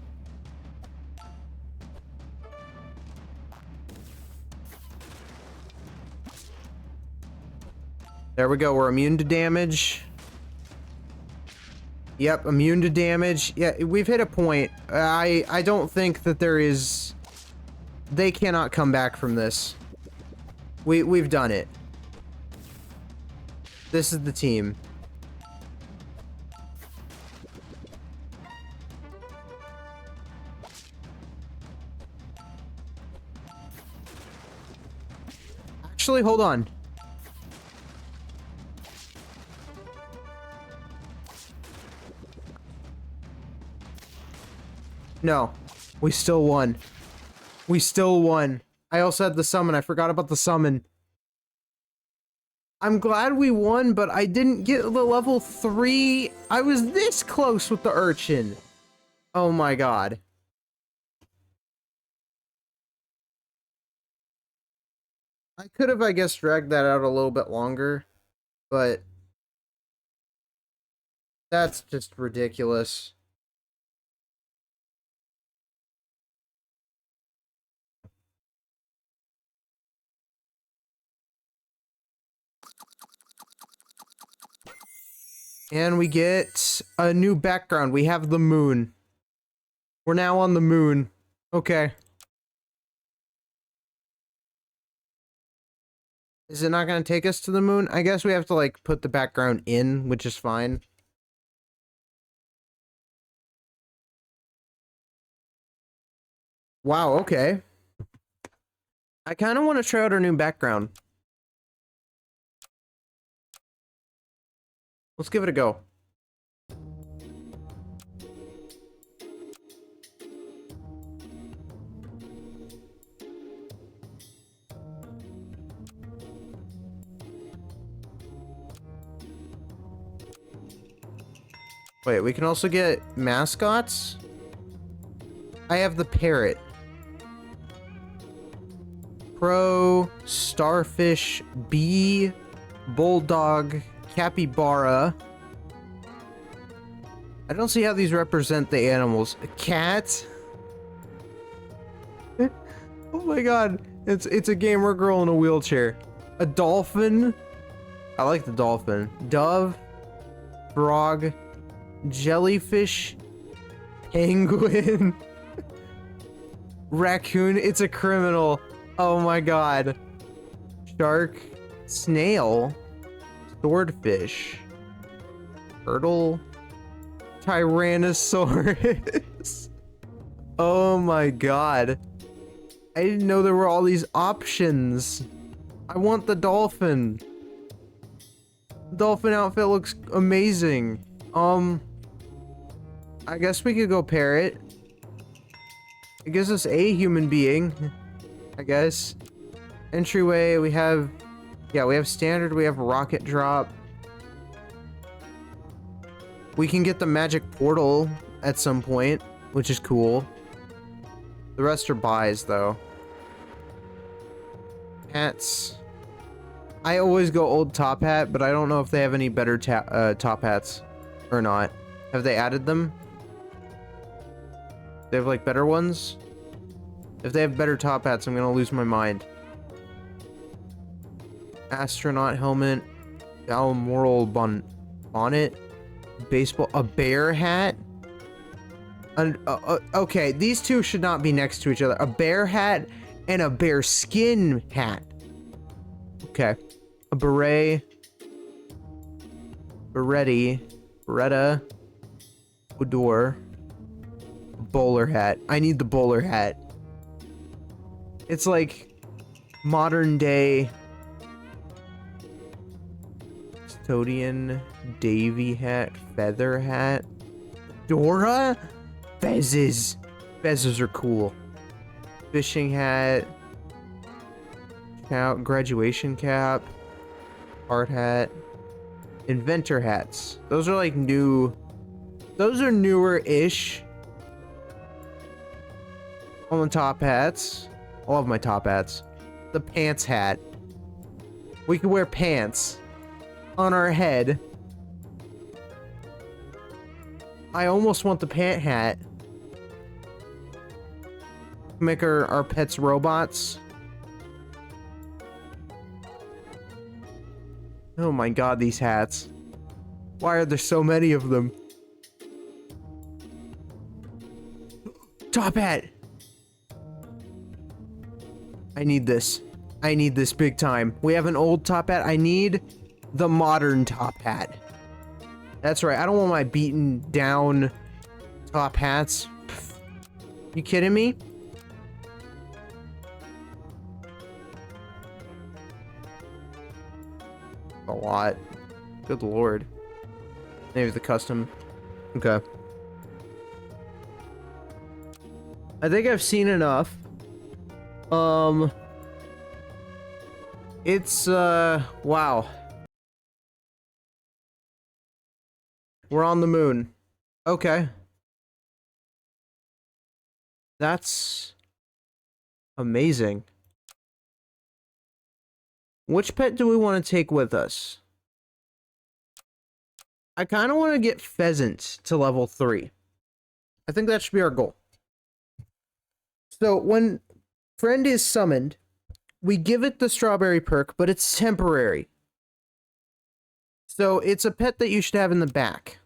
There we go, we're immune to damage. Yep, immune to damage. Yeah, we've hit a point. I don't think that there is... They cannot come back from this. We've done it. This is the team. Actually, hold on. No, we still won. We still won. I also had the summon. I forgot about the summon. I'm glad we won, but I didn't get the level 3. I was this close with the urchin. Oh my god. I could have, I guess, dragged that out a little bit longer, but that's just ridiculous. And we get a new background. We have the moon. We're now on the moon. Okay. Is it not going to take us to the moon? I guess we have to, like, put the background in, which is fine. Wow, okay. I kind of want to try out our new background. Let's give it a go. Wait, we can also get mascots? I have the parrot. Crow, starfish, bee, bulldog, capybara. I don't see how these represent the animals. A cat? Oh my god. It's a gamer girl in a wheelchair. A dolphin? I like the dolphin. Dove, frog, jellyfish, penguin, raccoon. It's a criminal. Oh my god. Shark, snail, swordfish, turtle, tyrannosaurus. Oh my god. I didn't know there were all these options. I want the dolphin. The dolphin outfit looks amazing. I guess we could go parrot. It gives us a human being, I guess. Entryway, we have... Yeah, we have standard, we have rocket drop. We can get the magic portal at some point, which is cool. The rest are buys, though. Hats. I always go old top hat, but I don't know if they have any better top hats or not. Have they added them? They have, like, better ones? If they have better top hats, I'm gonna lose my mind. Astronaut helmet. Balmoral bonnet. Baseball. A bear hat? Okay, these two should not be next to each other. A bear hat and a bear skin hat. Okay. A beret. Beretta. Odor. bowler hat. I need the bowler hat. It's like modern day custodian, Davy hat, feather hat, Dora, fezzes. Fezzes are cool. Fishing hat, graduation cap, hard hat, inventor hats. Those are like new. Those are newer-ish. On the top hats. I love my top hats. The pants hat. We can wear pants on our head. I almost want the pant hat. Make our pets robots. Oh my god, these hats. Why are there so many of them? Top hat! I need this. I need this big time. We have an old top hat. I need the modern top hat. That's right. I don't want my beaten down top hats. Pff. You kidding me? A lot. Good lord. Maybe the custom. Okay. I think I've seen enough. It's, wow. We're on the moon. Okay. That's amazing. Which pet do we want to take with us? I kind of want to get Pheasant to level 3. I think that should be our goal. So when friend is summoned, we give it the strawberry perk, but it's temporary. So it's a pet that you should have in the back.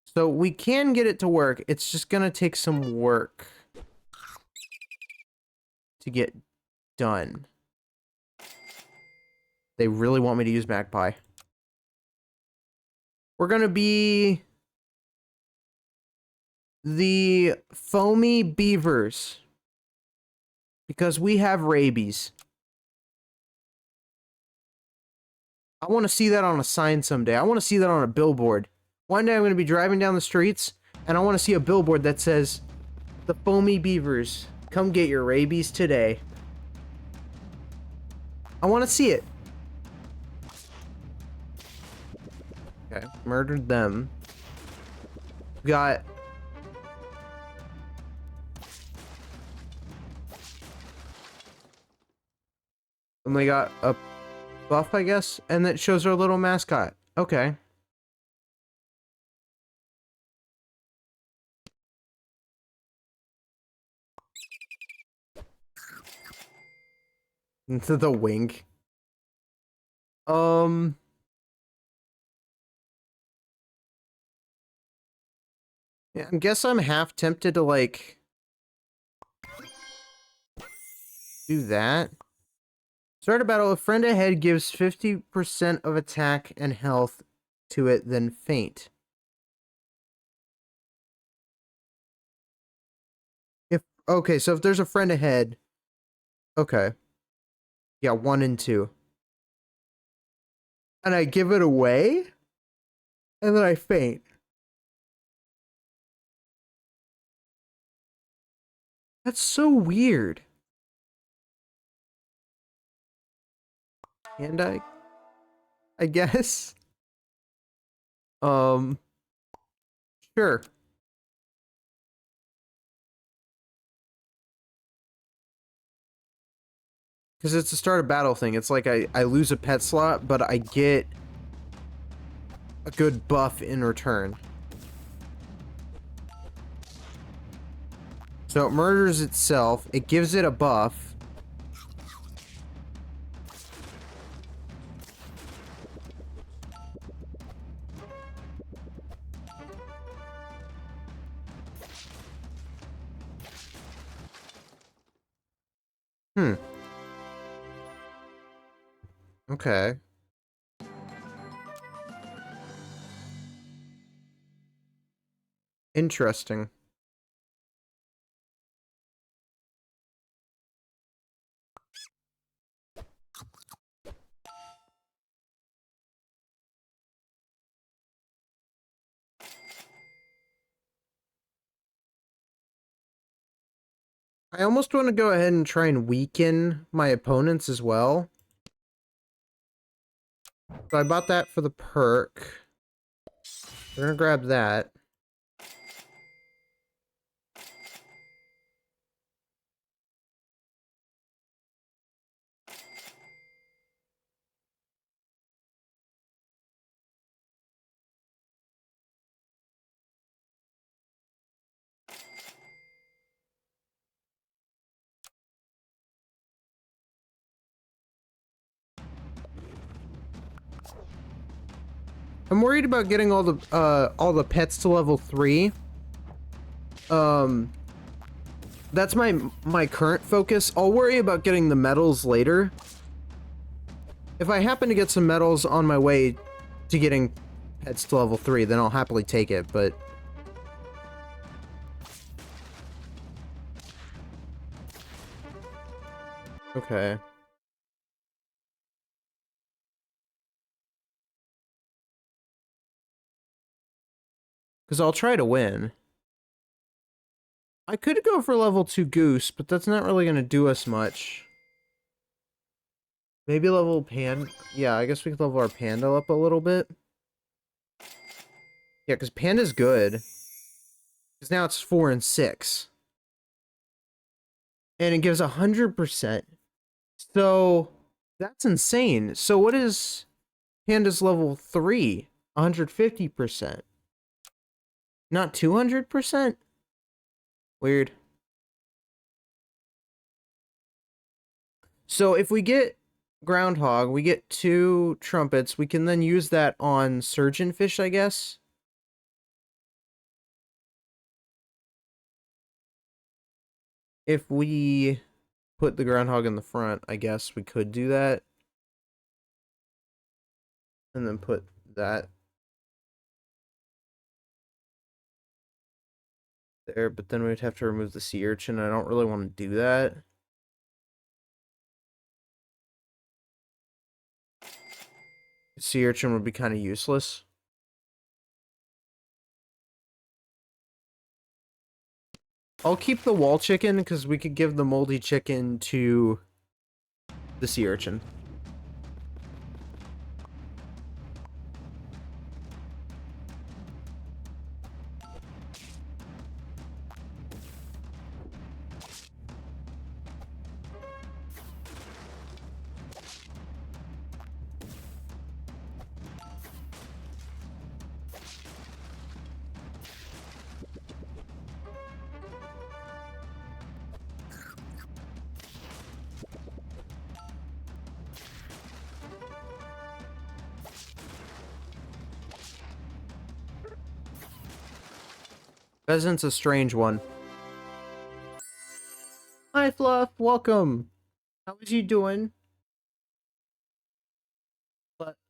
So we can get it to work. It's just going to take some work to get done. They really want me to use Magpie. We're going to be the foamy beavers because we have rabies. I want to see that on a sign someday. I want to see that on a billboard. One day I'm going to be driving down the streets and I want to see a billboard that says, "The foamy beavers, come get your rabies today." I want to see it. Okay, murdered them. Got and they got a buff, I guess, and that shows our little mascot. Okay. Into the wink. Yeah, I guess I'm half tempted to, like, do that. Start a battle. A friend ahead gives 50% of attack and health to it, then faint. Okay, so if there's a friend ahead. Okay. Yeah, 1 and 2. And I give it away? And then I faint. That's so weird. And I guess. Sure. Because it's a start a battle thing. It's like I lose a pet slot, but I get a good buff in return. So it murders itself. It gives it a buff. Okay. Interesting. I almost want to go ahead and try and weaken my opponents as well. So I bought that for the perk. We're gonna grab that. I'm worried about getting all the pets to level 3. That's my current focus. I'll worry about getting the medals later. If I happen to get some medals on my way to getting pets to level 3, then I'll happily take it, but okay. Because I'll try to win. I could go for level 2 Goose, but that's not really going to do us much. Maybe level Panda. Yeah, I guess we could level our Panda up a little bit. Yeah, because Panda's good. Because now it's 4 and 6. And it gives 100%. So, that's insane. So what is Panda's level 3? 150%. Not 200%? Weird. So if we get Groundhog, we get 2 trumpets, we can then use that on Surgeonfish, I guess. If we put the Groundhog in the front, I guess we could do that. And then put that there, but then we'd have to remove the sea urchin. I don't really want to do that. Sea urchin would be kind of useless. I'll keep the wall chicken because we could give the moldy chicken to the sea urchin. Pheasant's a strange one. Hi, Fluff. Welcome. How is you doing?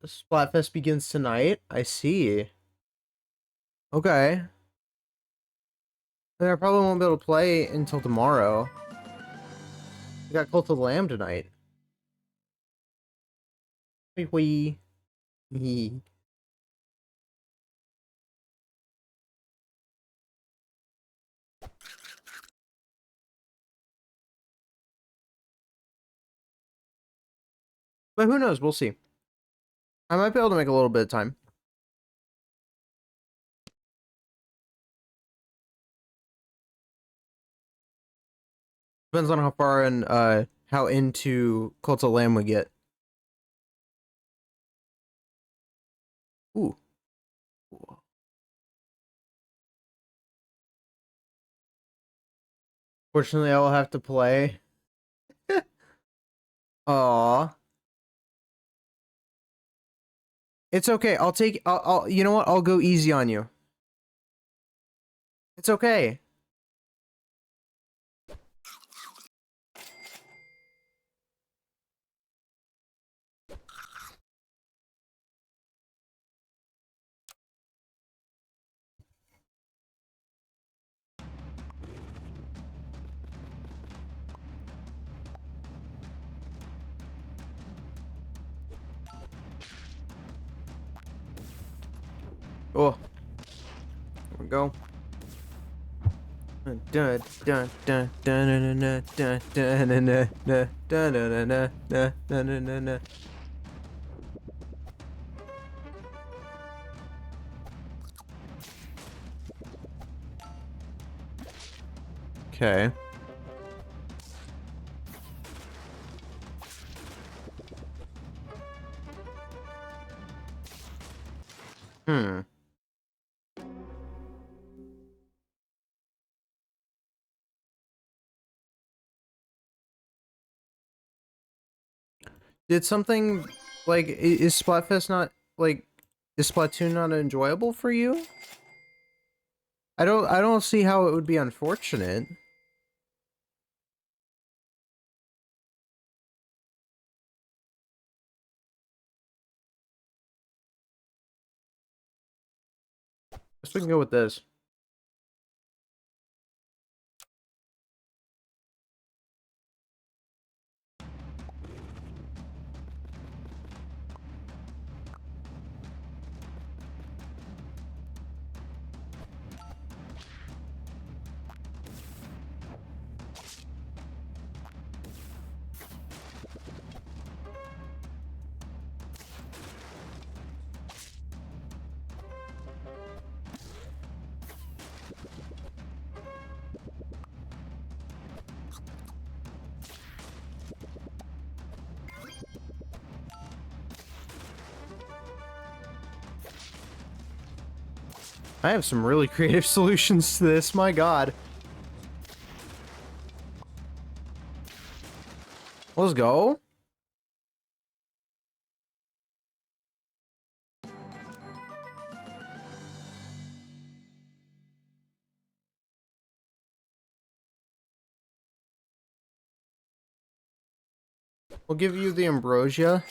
Splatfest begins tonight. I see. Okay. Then I probably won't be able to play until tomorrow. We got Cult of the Lamb tonight. Wee wee. But who knows? We'll see. I might be able to make a little bit of time. Depends on how far and how into Cult of the Lamb we get. Ooh. Fortunately, I will have to play. Aw. It's okay. You know what? I'll go easy on you. It's okay. Oh, there we go. Dun dun dun dun dun dun dun dun dun dun dun dun dun dun dun dun dun. Okay. Hmm. Did something like is Splatfest not like is Splatoon not enjoyable for you? I don't see how it would be unfortunate. Guess we can go with this. I have some really creative solutions to this, my god. Let's go. We'll give you the ambrosia.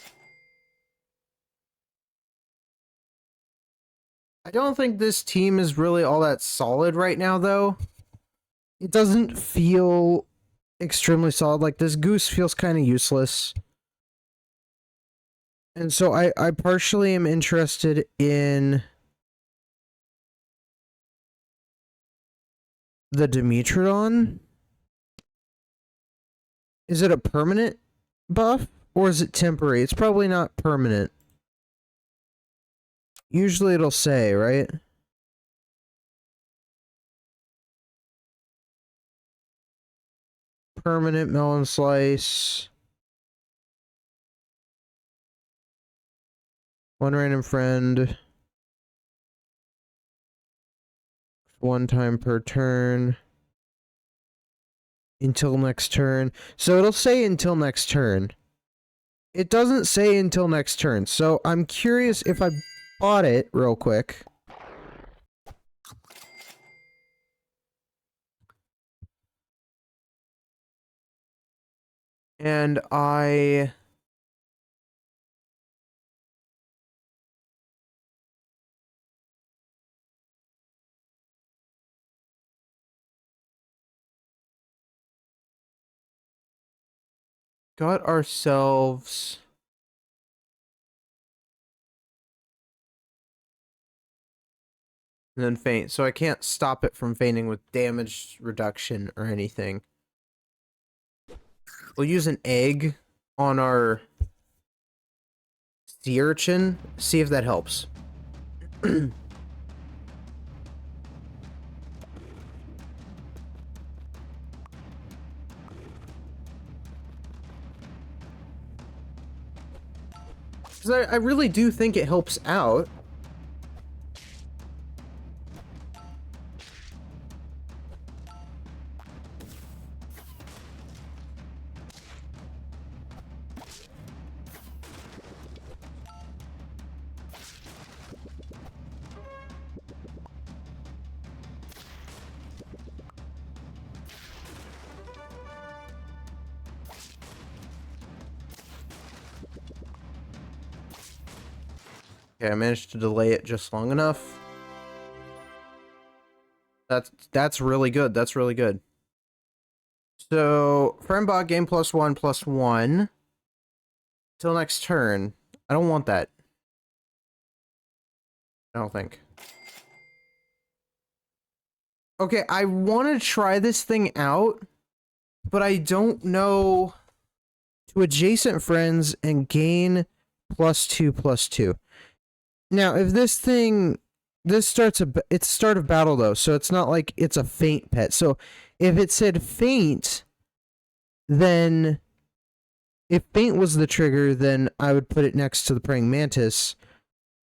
I don't think this team is really all that solid right now, though. It doesn't feel extremely solid. Like, this goose feels kind of useless. And so I partially am interested in the Dimetrodon. Is it a permanent buff? Or is it temporary? It's probably not permanent. Usually it'll say, right? Permanent melon slice. One random friend. One time per turn. Until next turn. So it'll say until next turn. It doesn't say until next turn. So I'm curious if I bought it real quick. And I got ourselves and then faint. So I can't stop it from fainting with damage reduction or anything. We'll use an egg on our sea urchin. See if that helps. Because I really do think it helps out. Okay, I managed to delay it just long enough. That's really good. That's really good. So, friend bot game +1/+1. Till next turn. I don't want that. I don't think. Okay, I want to try this thing out, but I don't know. To adjacent friends and gain +2/+2. Now, if this thing, this starts it's start of battle though, so it's not like it's a faint pet. So if it said faint, then if faint was the trigger, then I would put it next to the praying mantis.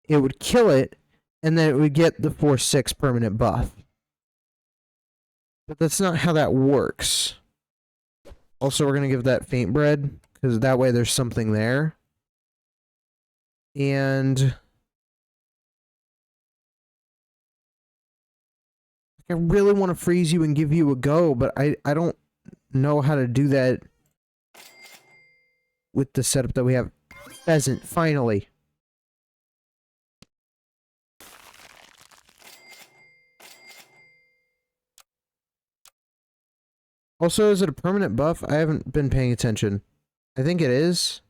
It would kill it, and then it would get the 4/6 permanent buff. But that's not how that works. Also, we're gonna give that faint bread, because that way there's something there. And I really want to freeze you and give you a go, but I don't know how to do that with the setup that we have. Pheasant, finally. Also, is it a permanent buff? I haven't been paying attention. I think it is.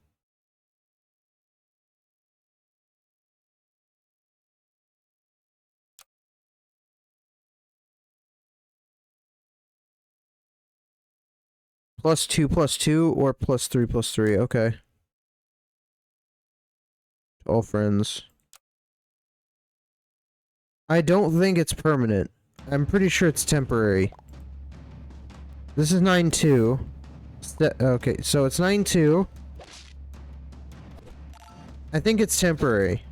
+2/+2 or +3/+3. Okay. All friends. I don't think it's permanent. I'm pretty sure it's temporary. This is 9/2. Okay, so it's 9/2. I think it's temporary.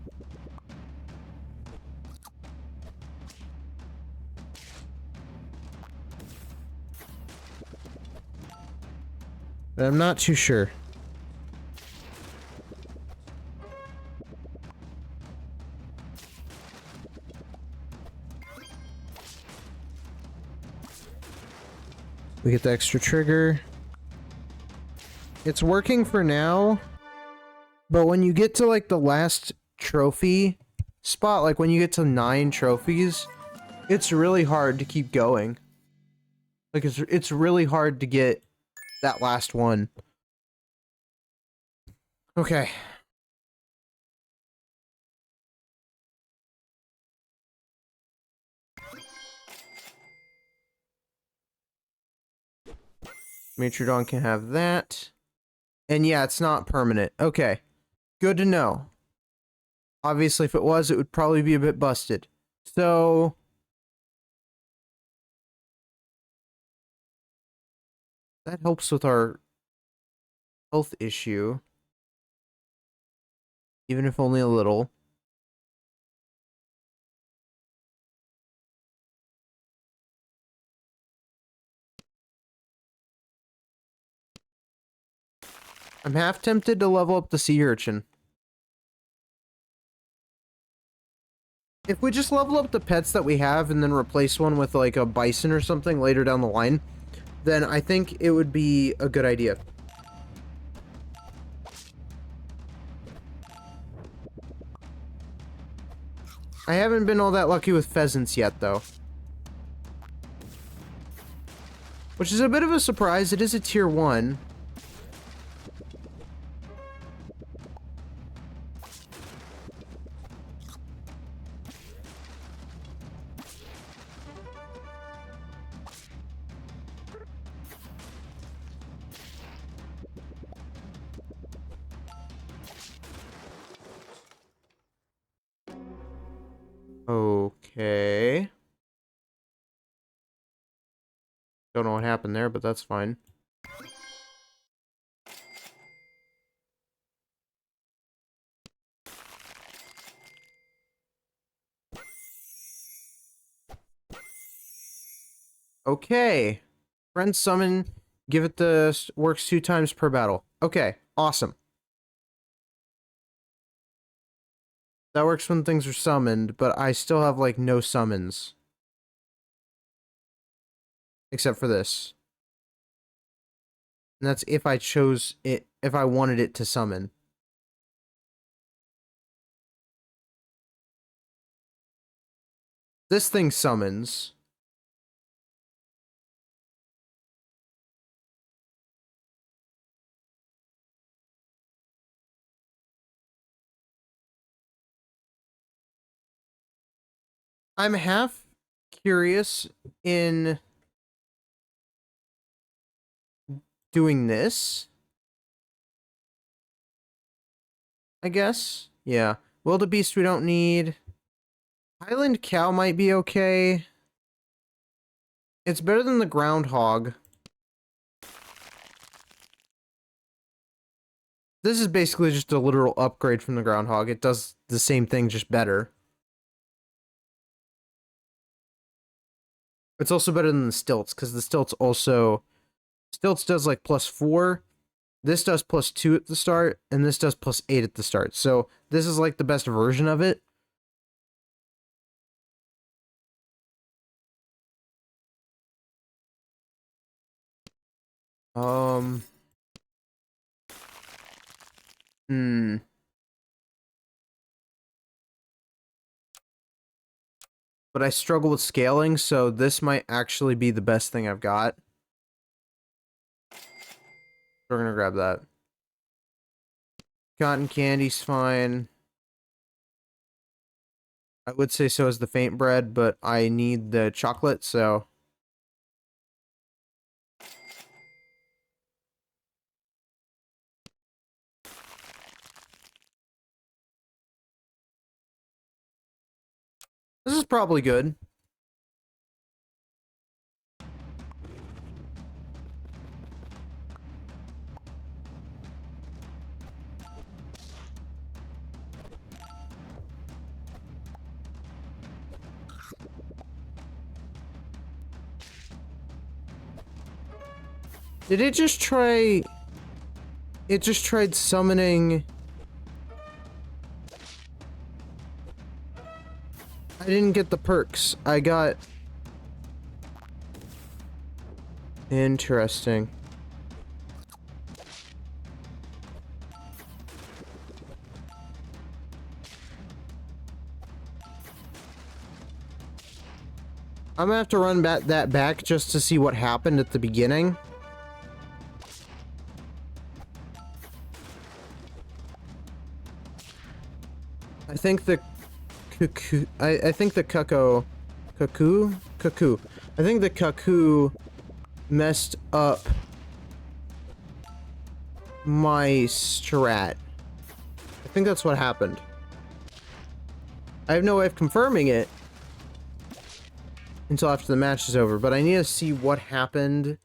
But I'm not too sure. We get the extra trigger. It's working for now, but when you get to like the last trophy spot, like when you get to 9 trophies, it's really hard to keep going. Like it's really hard to get that last one. Okay. Matriodon can have that. And yeah, it's not permanent. Okay. Good to know. Obviously, if it was, it would probably be a bit busted. So that helps with our health issue. Even if only a little. I'm half tempted to level up the sea urchin. If we just level up the pets that we have and then replace one with like a bison or something later down the line, then I think it would be a good idea. I haven't been all that lucky with pheasants yet, though. Which is a bit of a surprise. It is a tier 1. Okay. Don't know what happened there, but that's fine. Okay. Friend summon. Give it the works 2 times per battle. Okay. Awesome. That works when things are summoned, but I still have like no summons. Except for this. And that's if I chose it, if I wanted it to summon. This thing summons. I'm half curious in doing this. I guess. Yeah. Wildebeest we don't need. Highland cow might be okay. It's better than the groundhog. This is basically just a literal upgrade from the groundhog. It does the same thing, just better. It's also better than the stilts, because the stilts also... Stilts does like +4. This does +2 at the start, and this does +8 at the start. So this is like the best version of it. Hmm. But I struggle with scaling, so this might actually be the best thing I've got. We're gonna grab that. Cotton candy's fine. I would say so is the faint bread, but I need the chocolate, so... This is probably good. Did it just try... It just tried summoning... I didn't get the perks. I got... Interesting. I'm gonna have to run that back just to see what happened at the beginning. I think the cuckoo... I think the cuckoo... Cuckoo? I think the cuckoo messed up my strat. I think that's what happened. I have no way of confirming it until after the match is over, but I need to see what happened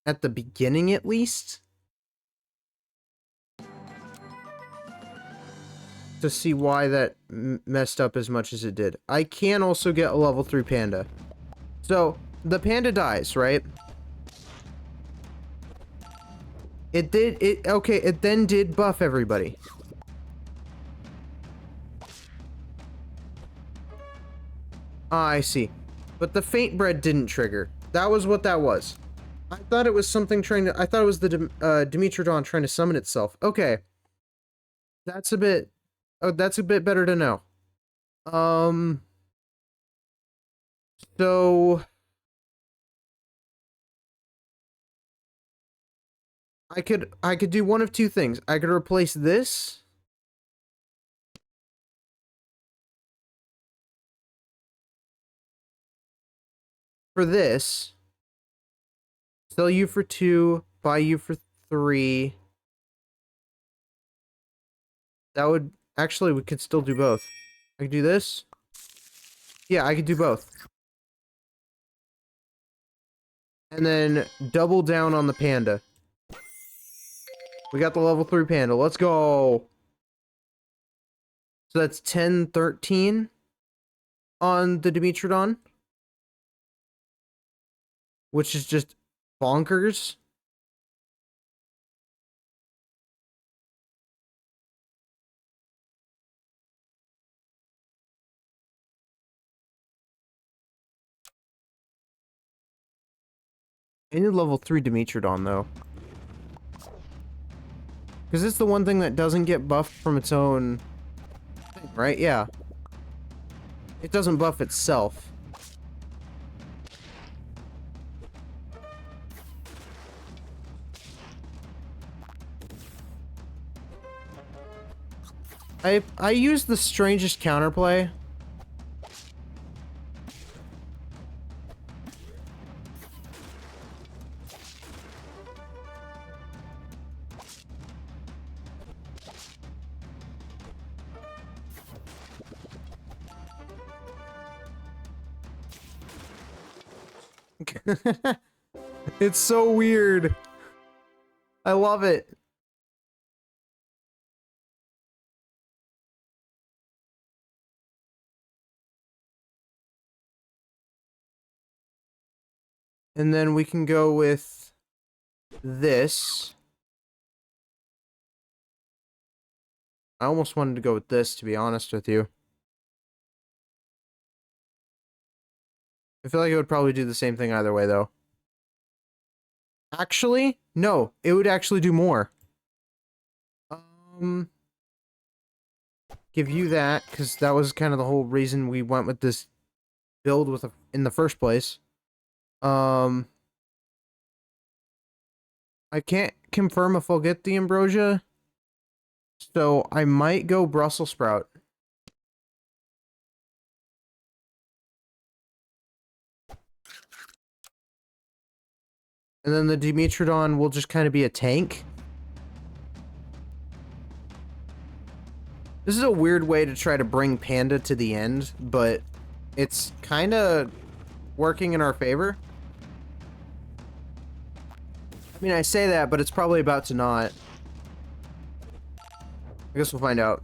at the beginning at least to see why that messed up as much as it did. I can also get a level 3 panda. So, the panda dies, right? Okay, it then did buff everybody. Ah, I see. But the faint bread didn't trigger. That was what that was. I thought it was something trying to... I thought it was the Dimetrodon trying to summon itself. Okay. That's a bit... Oh, that's a bit better to know. So... I could do one of two things. I could replace this... for this. Sell you for 2, buy you for 3. That would... Actually, we could still do both. I could do this. Yeah, I could do both. And then double down on the panda. We got the level 3 panda. Let's go. So that's 10, 13 on the Dimetrodon. Which is just bonkers. I need level 3 Dimetrodon, though. Because it's the one thing that doesn't get buffed from its own thing, right? Yeah. It doesn't buff itself. I use the strangest counterplay. It's so weird. I love it. And then we can go with this. I almost wanted to go with this, to be honest with you. I feel like it would probably do the same thing either way, though. Actually, no. It would actually do more. Give you that, because that was kind of the whole reason we went with this build with in the first place. I can't confirm if I'll get the ambrosia, so I might go Brussels sprout. And then the Dimetrodon will just kind of be a tank. This is a weird way to try to bring Panda to the end, but it's kind of working in our favor. I mean, I say that, but it's probably about to not. I guess we'll find out.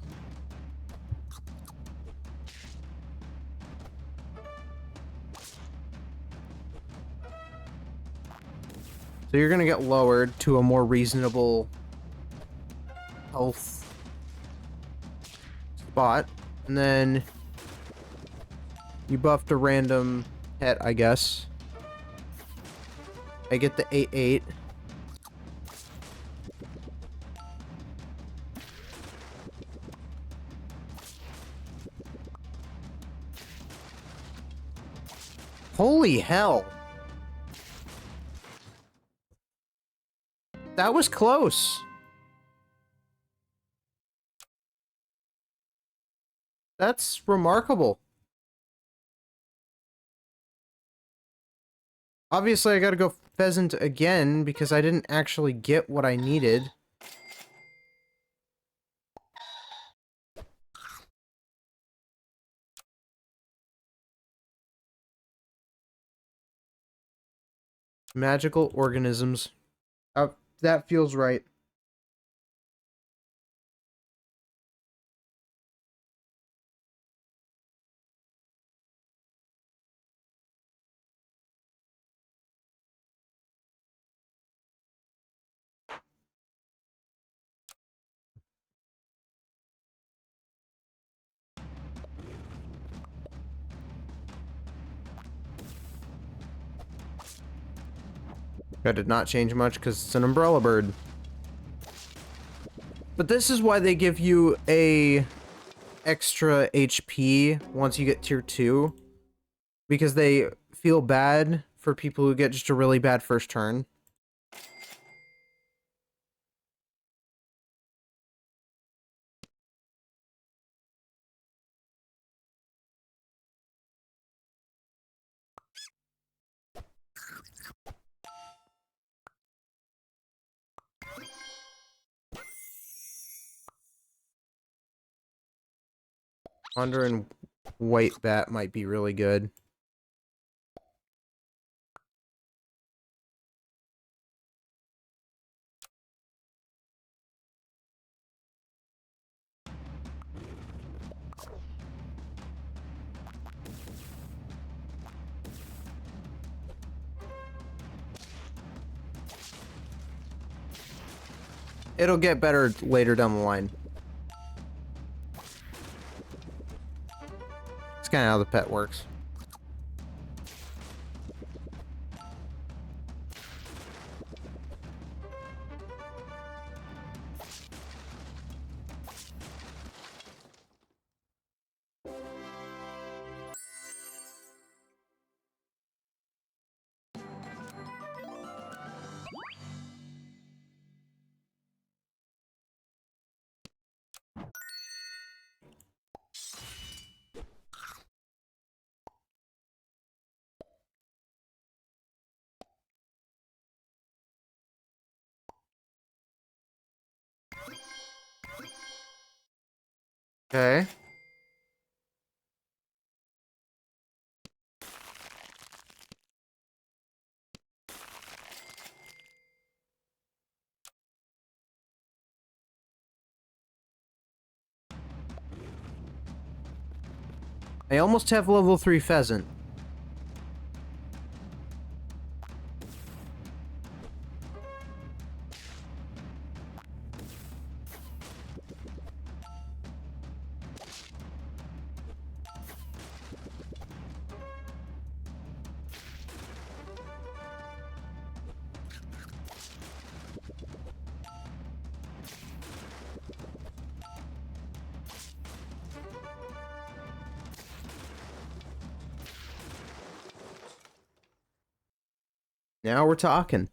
So you're gonna get lowered to a more reasonable health spot, and then you buffed a random pet, I guess. I get the 8/8. Holy hell! That was close. That's remarkable. Obviously, I gotta go pheasant again because I didn't actually get what I needed. Magical organisms. That feels right. That did not change much because it's an umbrella bird. But this is why they give you a extra HP once you get tier 2. Because they feel bad for people who get just a really bad first turn. Under and white bat might be really good. It'll get better later down the line. It's kind of how the pet works. Okay. I almost have level 3 pheasant. Now we're talking.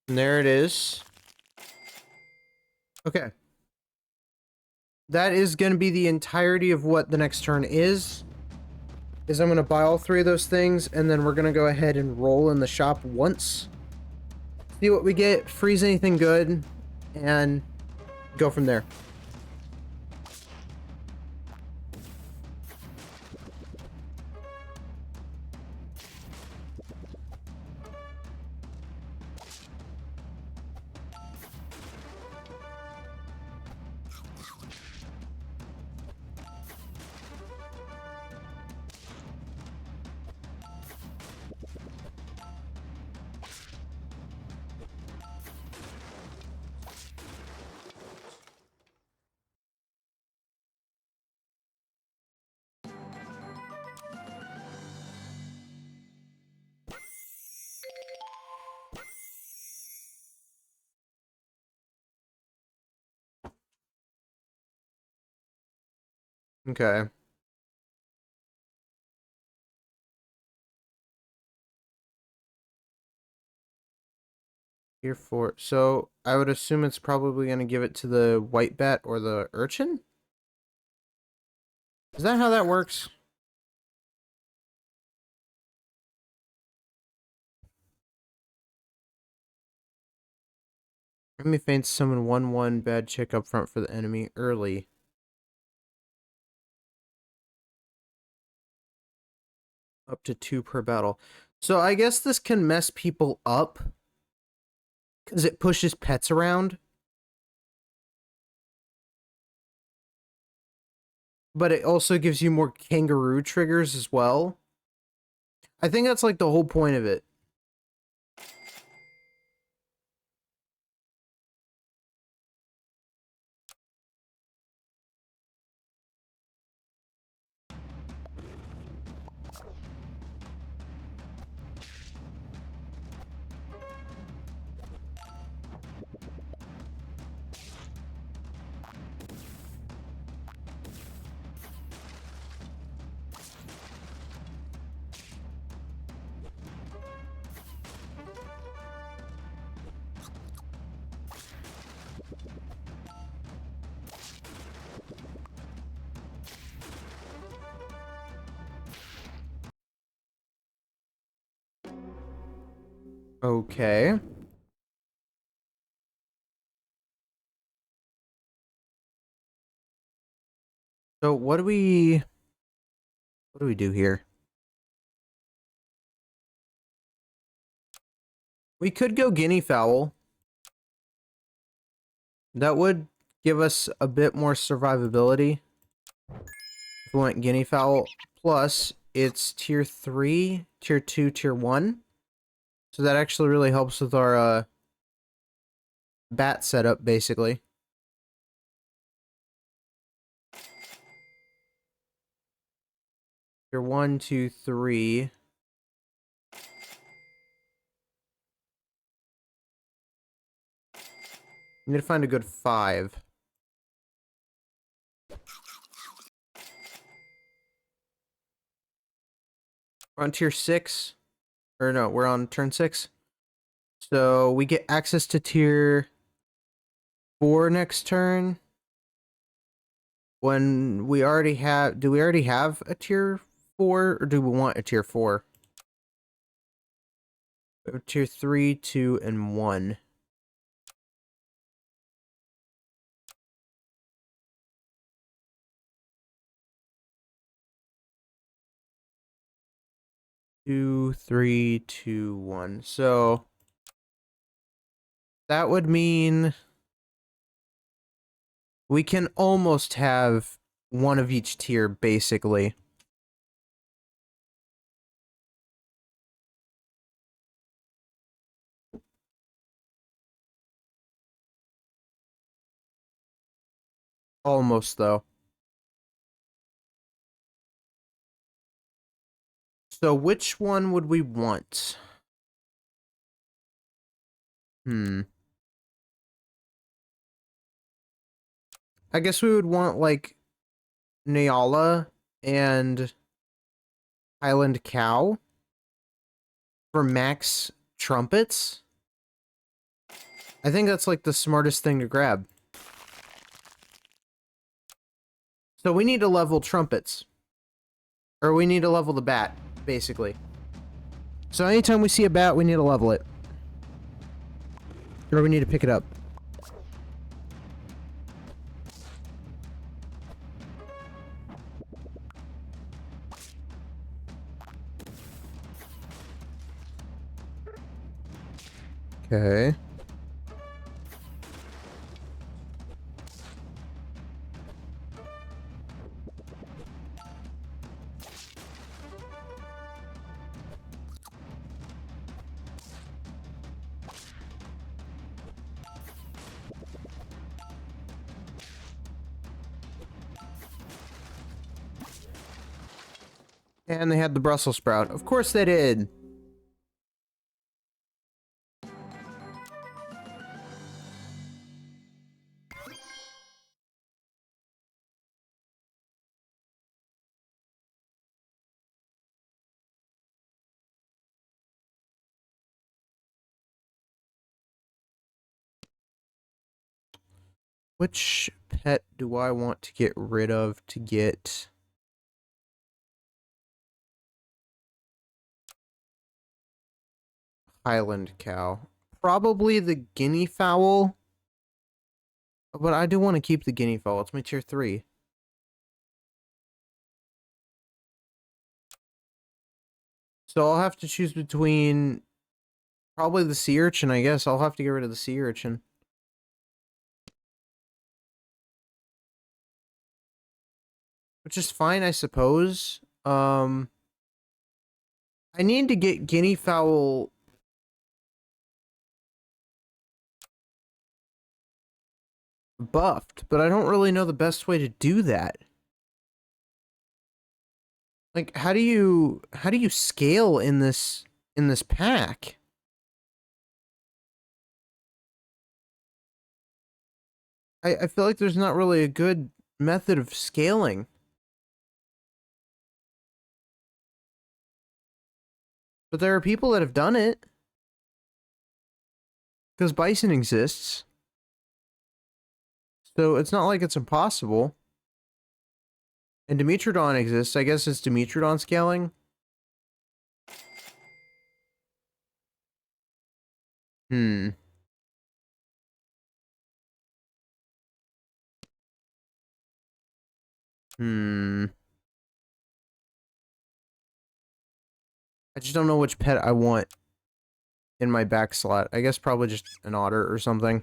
And there it is. Okay. That is going to be the entirety of what the next turn is. I'm going to buy all 3 of those things, and then we're going to go ahead and roll in the shop once. See what we get, freeze anything good, and go from there. Okay. Here for so I would assume it's probably going to give it to the white bat or the urchin? Is that how that works? Enemy feigns summon 1/1 bad chick up front for the enemy early. Up to 2 per battle. So I guess this can mess people up because it pushes pets around. But it also gives you more kangaroo triggers as well. I think that's like the whole point of it. Okay. So what do we do here? We could go guinea fowl. That would give us a bit more survivability. If we went guinea fowl, plus it's tier 3, tier 2, tier 1. So that actually really helps with our bat setup, basically. Tier 1, 2, 3. Need to find a good 5. We're on tier 6. Or no, we're on turn 6. So we get access to tier 4 next turn. When we already have... Do we already have a tier 4? Or do we want a tier 4? We have tier 3, 2, and 1. 2, 3, 2, 1. So that would mean we can almost have one of each tier, basically. Almost, though. So which one would we want? I guess we would want, like, Nyala and Highland Cow for max trumpets. I think that's, like, the smartest thing to grab. So we need to level trumpets. Or we need to level the bat, basically. So anytime we see a bat, we need to level it. Or we need to pick it up. Okay. And they had the Brussels sprout. Of course they did. Which pet do I want to get rid of to get... Highland Cow? Probably the guinea fowl. But I do want to keep the guinea fowl. It's my tier 3. So I'll have to choose between probably the sea urchin, I guess. I'll have to get rid of the sea urchin. Which is fine, I suppose. I need to get guinea fowl buffed, but I don't really know the best way to do that. Like, how do you scale in this pack? I feel like there's not really a good method of scaling. But there are people that have done it. Because Bison exists. So it's not like it's impossible. And Dimetrodon exists. I guess it's Dimetrodon scaling. I just don't know which pet I want in my back slot. I guess probably just an otter or something.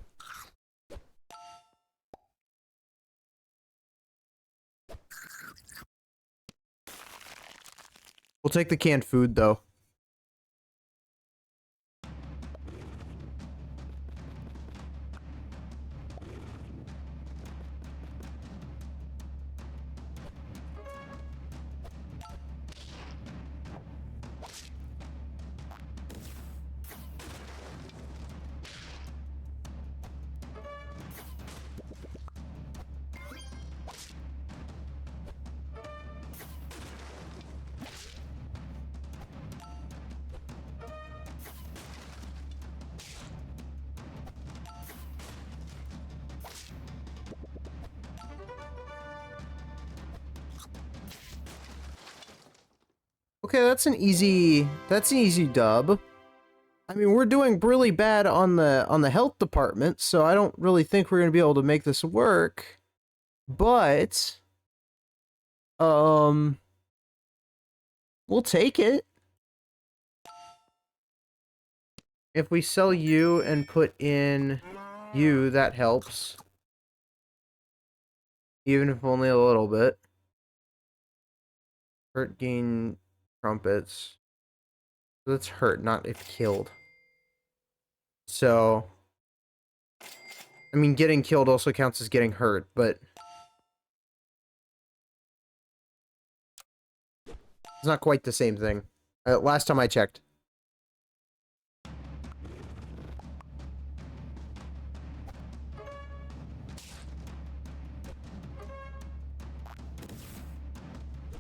We'll take the canned food, though. Okay, that's an easy dub. I mean, we're doing really bad on the health department, so I don't really think we're going to be able to make this work. But we'll take it. If we sell you and put in you, that helps. Even if only a little bit. Hurt gain trumpets. That's hurt, not if killed. So, I mean, getting killed also counts as getting hurt, but it's not quite the same thing. Last time I checked.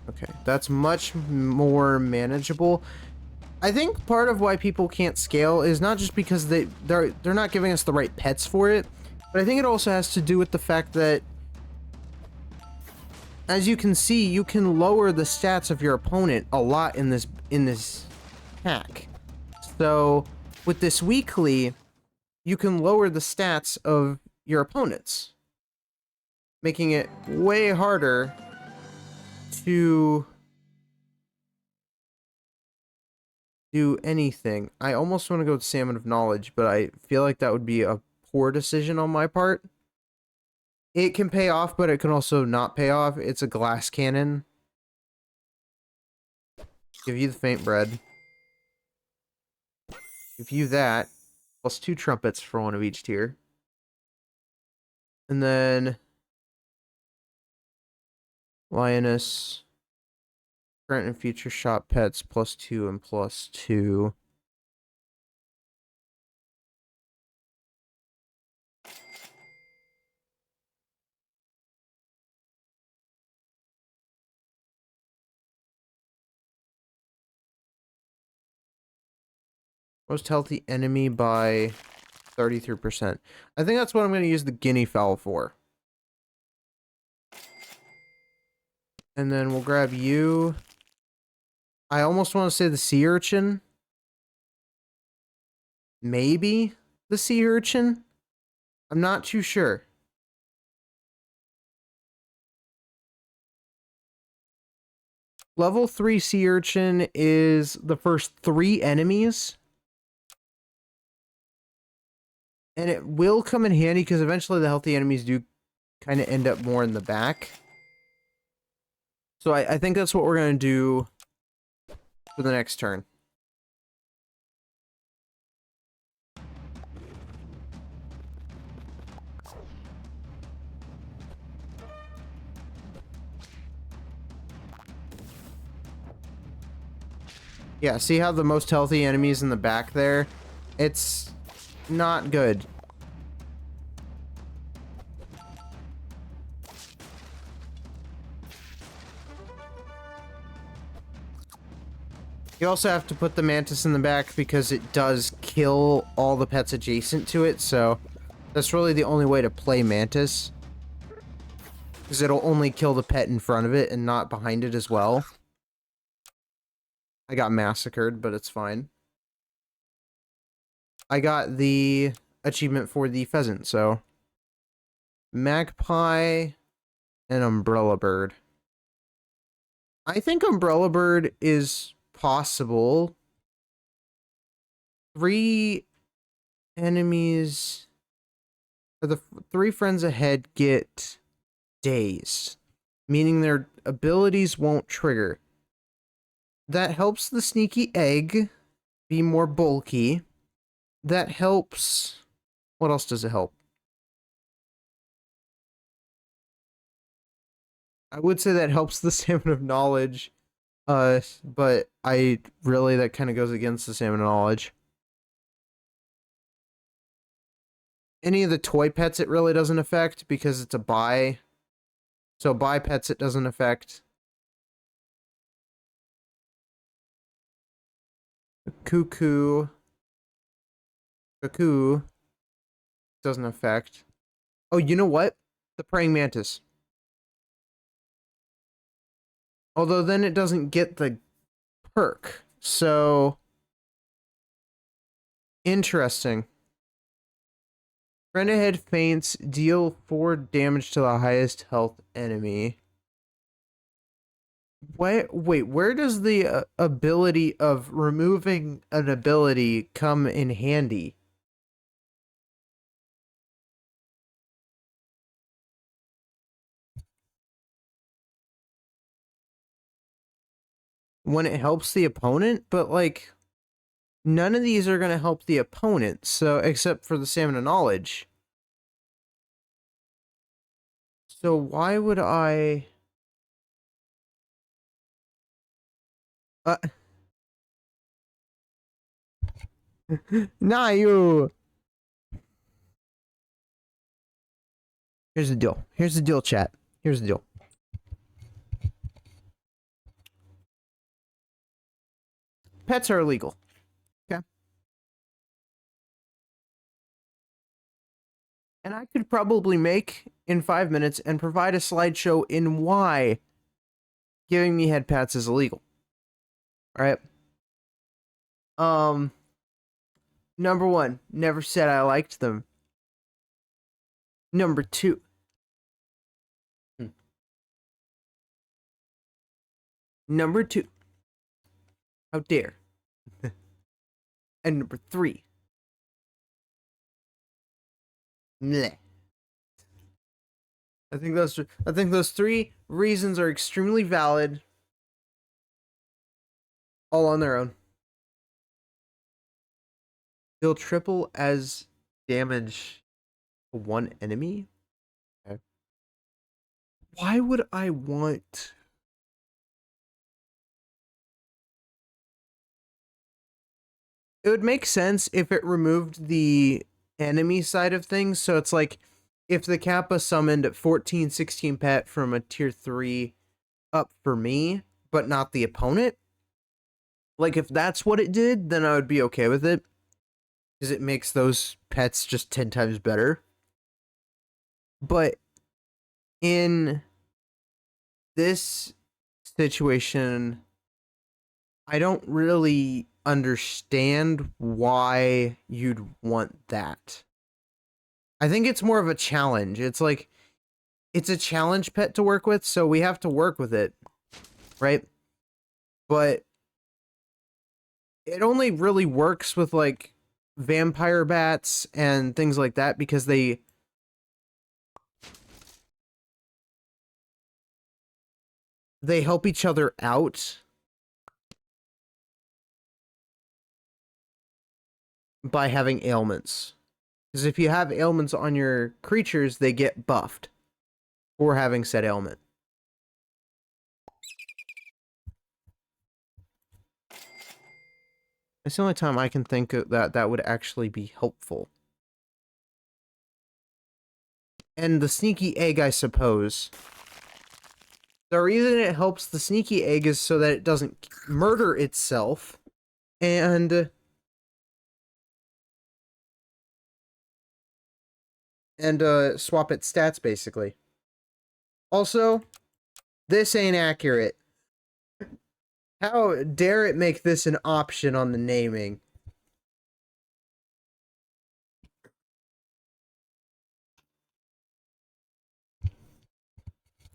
Okay, that's much more manageable. I think part of why people can't scale is not just because they're not giving us the right pets for it, but I think it also has to do with the fact that, as you can see, you can lower the stats of your opponent a lot in this hack. So with this weekly, you can lower the stats of your opponents, making it way harder to do anything. I almost want to go with Salmon of Knowledge, but I feel like that would be a poor decision on my part. It can pay off, but it can also not pay off. It's a glass cannon. Give you the faint bread. Give you that. Plus 2 trumpets for one of each tier. And then Lioness. Current and future shop pets plus 2 and plus 2. Most healthy enemy by 33%. I think that's what I'm going to use the guinea fowl for. And then we'll grab you. I almost want to say the sea urchin. Maybe the sea urchin? I'm not too sure. Level 3 sea urchin is the first 3 enemies. And it will come in handy because eventually the healthy enemies do kind of end up more in the back. So I think that's what we're going to do for the next turn. Yeah, see how the most healthy enemies in the back there? It's not good. You also have to put the mantis in the back because it does kill all the pets adjacent to it, so that's really the only way to play mantis. Because it'll only kill the pet in front of it and not behind it as well. I got massacred, but it's fine. I got the achievement for the pheasant, so magpie and umbrella bird. I think umbrella bird is possible. 3 enemies, or the 3 friends ahead get days, meaning their abilities won't trigger. That helps the sneaky egg be more bulky. That helps... What else does it help? I would say that helps the Salmon of Knowledge, but that kind of goes against the Salmon of Knowledge. Any of the toy pets it really doesn't affect because it's a buy. So buy pets it doesn't affect. Cuckoo doesn't affect. Oh, you know what? The praying mantis. Although then it doesn't get the perk. So interesting. Friend ahead faints, deal 4 damage to the highest health enemy. What? Wait, where does the ability of removing an ability come in handy? When it helps the opponent, but like none of these are going to help the opponent, so except for the Salmon of Knowledge. So why would I uh Nah, you. Here's the deal. Here's the deal, chat. Here's the deal. Pets are illegal. Okay. And I could probably make in 5 minutes and provide a slideshow in why giving me head pats is illegal. All right. Number one, never said I liked them. Number two. Number two. How dare. And number three. Meh. I think those three reasons are extremely valid, all on their own. Deal triple as damage to one enemy? Okay. Why would I want... It would make sense if it removed the enemy side of things, so it's like if the Kappa summoned 14-16 pet from a tier 3 up for me, but not the opponent, like if that's what it did, then I would be okay with it, because it makes those pets just 10 times better. But in this situation, I don't really understand why you'd want that. I think it's more of a challenge. It's like, it's a challenge pet to work with, so we have to work with it, right? But it only really works with like vampire bats and things like that because they help each other out by having ailments. Because if you have ailments on your creatures, they get buffed for having said ailment. It's the only time I can think of that would actually be helpful. And the sneaky egg, I suppose. The reason it helps the sneaky egg is so that it doesn't murder itself. And swap its stats, basically. Also, this ain't accurate. How dare it make this an option on the naming?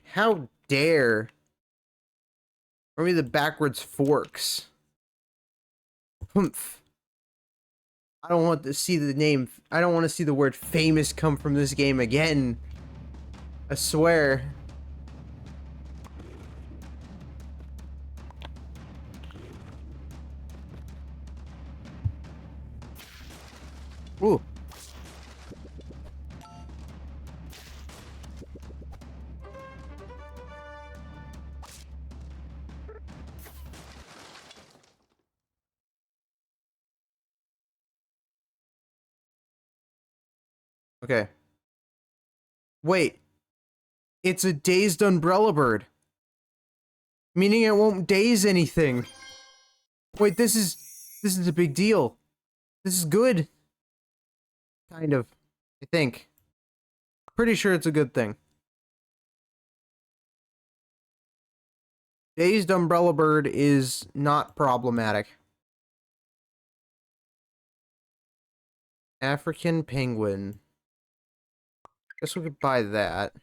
How dare? Or maybe the backwards forks. Humph. I don't want to see the name. I don't want to see the word famous come from this game again. I swear. Ooh. Okay. Wait. It's a dazed umbrella bird. Meaning it won't daze anything. Wait, this is a big deal. This is good. Kind of. I think. Pretty sure it's a good thing. Dazed umbrella bird is not problematic. African penguin. Guess we could buy that.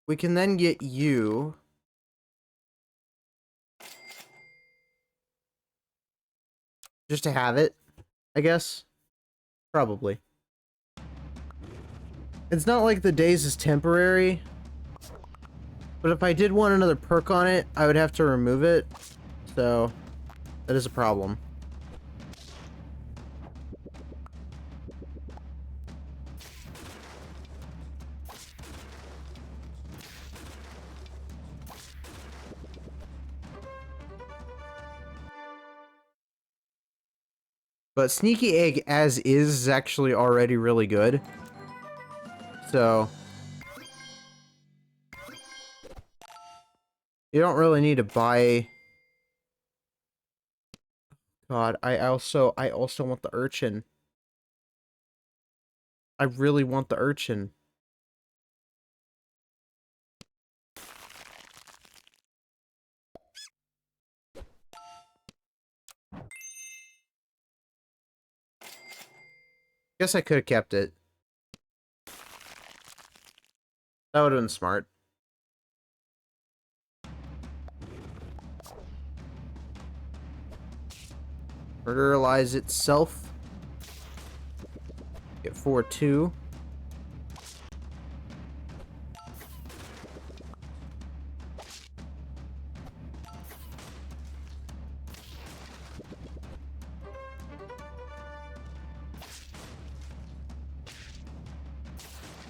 We can then get you. Just to have it, I guess. Probably. It's not like the daze is temporary. But if I did want another perk on it, I would have to remove it. So, that is a problem. But Sneaky Egg as is actually already really good. So, you don't really need to buy... God, I also want the urchin. I really want the urchin. Guess I could have kept it. That would have been smart. Murderalize itself. Get 4-2.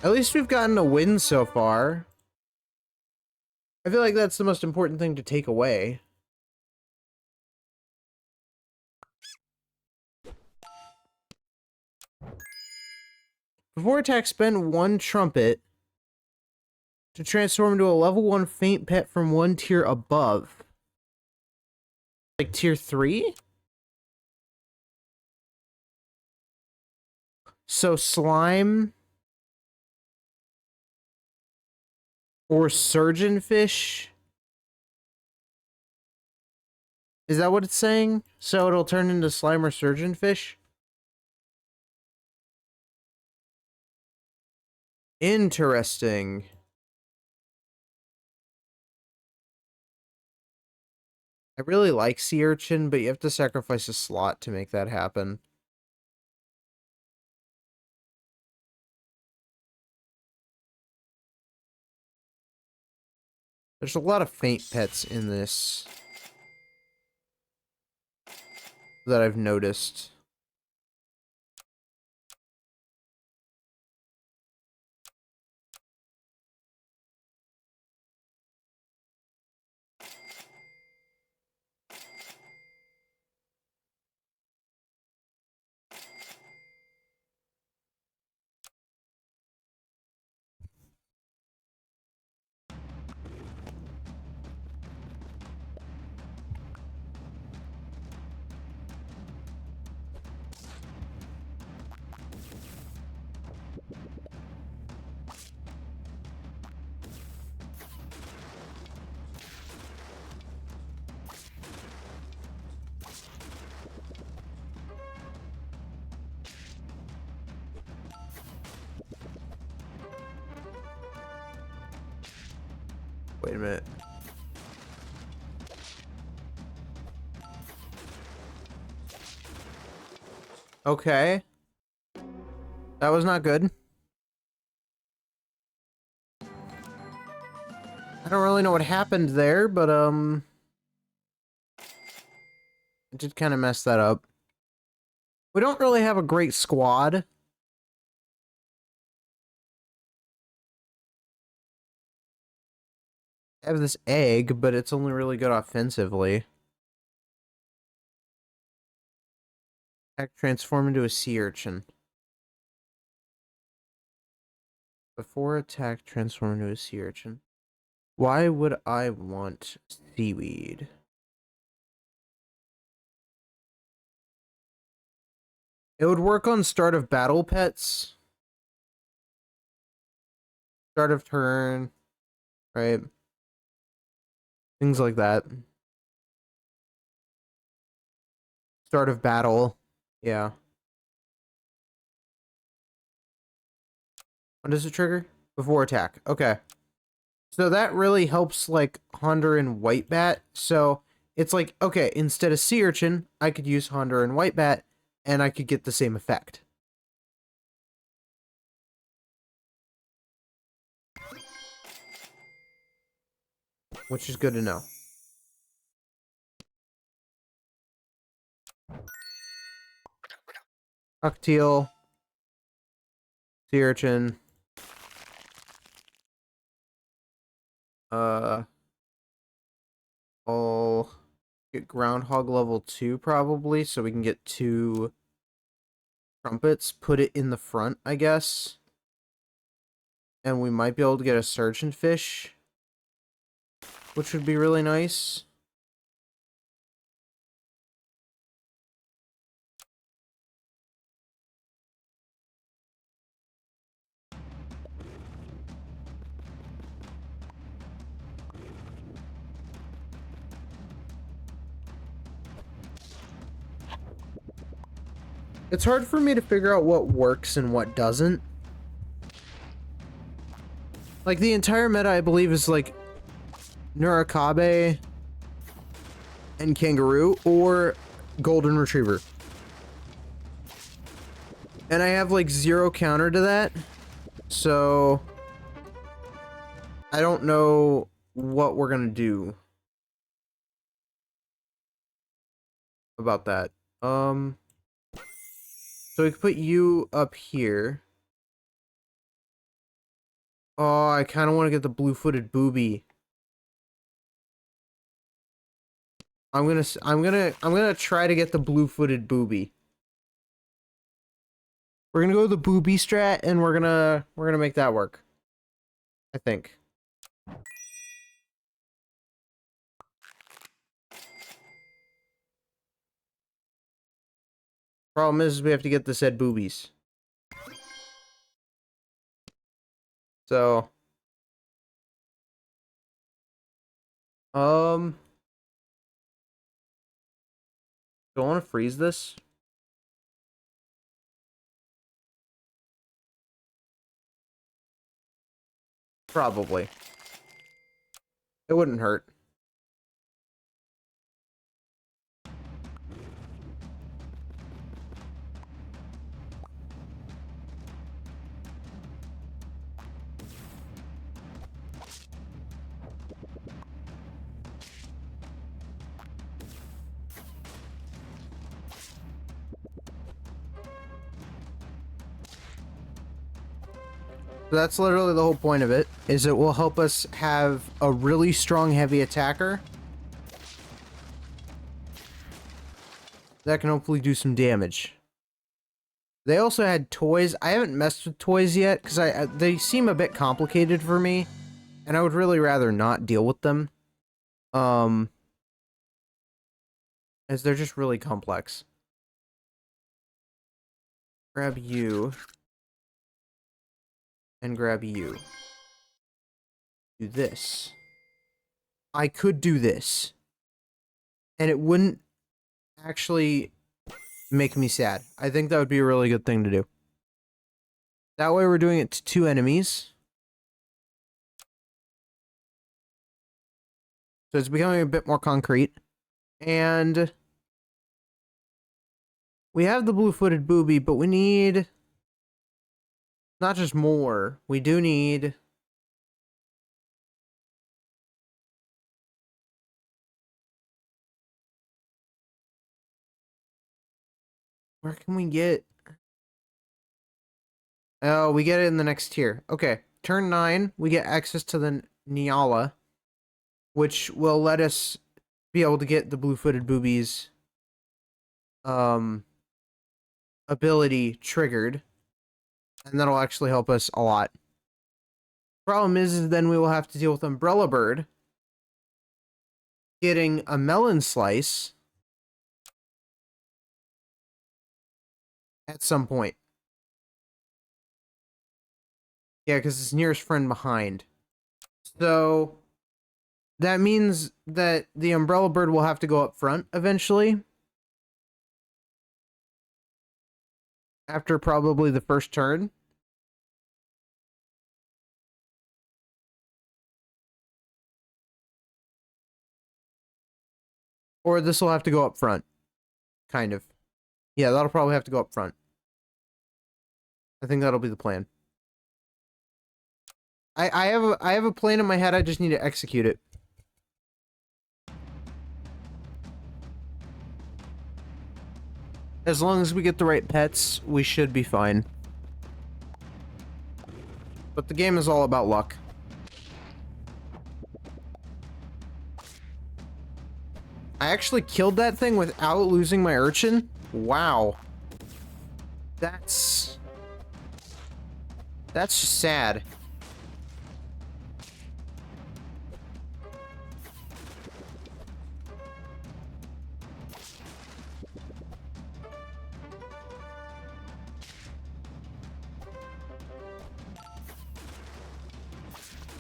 At least we've gotten a win so far. I feel like that's the most important thing to take away. Before attack, spend 1 trumpet to transform into a level 1 faint pet from 1 tier above. Like tier 3? So slime or surgeonfish? Is that what it's saying? So it'll turn into slime or surgeonfish? Interesting. I really like sea urchin, but you have to sacrifice a slot to make that happen. There's a lot of faint pets in this that I've noticed. Wait a minute. Okay. That was not good. I don't really know what happened there, but, it did kind of mess that up. We don't really have a great squad. I have this egg, but it's only really good offensively. Attack, transform into a sea urchin. Before attack, transform into a sea urchin. Why would I want seaweed? It would work on start of battle pets. Start of turn. Right? Things like that. Start of battle. Yeah. When does it trigger? Before attack. Okay. So that really helps, like, Hunter and Whitebat. So It's like, okay, instead of Sea Urchin, I could use Honduran Whitebat, and I could get the same effect. Which is good to know. Ucteel. Sea Urchin. I'll get Groundhog level 2 probably, so we can get 2 trumpets. Put it in the front, I guess. And we might be able to get a Surgeon Fish, which would be really nice. It's hard for me to figure out what works and what doesn't. Like, the entire meta, I believe, is like Nurikabe and Kangaroo or Golden Retriever. And I have like 0 counter to that. So I don't know what we're gonna do about that. So we could put you up here. Oh, I kind of want to get the blue-footed booby. I'm gonna try to get the blue-footed booby. We're gonna go with the booby strat, and we're gonna make that work. I think. Problem is, we have to get the said boobies. So, do I want to freeze this? Probably. It wouldn't hurt. So that's literally the whole point of it, is it will help us have a really strong heavy attacker that can hopefully do some damage. They also had toys. I haven't messed with toys yet because they seem a bit complicated for me, and I would really rather not deal with them. As they're just really complex. Grab you. And grab you. Do this. I could do this. And it wouldn't actually make me sad. I think that would be a really good thing to do. That way we're doing it to 2 enemies. So it's becoming a bit more concrete. And we have the blue-footed booby, but we need not just more. We do need where can we get? Oh, we get it in the next tier. Okay. Turn 9, we get access to the Nyala, which will let us be able to get the blue-footed boobies ability triggered, and that'll actually help us a lot. Problem is then we will have to deal with Umbrella Bird getting a melon slice at some point. Yeah, because it's nearest friend behind. So that means that the Umbrella Bird will have to go up front eventually. After probably the first turn. Or this will have to go up front. Kind of. Yeah, that'll probably have to go up front. I think that'll be the plan. I have a plan in my head, I just need to execute it. As long as we get the right pets, we should be fine. But the game is all about luck. I actually killed that thing without losing my urchin? Wow. That's just sad.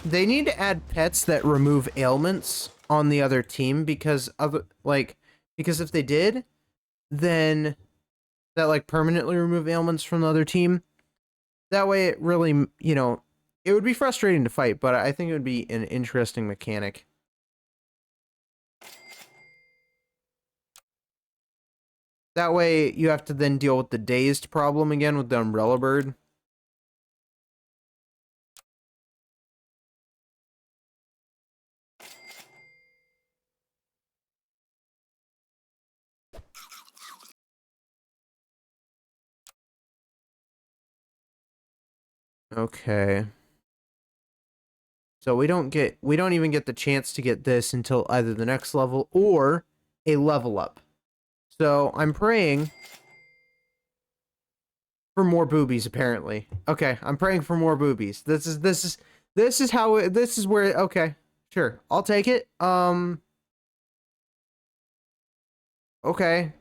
They need to add pets that remove ailments on the other team because because if they did, then that like permanently remove ailments from the other team. That way it really, you know, it would be frustrating to fight, but I think it would be an interesting mechanic. That way you have to then deal with the dazed problem again with the umbrella bird. Okay. So we don't even get the chance to get this until either the next level or a level up. So I'm praying for more boobies, apparently. Okay, I'm praying for more boobies. This is where, okay, sure, I'll take it. Okay.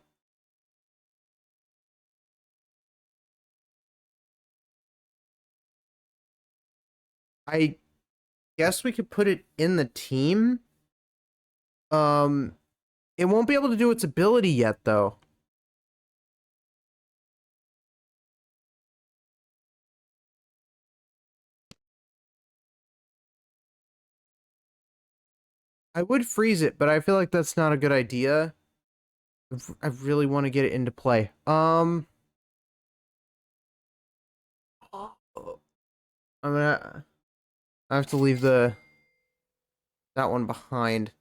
I guess we could put it in the team. It won't be able to do its ability yet, though. I would freeze it, but I feel like that's not a good idea. I really want to get it into play. I'm gonna... I have to leave that one behind.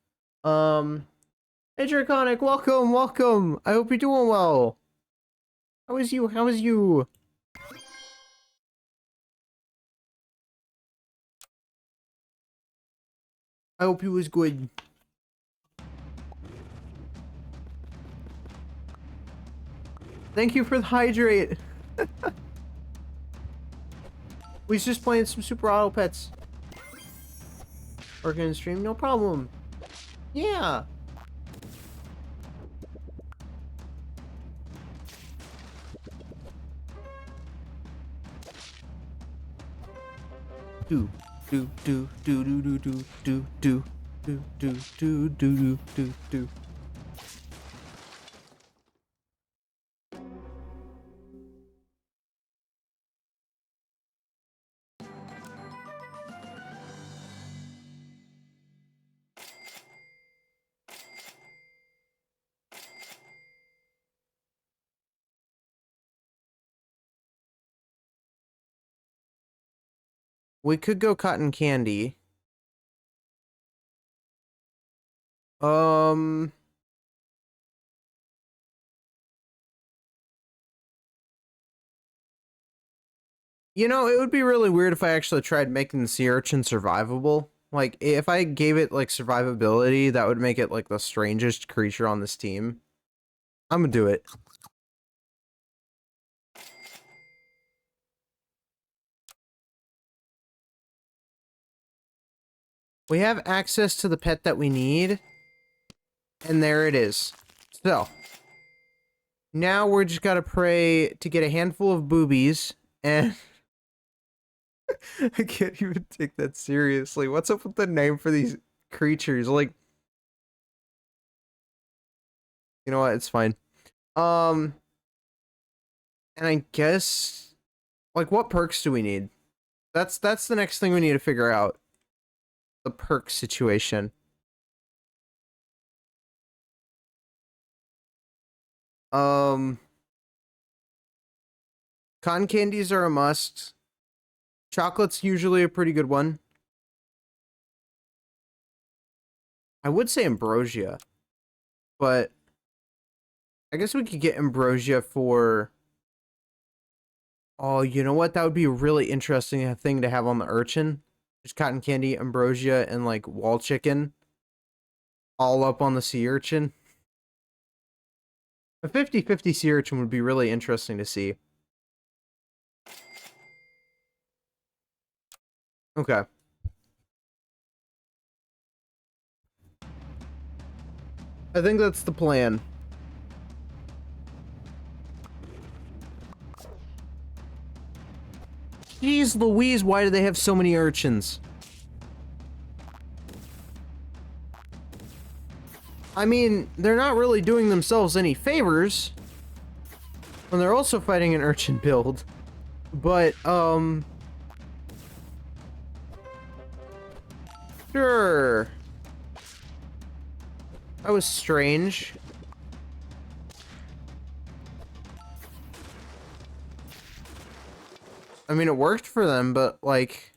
Hey Draconic, welcome, welcome. I hope you're doing well. How is you? How is you? I hope you was good. Thank you for the hydrate. We was just playing some Super Auto Pets. Working in stream, no problem. Yeah. Do do do do do do do do do do do do do do do. We could go cotton candy. You know, it would be really weird if I actually tried making the sea urchin survivable. Like, if I gave it, like, survivability, that would make it, like, the strangest creature on this team. I'm gonna do it. We have access to the pet that we need. And there it is. So. Now we're just gotta pray to get a handful of boobies. And... I can't even take that seriously. What's up with the name for these creatures? Like... You know what? It's fine. And I guess... Like, what perks do we need? That's the next thing we need to figure out. The perk situation. Cotton candies are a must. Chocolate's usually a pretty good one. I would say ambrosia, but I guess we could get ambrosia for... Oh, you know what? That would be a really interesting thing to have on the urchin. Just cotton candy, ambrosia, and like wall chicken. All up on the sea urchin. A 50-50 sea urchin would be really interesting to see. Okay. I think that's the plan. Jeez Louise, why do they have so many urchins? I mean, they're not really doing themselves any favors when they're also fighting an urchin build. But, sure. That was strange. I mean, it worked for them, but, like...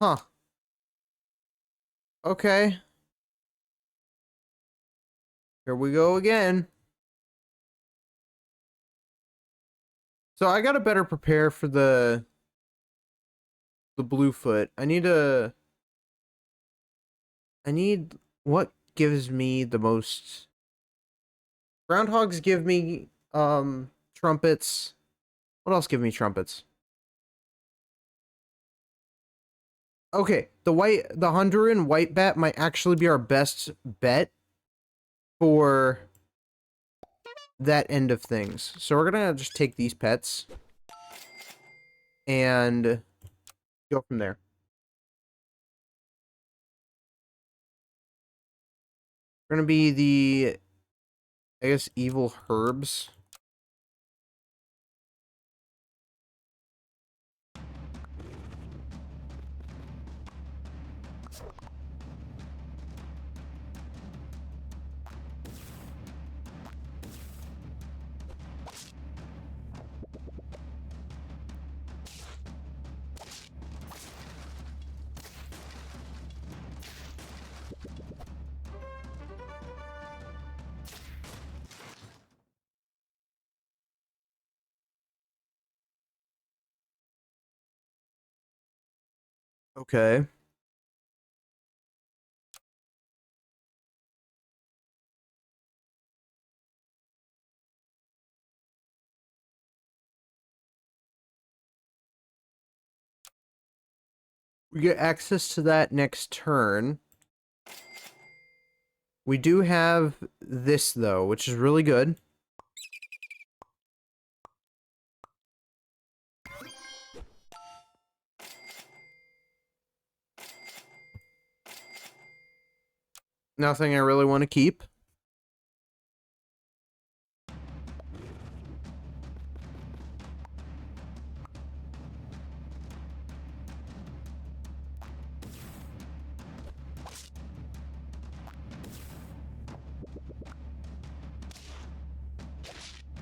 Huh. Okay. Here we go again. So I gotta better prepare for the Bluefoot. I need what gives me the most... Groundhogs give me trumpets. What else give me trumpets? Okay, the Honduran white bat might actually be our best bet for that end of things. So we're gonna just take these pets and go from there. We're gonna be the, I guess, evil herbs. Okay. We get access to that next turn. We do have this, though, which is really good. Nothing I really want to keep.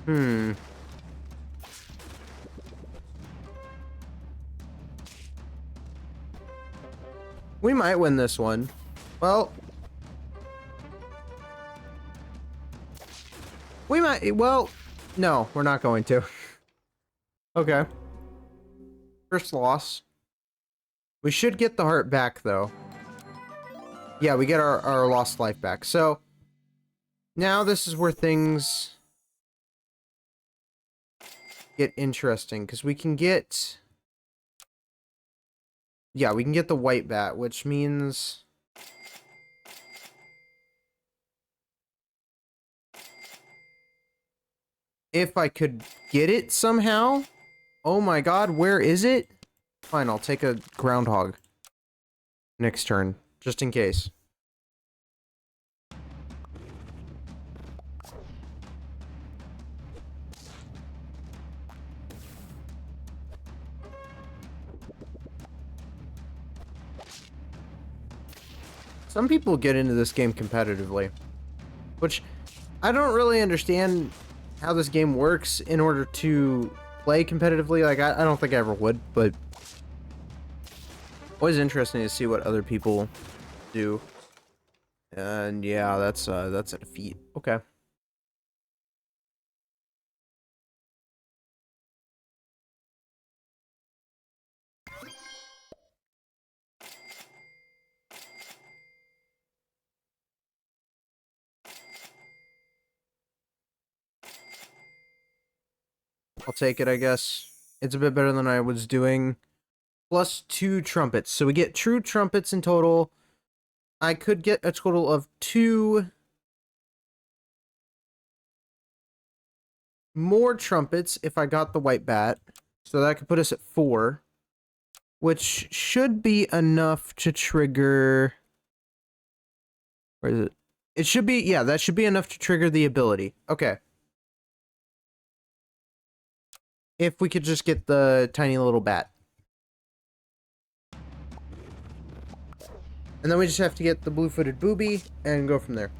Hmm. We might win this one. Well, we might. Well, no, we're not going to. Okay. First loss. We should get the heart back, though. Yeah, we get our lost life back. So, now this is where things get interesting, because we can get... Yeah, we can get the white bat, which means... If I could get it somehow... Oh my god, where is it? Fine, I'll take a groundhog. Next turn, just in case. Some people get into this game competitively, which I don't really understand how this game works in order to play competitively. Like, I don't think I ever would, but always interesting to see what other people do. And yeah, that's a defeat. Okay. I'll take it, I guess. It's a bit better than I was doing. Plus 2 trumpets. So we get true trumpets in total. I could get a total of 2 more trumpets if I got the white bat. So that could put us at 4. Which should be enough to trigger... Where is it? It should be... Yeah, that should be enough to trigger the ability. Okay. If we could just get the tiny little bat. And then we just have to get the blue-footed booby and go from there.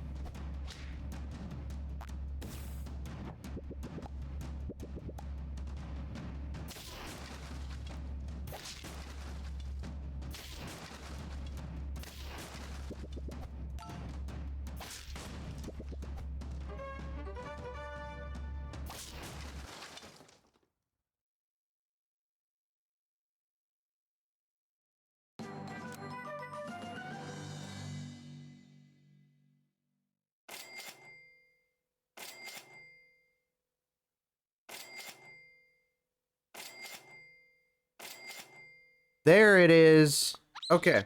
There it is. Okay.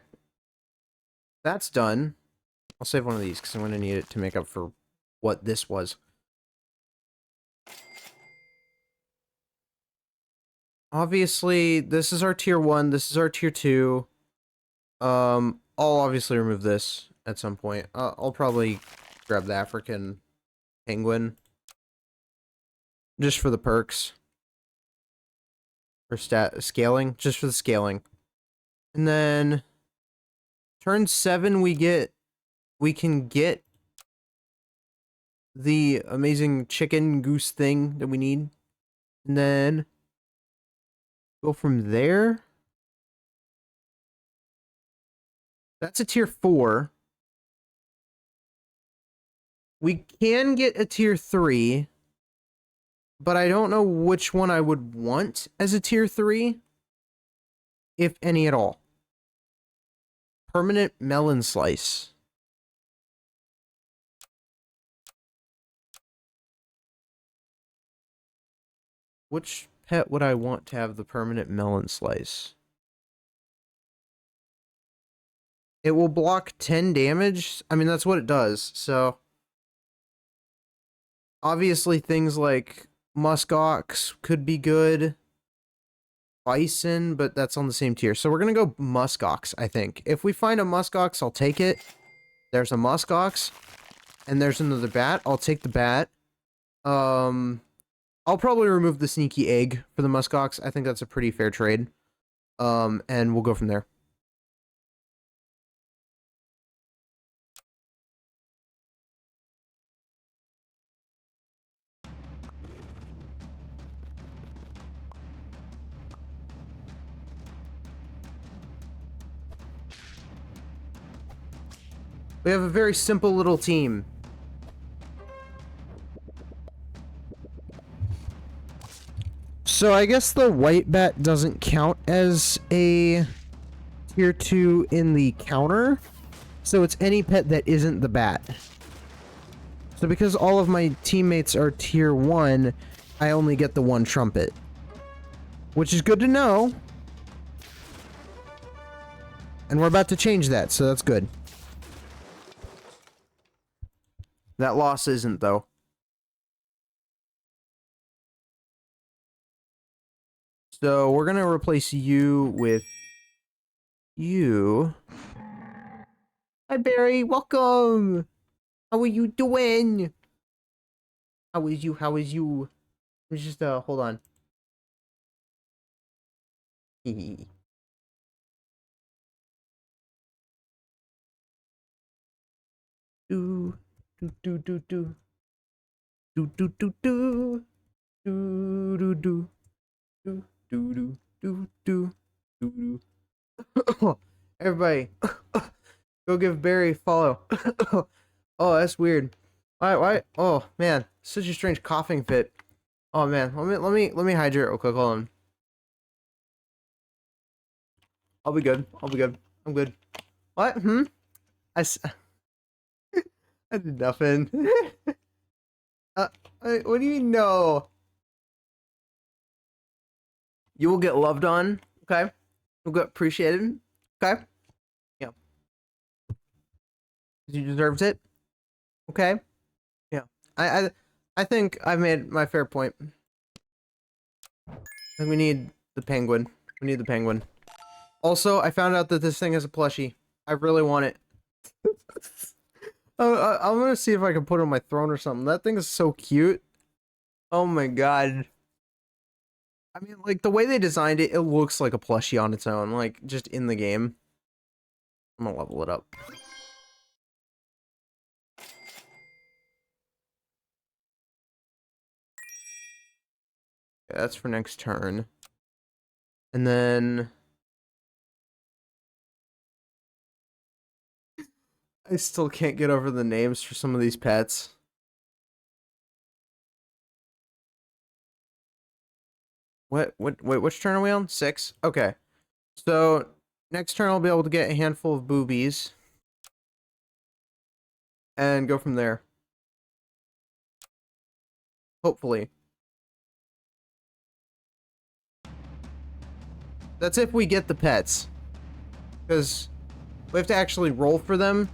That's done. I'll save one of these because I'm going to need it to make up for what this was. Obviously, this is our tier 1. This is our tier 2. I'll obviously remove this at some point. I'll probably grab the African penguin. Just for the perks. For scaling. Just for the scaling. And then... Turn 7 we can get the amazing chicken goose thing that we need. And then go from there. That's a tier 4. We can get a tier 3. But I don't know which one I would want as a tier 3. If any at all. Permanent melon slice. Which pet would I want to have the permanent melon slice? It will block 10 damage. I mean, that's what it does. So, obviously things like muskox could be good. Bison, but that's on the same tier. So we're going to go muskox, I think. If we find a muskox, I'll take it. There's a muskox. And there's another bat. I'll take the bat. I'll probably remove the sneaky egg for the muskox. I think that's a pretty fair trade. And we'll go from there. We have a very simple little team. So I guess the white bat doesn't count as a tier 2 in the counter. So it's any pet that isn't the bat. So because all of my teammates are tier 1, I only get the 1 trumpet. Which is good to know. And we're about to change that, so that's good. That loss isn't, though. So we're gonna replace you with you. Hi, Barry. Welcome. How are you doing? How is you? How is you? Let's just, hold on. do, do. Do do do do do do do do do do do do do. Everybody, go give Barry a follow. Oh, that's weird. Why? Oh man, such a strange coughing fit. Oh man, let me hydrate real quick. Hold on. I'll be good. I'll be good. I'm good. What? I, s- I did nothing. What do you mean no? You will get loved on. Okay. You'll get appreciated. Okay. Yeah. You deserved it. Okay. Yeah. I I think I've made my fair point. I think we need the penguin. We need the penguin. Also, I found out that this thing is a plushie. I really want it. I'm gonna see if I can put it on my throne or something. That thing is so cute. Oh my god. I mean, like, the way they designed it, it looks like a plushie on its own, like, just in the game. I'm gonna level it up. Yeah, that's for next turn. And then... I still can't get over the names for some of these pets. Wait, which turn are we on? 6? Okay. So, next turn I'll be able to get a handful of boobies. And go from there. Hopefully. That's if we get the pets. Because we have to actually roll for them.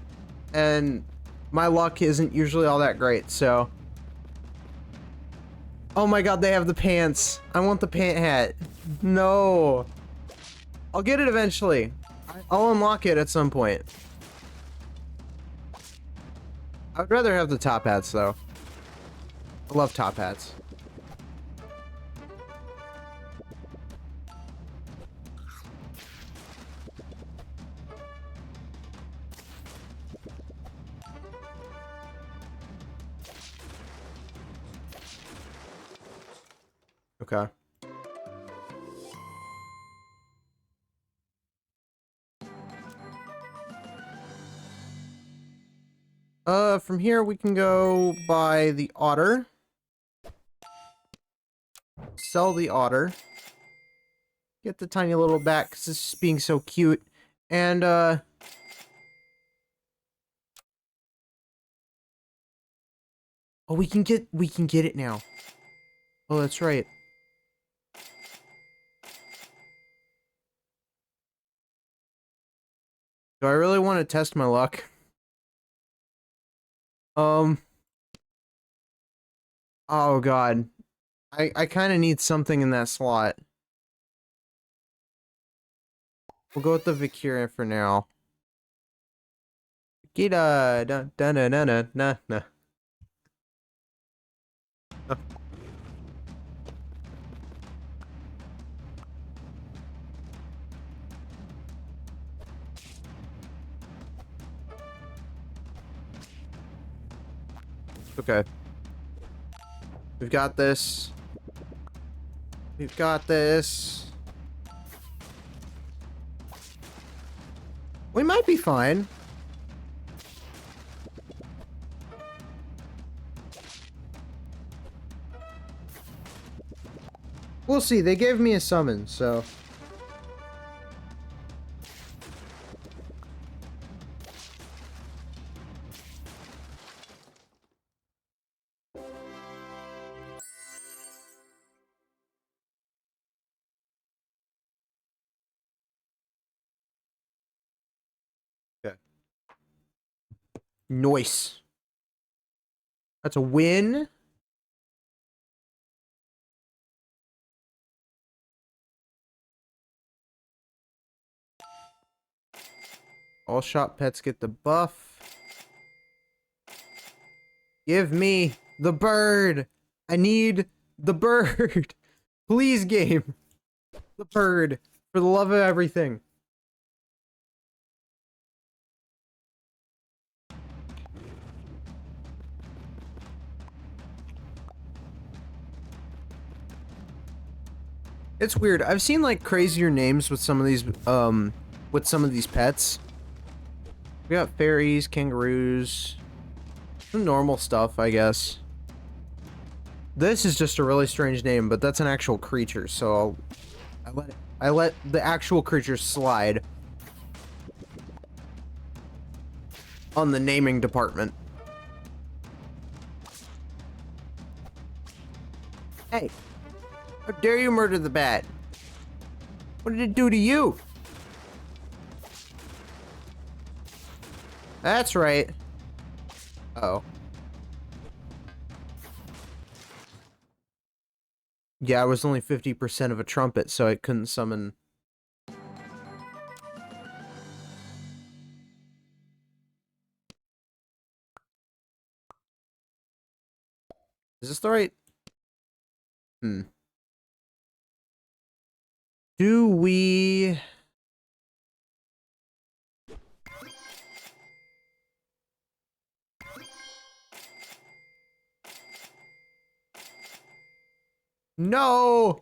And my luck isn't usually all that great, so... Oh my god, they have the pants. I want the pant hat. No. I'll get it eventually. I'll unlock it at some point. I would rather have the top hats, though. I love top hats. Okay. From here we can go buy the otter. Sell the otter. Get the tiny little bat, because it's just being so cute. And, oh, we can get it now. Oh, that's right. Do I really want to test my luck? Oh god. I kind of need something in that slot. We'll go with the Vicurian for now. Gita, da da da da da na na. Okay. We've got this. We've got this. We might be fine. We'll see. They gave me a summon, so... Okay. Nice. That's a win. All shop pets get the buff. Give me the bird. I need the bird. Please, game. The bird. For the love of everything. It's weird. I've seen like crazier names with some of these pets. We got fairies, kangaroos, some normal stuff, I guess. This is just a really strange name, but that's an actual creature, so I let the actual creature slide on the naming department. Hey, how dare you murder the bat? What did it do to you? That's right. Uh-oh. Yeah, I was only 50% of a trumpet, so I couldn't summon. Is this the right? Do we... No!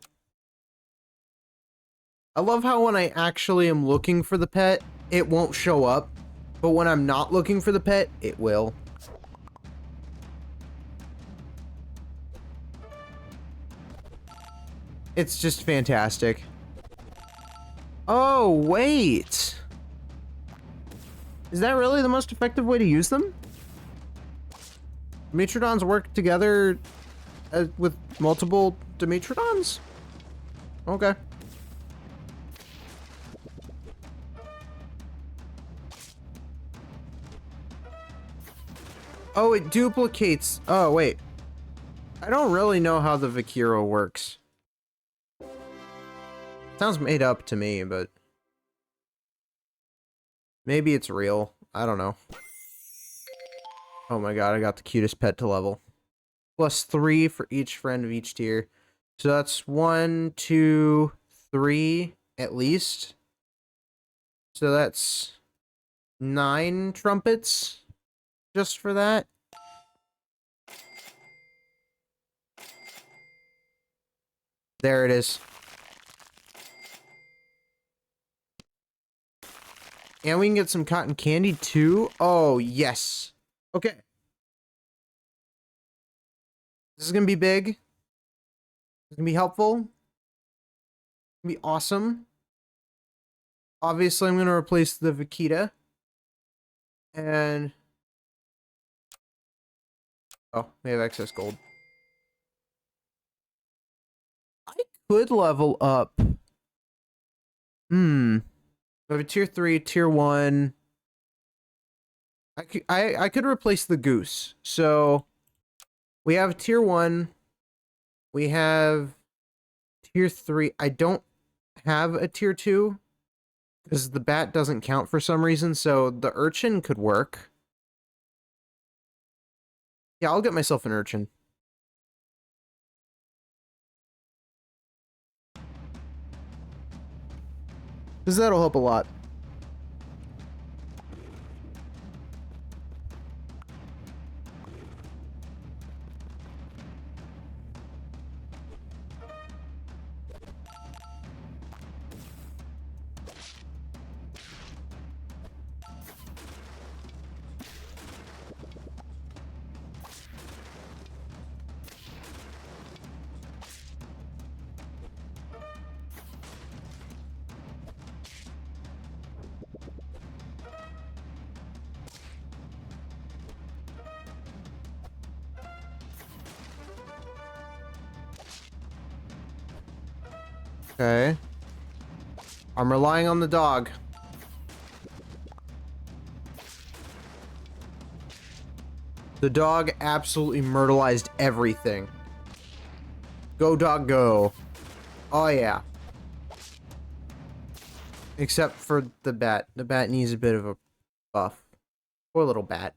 I love how when I actually am looking for the pet, it won't show up. But when I'm not looking for the pet, it will. It's just fantastic. Oh, wait. Is that really the most effective way to use them? Dimetrodons work together with multiple Dimetrodons? Okay. Oh, it duplicates. Oh, wait. I don't really know how the Vakiro works. Sounds made up to me, but maybe it's real. I don't know. Oh my god, I got the cutest pet to level. +3 for each friend of each tier. So that's 1, 2, 3 at least. So that's 9 trumpets just for that. There it is. And we can get some cotton candy too. Oh, yes. Okay. This is going to be big. It's going to be helpful. It's going to be awesome. Obviously, I'm going to replace the Vaquita. And... oh, we have excess gold. I could level up. We have a tier 3, tier 1. I could replace the goose. So we have tier 1. We have tier 3. I don't have a tier 2 because the bat doesn't count for some reason. So the urchin could work. Yeah, I'll get myself an urchin. Because that'll help a lot. Okay. I'm relying on the dog. The dog absolutely myrtleized everything. Go, dog, go. Oh, yeah. Except for the bat. The bat needs a bit of a buff. Poor little bat.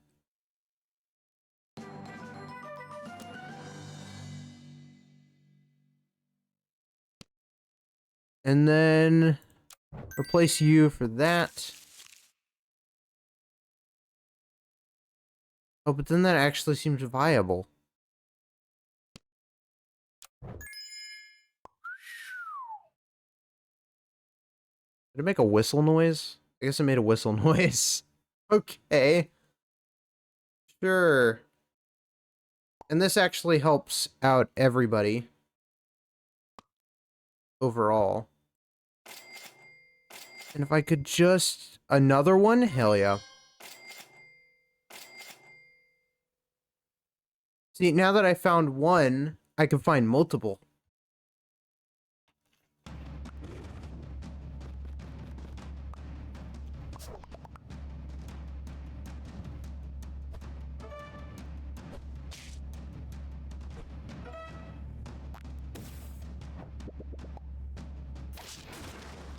And then replace you for that. Oh, but then that actually seems viable. Did it make a whistle noise? I guess it made a whistle noise. Okay. Sure. And this actually helps out everybody. Overall. And if I could just... Another one? Hell yeah. See, now that I found one, I can find multiple.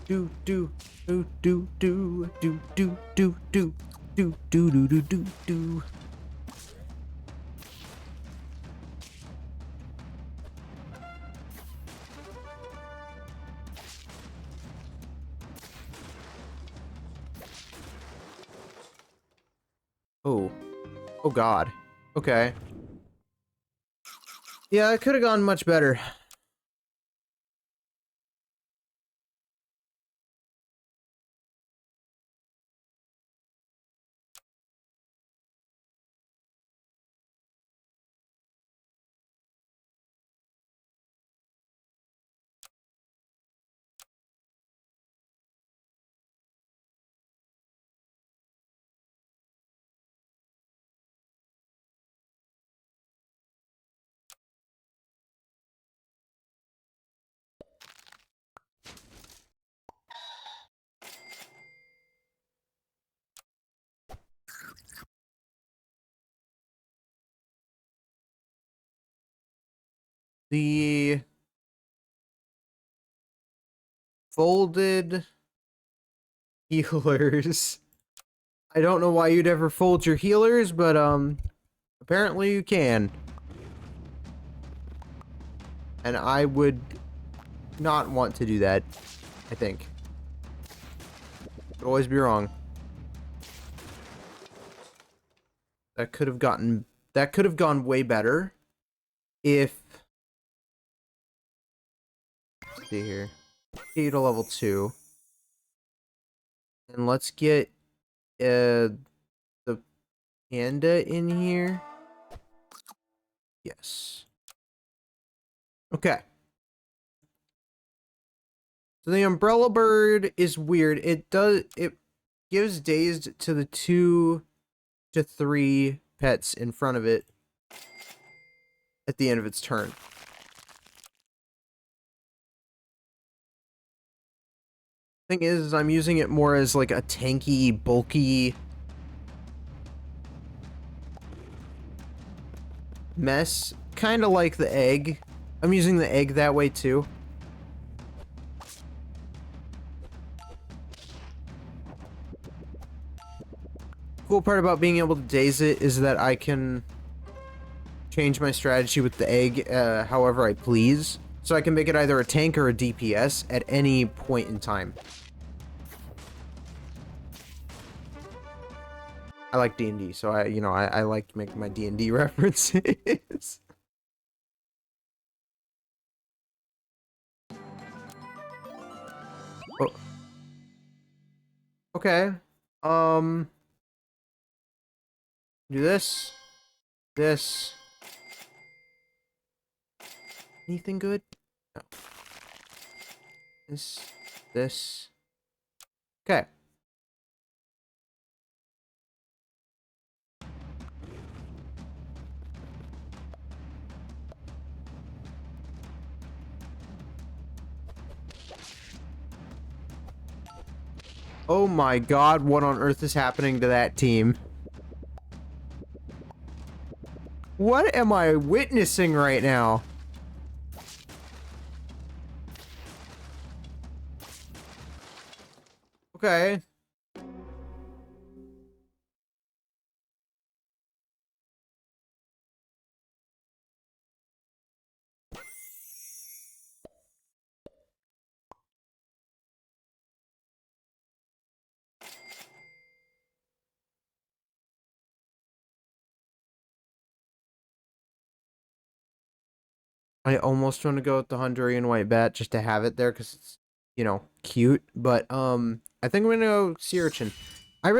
Do do do do do do do do do do do do do do do. Oh. Oh god. Okay. Yeah, it could have gone much better. The folded healers. I don't know why you'd ever fold your healers, but apparently you can. And I would not want to do that, I think. Could always be wrong. That could have gone way better if... Let's see here. Get you to level 2. And let's get the panda in here. Yes. Okay. So the umbrella bird is weird. It gives dazed to the 2 to 3 pets in front of it at the end of its turn. Thing is, I'm using it more as like a tanky, bulky mess, kind of like the egg. I'm using the egg that way too. Cool part about being able to daze it is that I can change my strategy with the egg however I please. So I can make it either a tank or a DPS at any point in time. I like D&D, so I like to make my D&D references. Oh. Okay. Do this. This. Anything good? No. This. Okay. Oh my god, what on earth is happening to that team? What am I witnessing right now? Okay. I almost want to go with the Honduran white bat just to have it there because it's you know, cute. But I think I'm gonna go sea urchin. I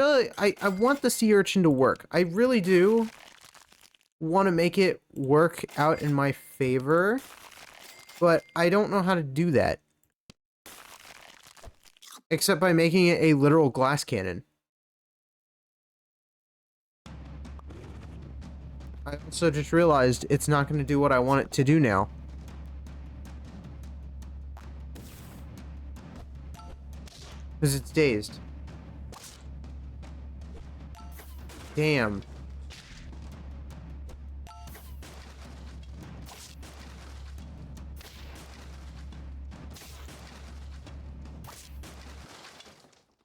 want the sea urchin to work. I really do want to make it work out in my favor, but I don't know how to do that. Except by making it a literal glass cannon. I also just realized it's not going to do what I want it to do now. Because it's dazed. Damn.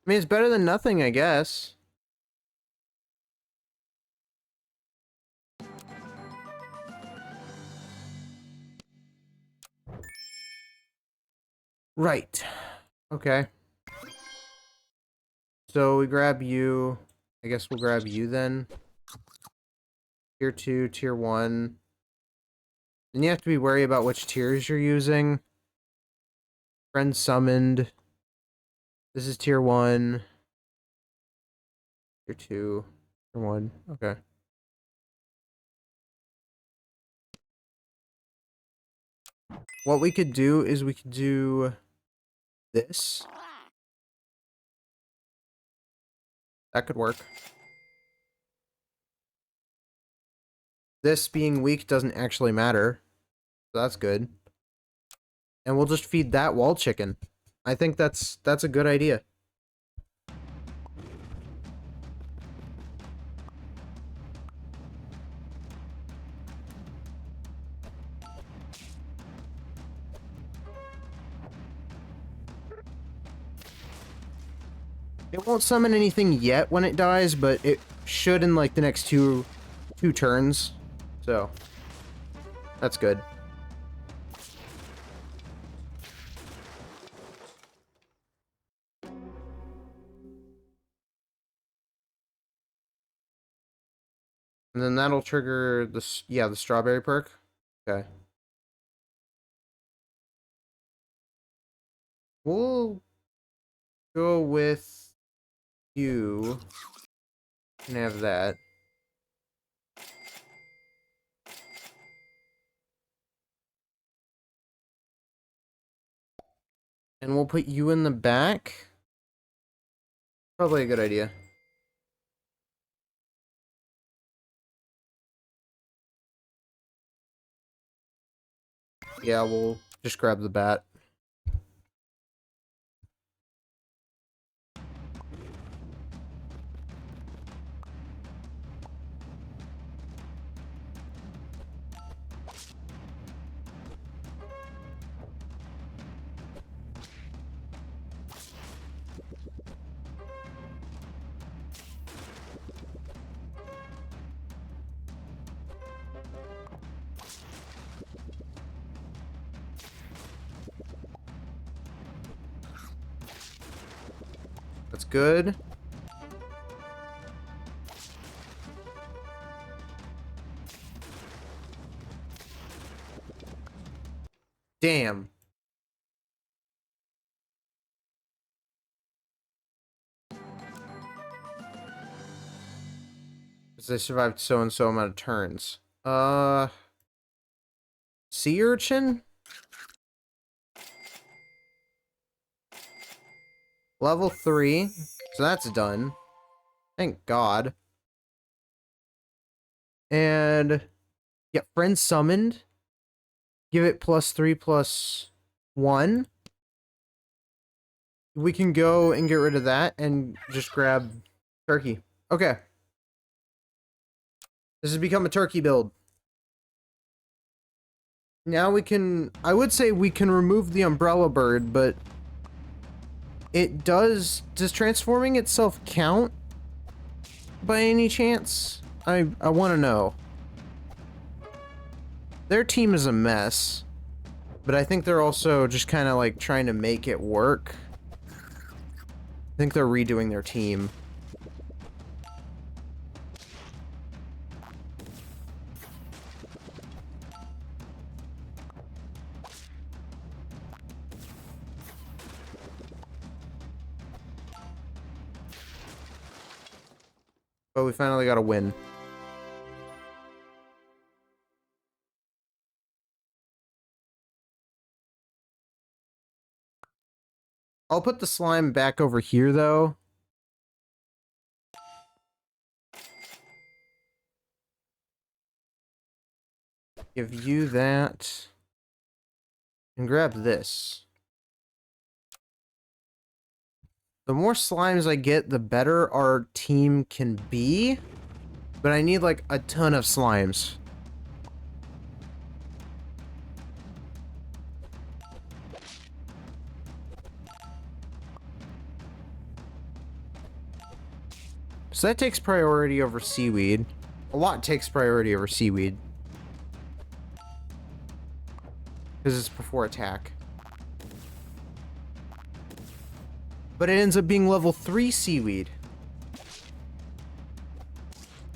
I mean, it's better than nothing, I guess. Right. Okay. So we grab you. I guess we'll grab you then. Tier 2, Tier 1. And you have to be wary about which tiers you're using. Friend summoned. This is Tier 1. Tier 2. Tier 1. Okay. What we could do is we could do this. That could work. This being weak doesn't actually matter. So that's good. And we'll just feed that wall chicken. I think that's a good idea. It won't summon anything yet when it dies, but it should in like the next two turns. So that's good. And then that'll trigger the strawberry perk. Okay. We'll go with you. And have that. And we'll put you in the back. Probably a good idea. Yeah, we'll just grab the bat. That's good. Damn. Because they survived so and so amount of turns. Sea urchin? Level 3. So that's done. Thank God. And yeah, friend summoned. Give it +3/+1. We can go and get rid of that and just grab turkey. Okay. This has become a turkey build. Now we can... I would say we can remove the umbrella bird, but... It does... Does transforming itself count? By any chance? I want to know. Their team is a mess. But I think they're also just kind of like trying to make it work. I think they're redoing their team. But we finally got a win. I'll put the slime back over here, though. Give you that. And grab this. The more slimes I get, the better our team can be. But I need, like, a ton of slimes. So that takes priority over seaweed. A lot takes priority over seaweed. Because it's before attack. But it ends up being level 3 seaweed.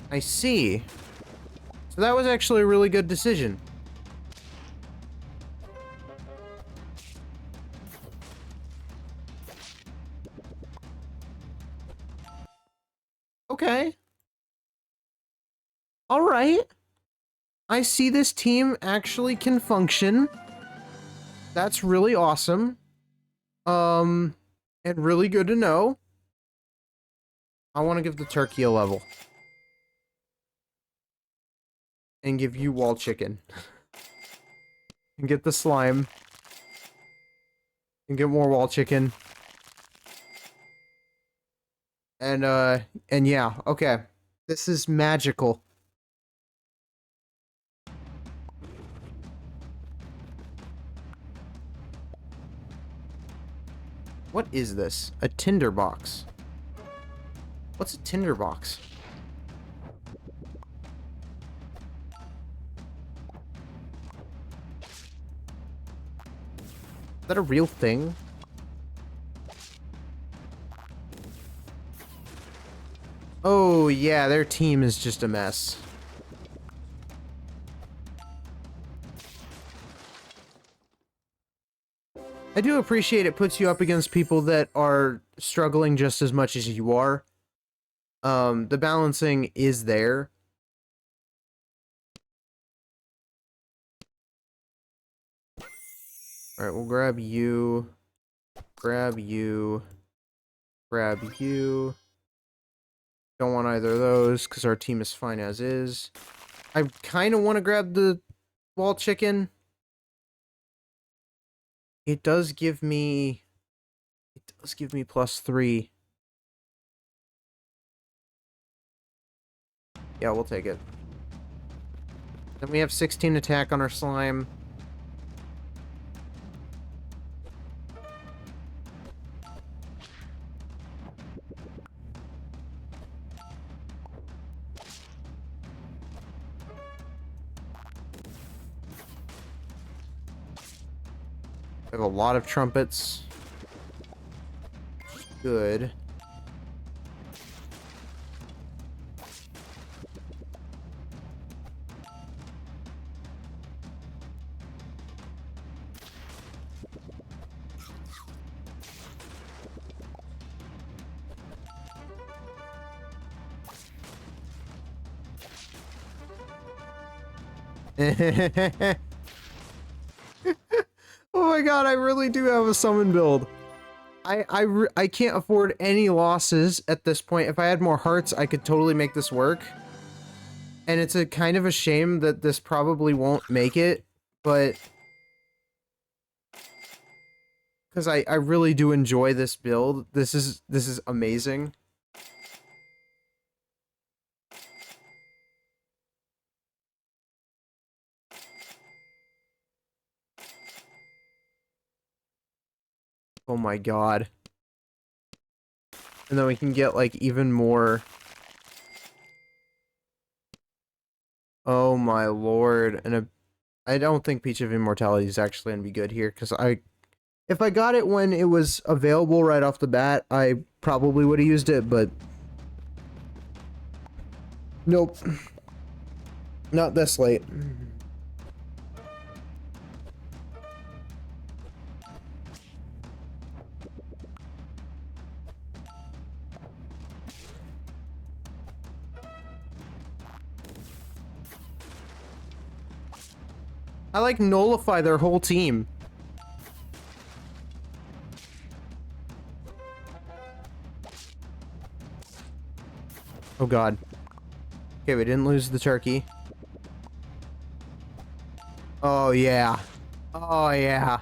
I see. So that was actually a really good decision. Okay. All right. I see this team actually can function. That's really awesome. And really good to know. I want to give the turkey a level. And give you wall chicken. And get the slime. And get more wall chicken. And yeah, okay. This is magical. What is this? A tinder box. What's a tinder box? Is that a real thing? Oh, yeah, their team is just a mess. I do appreciate it puts you up against people that are struggling just as much as you are. The balancing is there. Alright, we'll grab you. Grab you. Grab you. Don't want either of those, because our team is fine as is. I kind of want to grab the wall chicken. It does give me... It does give me +3. Yeah, we'll take it. Then we have 16 attack on our slime. I have a lot of trumpets. Good. Oh my god, I really do have a summon build. I can't afford any losses at this point. If I had more hearts, I could totally make this work. And it's a kind of a shame that this probably won't make it, but... Because I really do enjoy this build. This is amazing. Oh my god. And then we can get, like, even more... Oh my lord. And I don't think Peach of Immortality is actually going to be good here, because if I got it when it was available right off the bat, I probably would have used it, but... Nope. Not this late. I like nullify their whole team. Oh god. Okay, we didn't lose the turkey. Oh yeah. Oh yeah.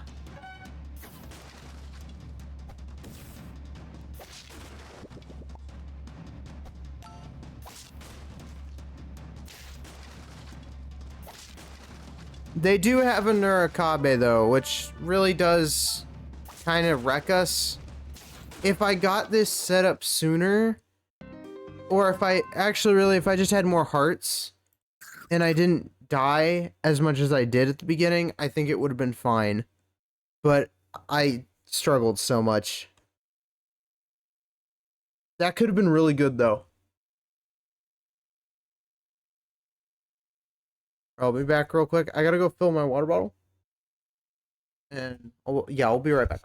They do have a Nurikabe though, which really does kind of wreck us. If I got this set up sooner, or if I actually really, if I just had more hearts and I didn't die as much as I did at the beginning, I think it would have been fine. But I struggled so much. That could have been really good though. I'll be back real quick. I gotta go fill my water bottle. And yeah, I'll be right back.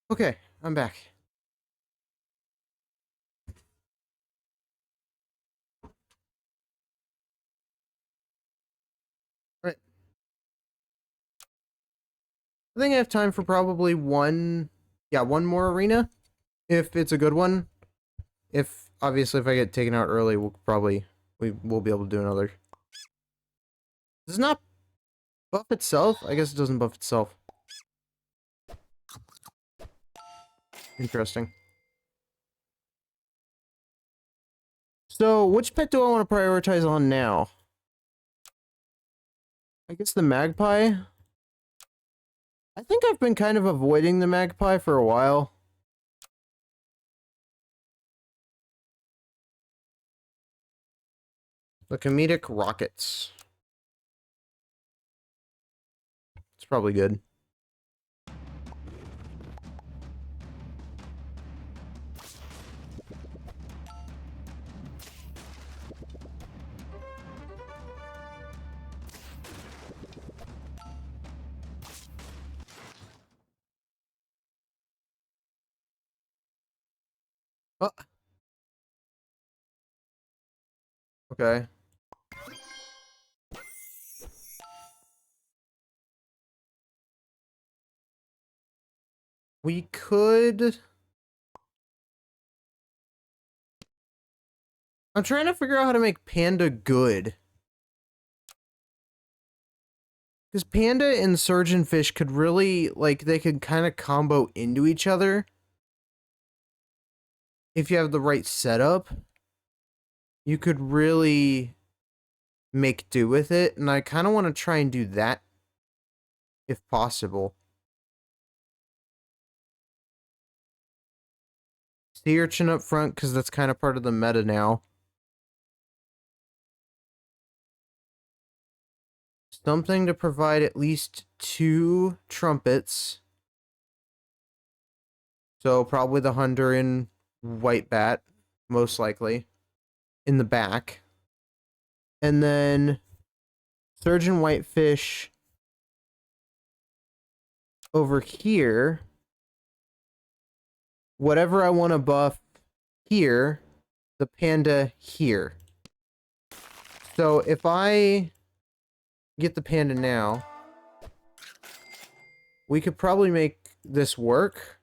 Okay, I'm back. All right. I think I have time for probably one more arena. If it's a good one. If obviously if I get taken out early, we'll be able to do another. Does it not buff itself? I guess it doesn't buff itself. Interesting. So, which pet do I want to prioritize on now? I guess the magpie? I think I've been kind of avoiding the magpie for a while. The comedic rockets. It's probably good. Oh, okay. We could... I'm trying to figure out how to make Panda good. Because Panda and Surgeonfish could really, like, they could kind of combo into each other. If you have the right setup, you could really make do with it. And I kind of want to try and do that, if possible. Sea Urchin up front, because that's kind of part of the meta now. something to provide at least 2 trumpets. So probably the Honduran white bat, most likely, in the back. And then Surgeon Whitefish over here. Whatever I want to buff here, the panda here. So if I get the panda now, we could probably make this work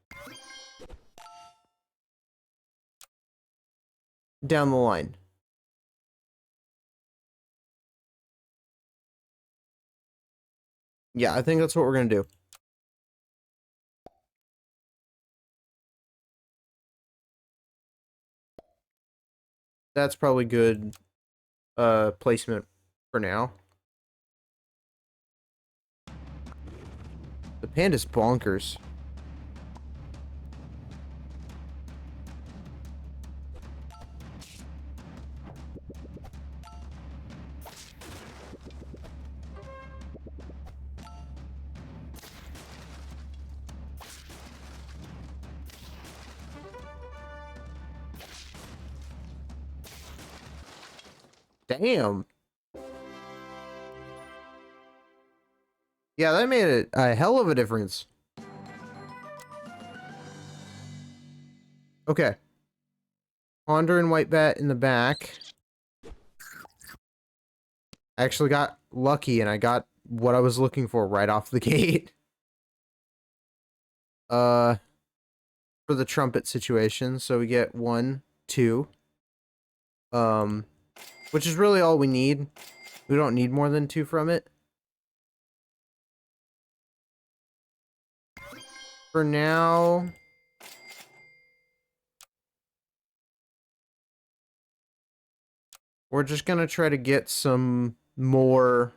down the line. Yeah, I think that's what we're going to do. That's probably good placement for now. The panda's bonkers. Damn. Yeah, that made a hell of a difference. Okay. Honduran white bat in the back. I actually got lucky and I got what I was looking for right off the gate. For the trumpet situation, so we get 1, 2. Which is really all we need. We don't need more than 2 from it. For now, we're just gonna try to get some more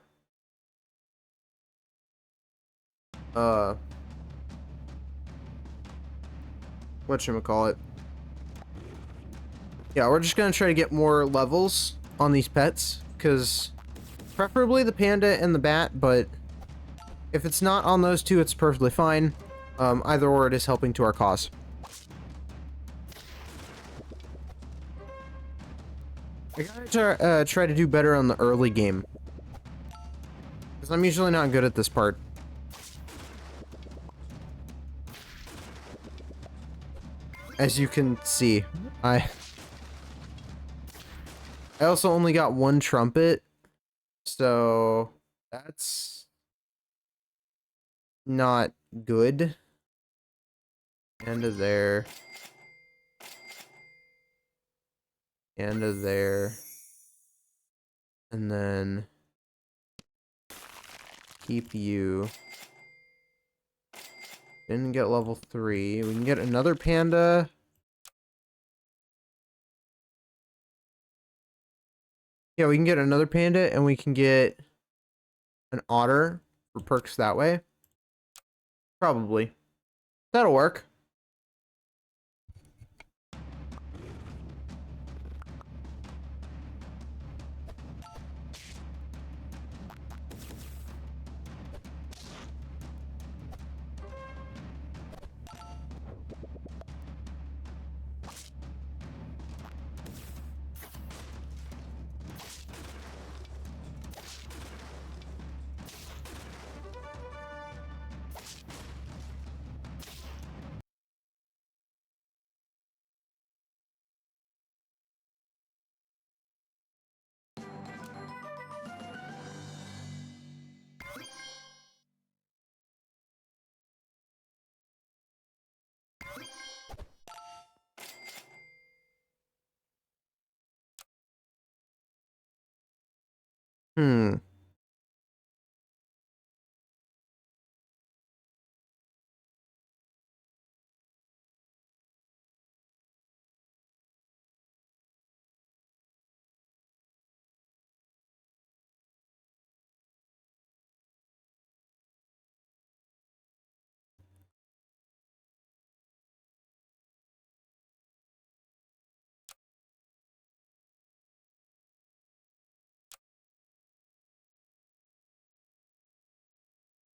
whatchamacallit. Yeah, we're just gonna try to get more levels on these pets, because preferably the panda and the bat, but if it's not on those 2, it's perfectly fine. Either or, it is helping to our cause. I gotta try to do better on the early game, because I'm usually not good at this part. As you can see, I also only got 1 trumpet, so that's not good. End of there. End of there. And then keep you. Didn't get level 3. We can get another panda. Yeah, we can get another panda and we can get an otter for perks that way. Probably. That'll work.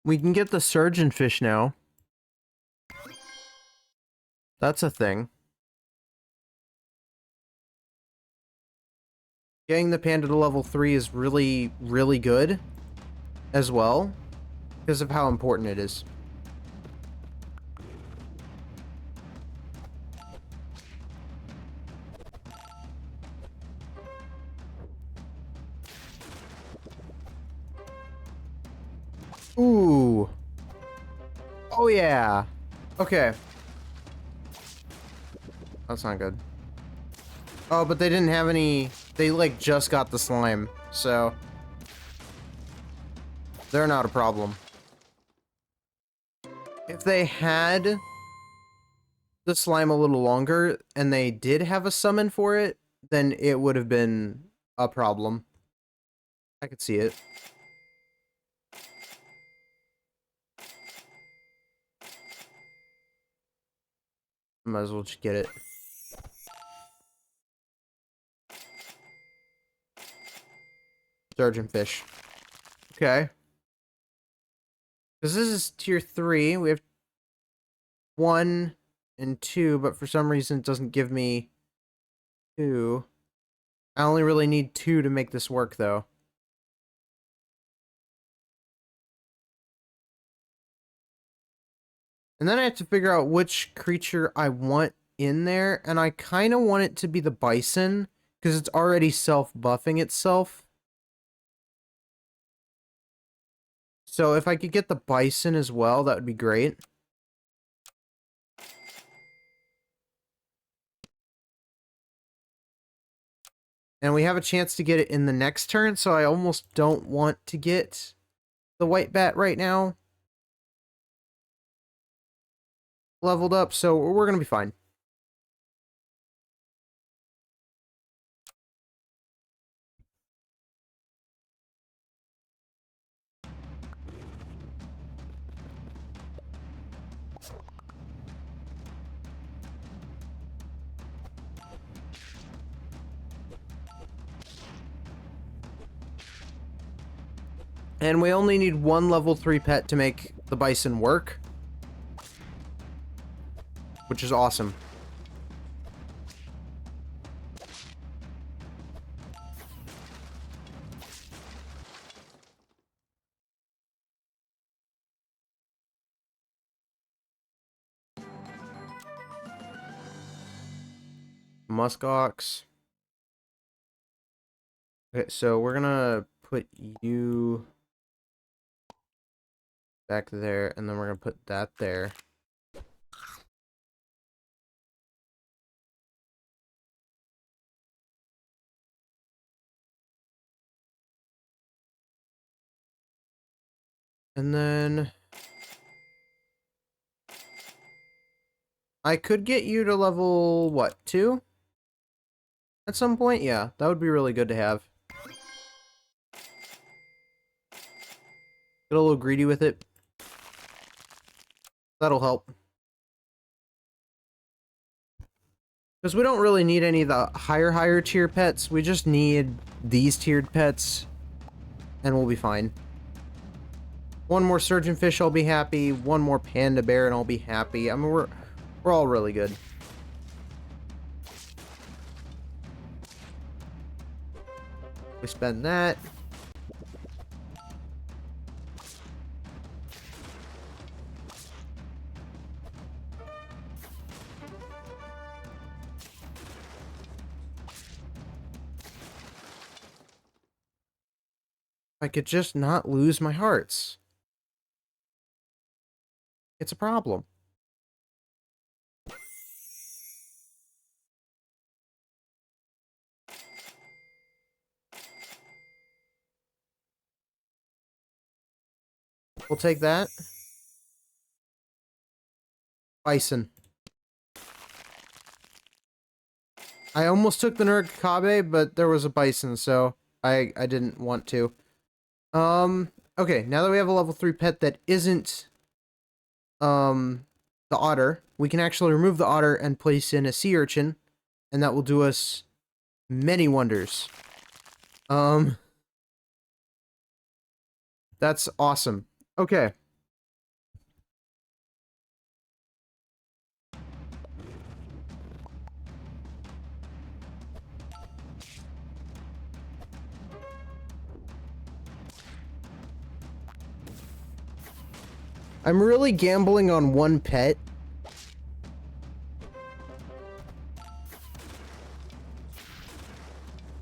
We can get the surgeon fish now. That's a thing. Getting the panda to level 3 is really, really good as well, because of how important it is. Ooh. Oh yeah. Okay. That's not good. Oh, but they didn't have any... They, like, just got the slime, so... They're not a problem. If they had the slime a little longer, and they did have a summon for it, then it would have been a problem. I could see it. Might as well just get it. Surgeon fish. Okay. Because this is tier 3. We have 1 and 2, but for some reason it doesn't give me 2. I only really need 2 to make this work, though. And then I have to figure out which creature I want in there, and I kind of want it to be the bison, because it's already self-buffing itself. So if I could get the bison as well, that would be great. And we have a chance to get it in the next turn, so I almost don't want to get the white bat right now leveled up, so we're going to be fine. And we only need 1 level 3 pet to make the bison work, which is awesome. Muskox. Okay, so we're gonna put you back there, and then we're gonna put that there. And then I could get you to level, what, 2? At some point? Yeah, that would be really good to have. Get a little greedy with it. That'll help. Because we don't really need any of the higher tier pets. We just need these tiered pets, and we'll be fine. 1 more surgeon fish, I'll be happy. 1 more panda bear, and I'll be happy. I mean, we're all really good. We spend that. I could just not lose my hearts. It's a problem. We'll take that. Bison. I almost took the Nurikabe, but there was a bison, so I didn't want to. Okay, now that we have a level 3 pet that isn't, the otter, we can actually remove the otter and place in a sea urchin, and that will do us many wonders. That's awesome. Okay, I'm really gambling on one pet.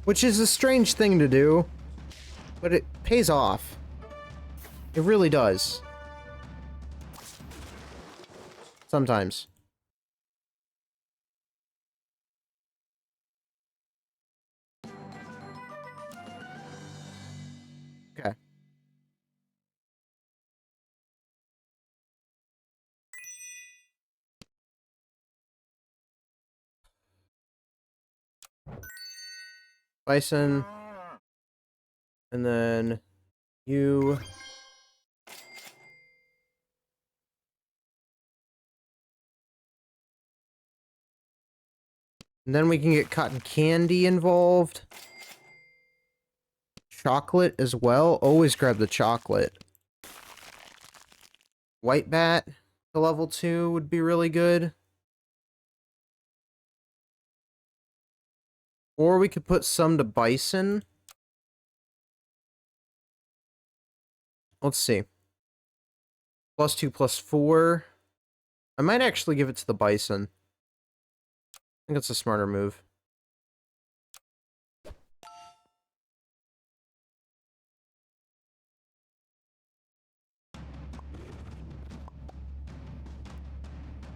Which is a strange thing to do, but it pays off. It really does. Sometimes. Okay. Bison. And then you. And then we can get cotton candy involved. Chocolate as well. Always grab the chocolate. White bat to level 2 would be really good. Or we could put some to bison. Let's see. +2, +4. I might actually give it to the bison. I think it's a smarter move.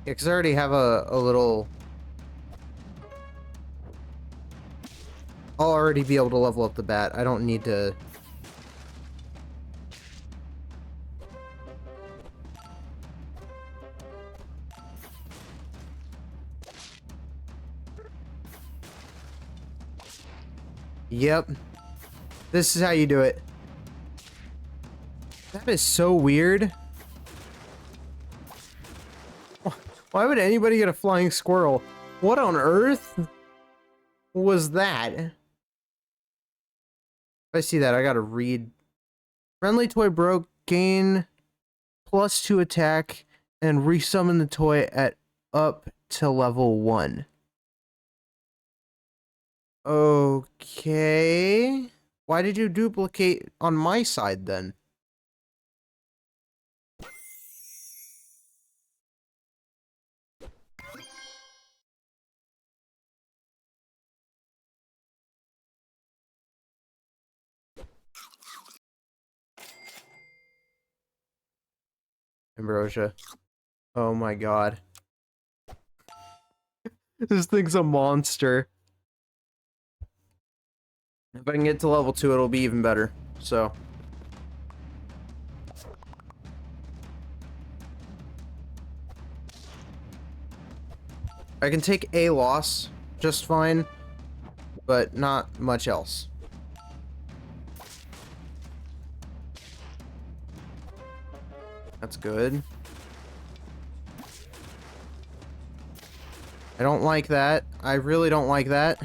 Yeah, because I already have a little... I'll already be able to level up the bat. I don't need to... Yep. This is how you do it. That is so weird. Why would anybody get a flying squirrel? What on earth was that? If I see that, I gotta read. Friendly toy broke, gain +2 attack, and resummon the toy at up to level 1. Okay. Why did you duplicate on my side then? Ambrosia. Oh my god. This thing's a monster. If I can get to level 2, it'll be even better. So. I can take a loss just fine, but not much else. That's good. I don't like that. I really don't like that.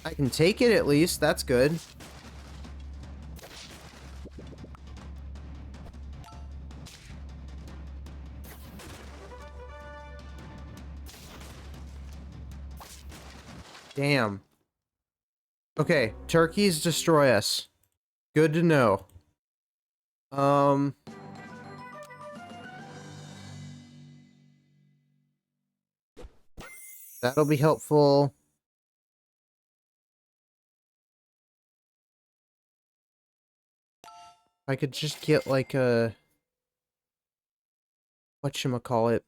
I can take it at least. That's good. Damn. Okay, turkeys destroy us. Good to know. That'll be helpful. I could just get like a... whatchamacallit.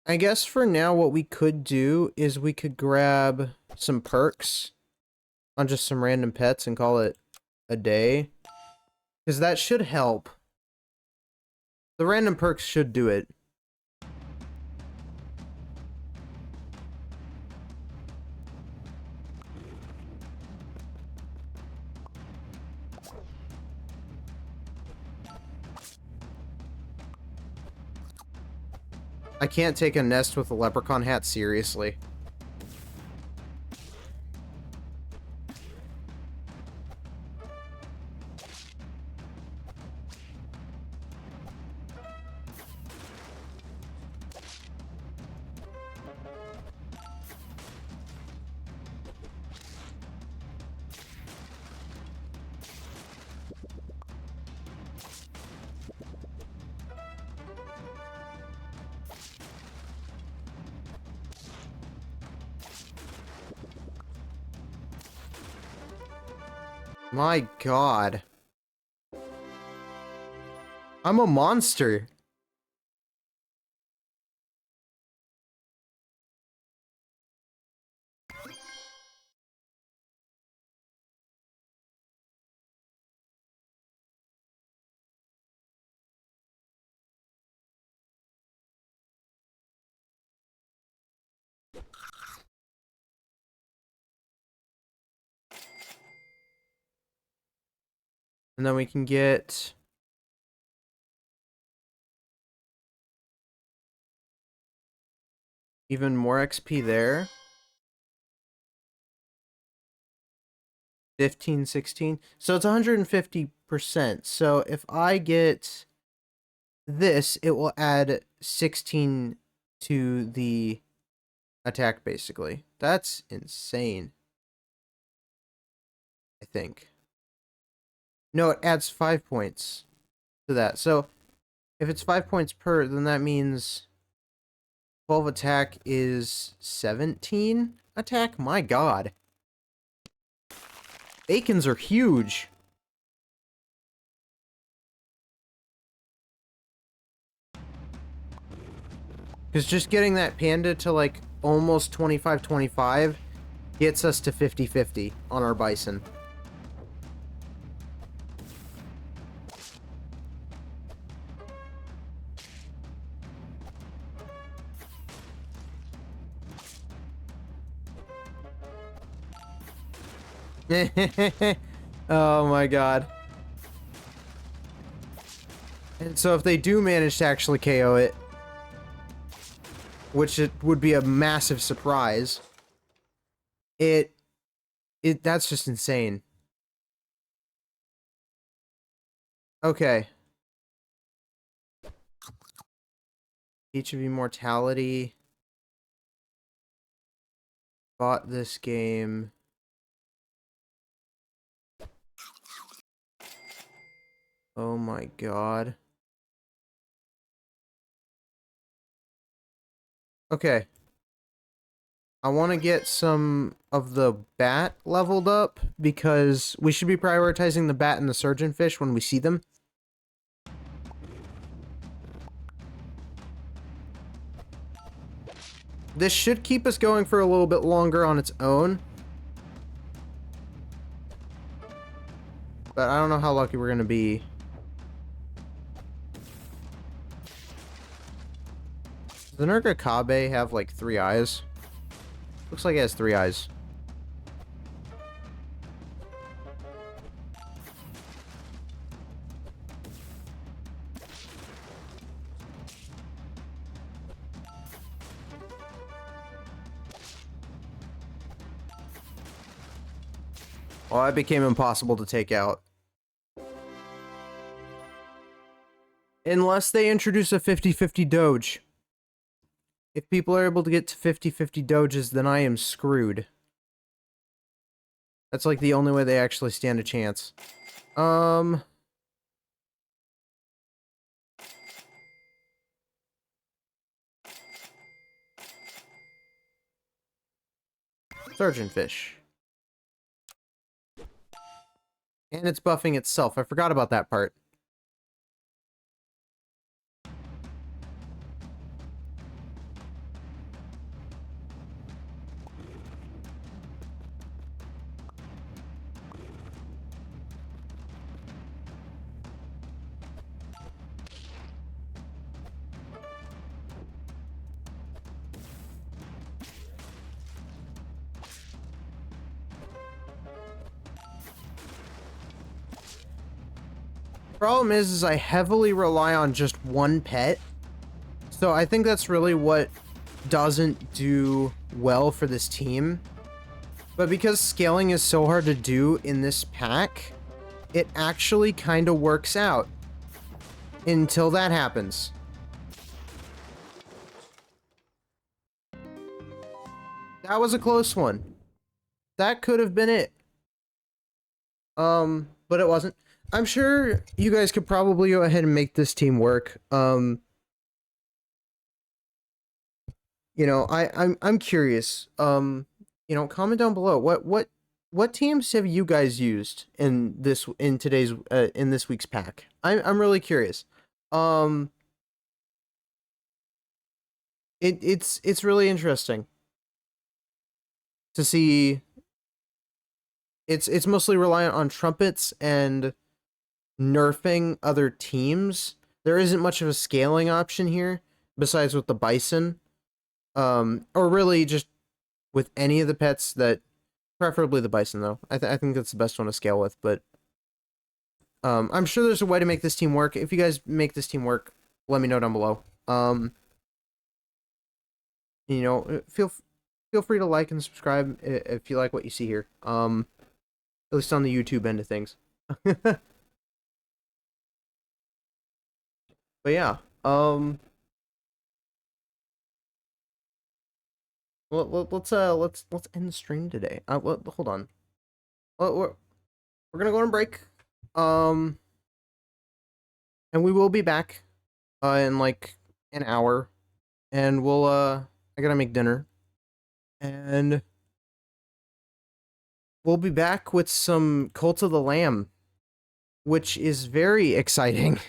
I guess for now what we could do is we could grab some perks on just some random pets and call it a day. Because that should help. The random perks should do it. I can't take a nest with a leprechaun hat seriously. My god. I'm a monster. And then we can get even more XP there. 15, 16. So it's 150%. So if I get this, it will add 16 to the attack, basically. That's insane. I think. No, it adds 5 points to that. So if it's 5 points per, then that means 12 attack is 17 attack? My god. Bacons are huge. Because just getting that panda to like almost 25-25 gets us to 50-50 on our bison. Oh my god. And so if they do manage to actually KO it, which it would be a massive surprise, that's just insane. Okay. Each of Immortality bought this game. Oh my god. Okay. I want to get some of the bat leveled up because we should be prioritizing the bat and the surgeonfish when we see them. This should keep us going for a little bit longer on its own. But I don't know how lucky we're going to be. Does the Nergakabe have like 3 eyes? Looks like it has 3 eyes. Well, that became impossible to take out. Unless they introduce a 50-50 doge. If people are able to get to 50-50 doges, then I am screwed. That's like the only way they actually stand a chance. Surgeonfish. And it's buffing itself. I forgot about that part. Problem is I heavily rely on just one pet. So I think that's really what doesn't do well for this team. But because scaling is so hard to do in this pack, it actually kind of works out. Until that happens. That was a close one. That could have been it. But it wasn't. I'm sure you guys could probably go ahead and make this team work. You know, I'm curious. You know, comment down below. What what teams have you guys used in this week's pack? I'm really curious. Um, it's really interesting to see. It's mostly reliant on trumpets and nerfing other teams. There isn't much of a scaling option here besides with the bison. Or really just with any of the pets that, preferably the bison though. I think that's the best one to scale with, but I'm sure there's a way to make this team work. If you guys make this team work, let me know down below. You know, feel free to like and subscribe if you like what you see here. At least on the YouTube end of things. But yeah, let's end the stream today. Hold on. We're gonna go on break. And we will be back in like an hour, and we'll I gotta make dinner, and we'll be back with some Cult of the Lamb, which is very exciting.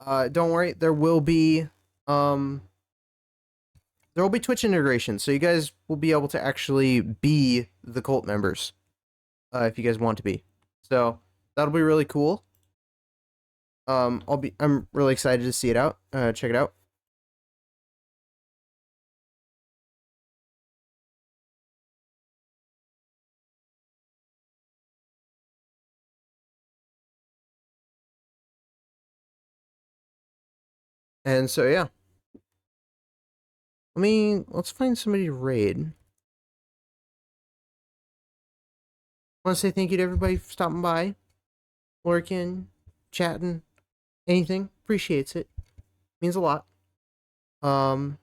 Don't worry, there will be Twitch integration, so you guys will be able to actually be the cult members, if you guys want to be. So that'll be really cool. I'm really excited to see it out. Check it out. And so yeah. Let's find somebody to raid. Want to say thank you to everybody for stopping by, lurking, chatting, anything. Appreciates it. Means a lot. For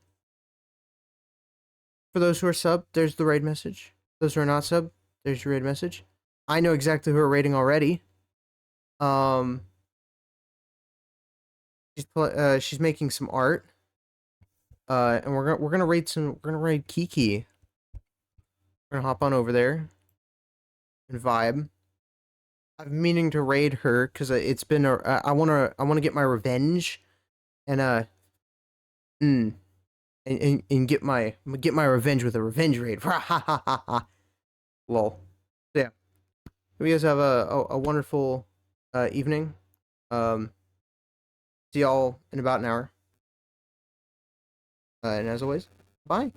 those who are subbed, there's the raid message. Those who are not subbed, there's your raid message. I know exactly who are raiding already. She's making some art. And we're gonna raid Kiki. We're gonna hop on over there and vibe. I've been meaning to raid her because it's been I wanna get my revenge, and and get my revenge with a revenge raid. Lol. So yeah, hope you guys have a wonderful evening. See y'all in about an hour. And as always, bye.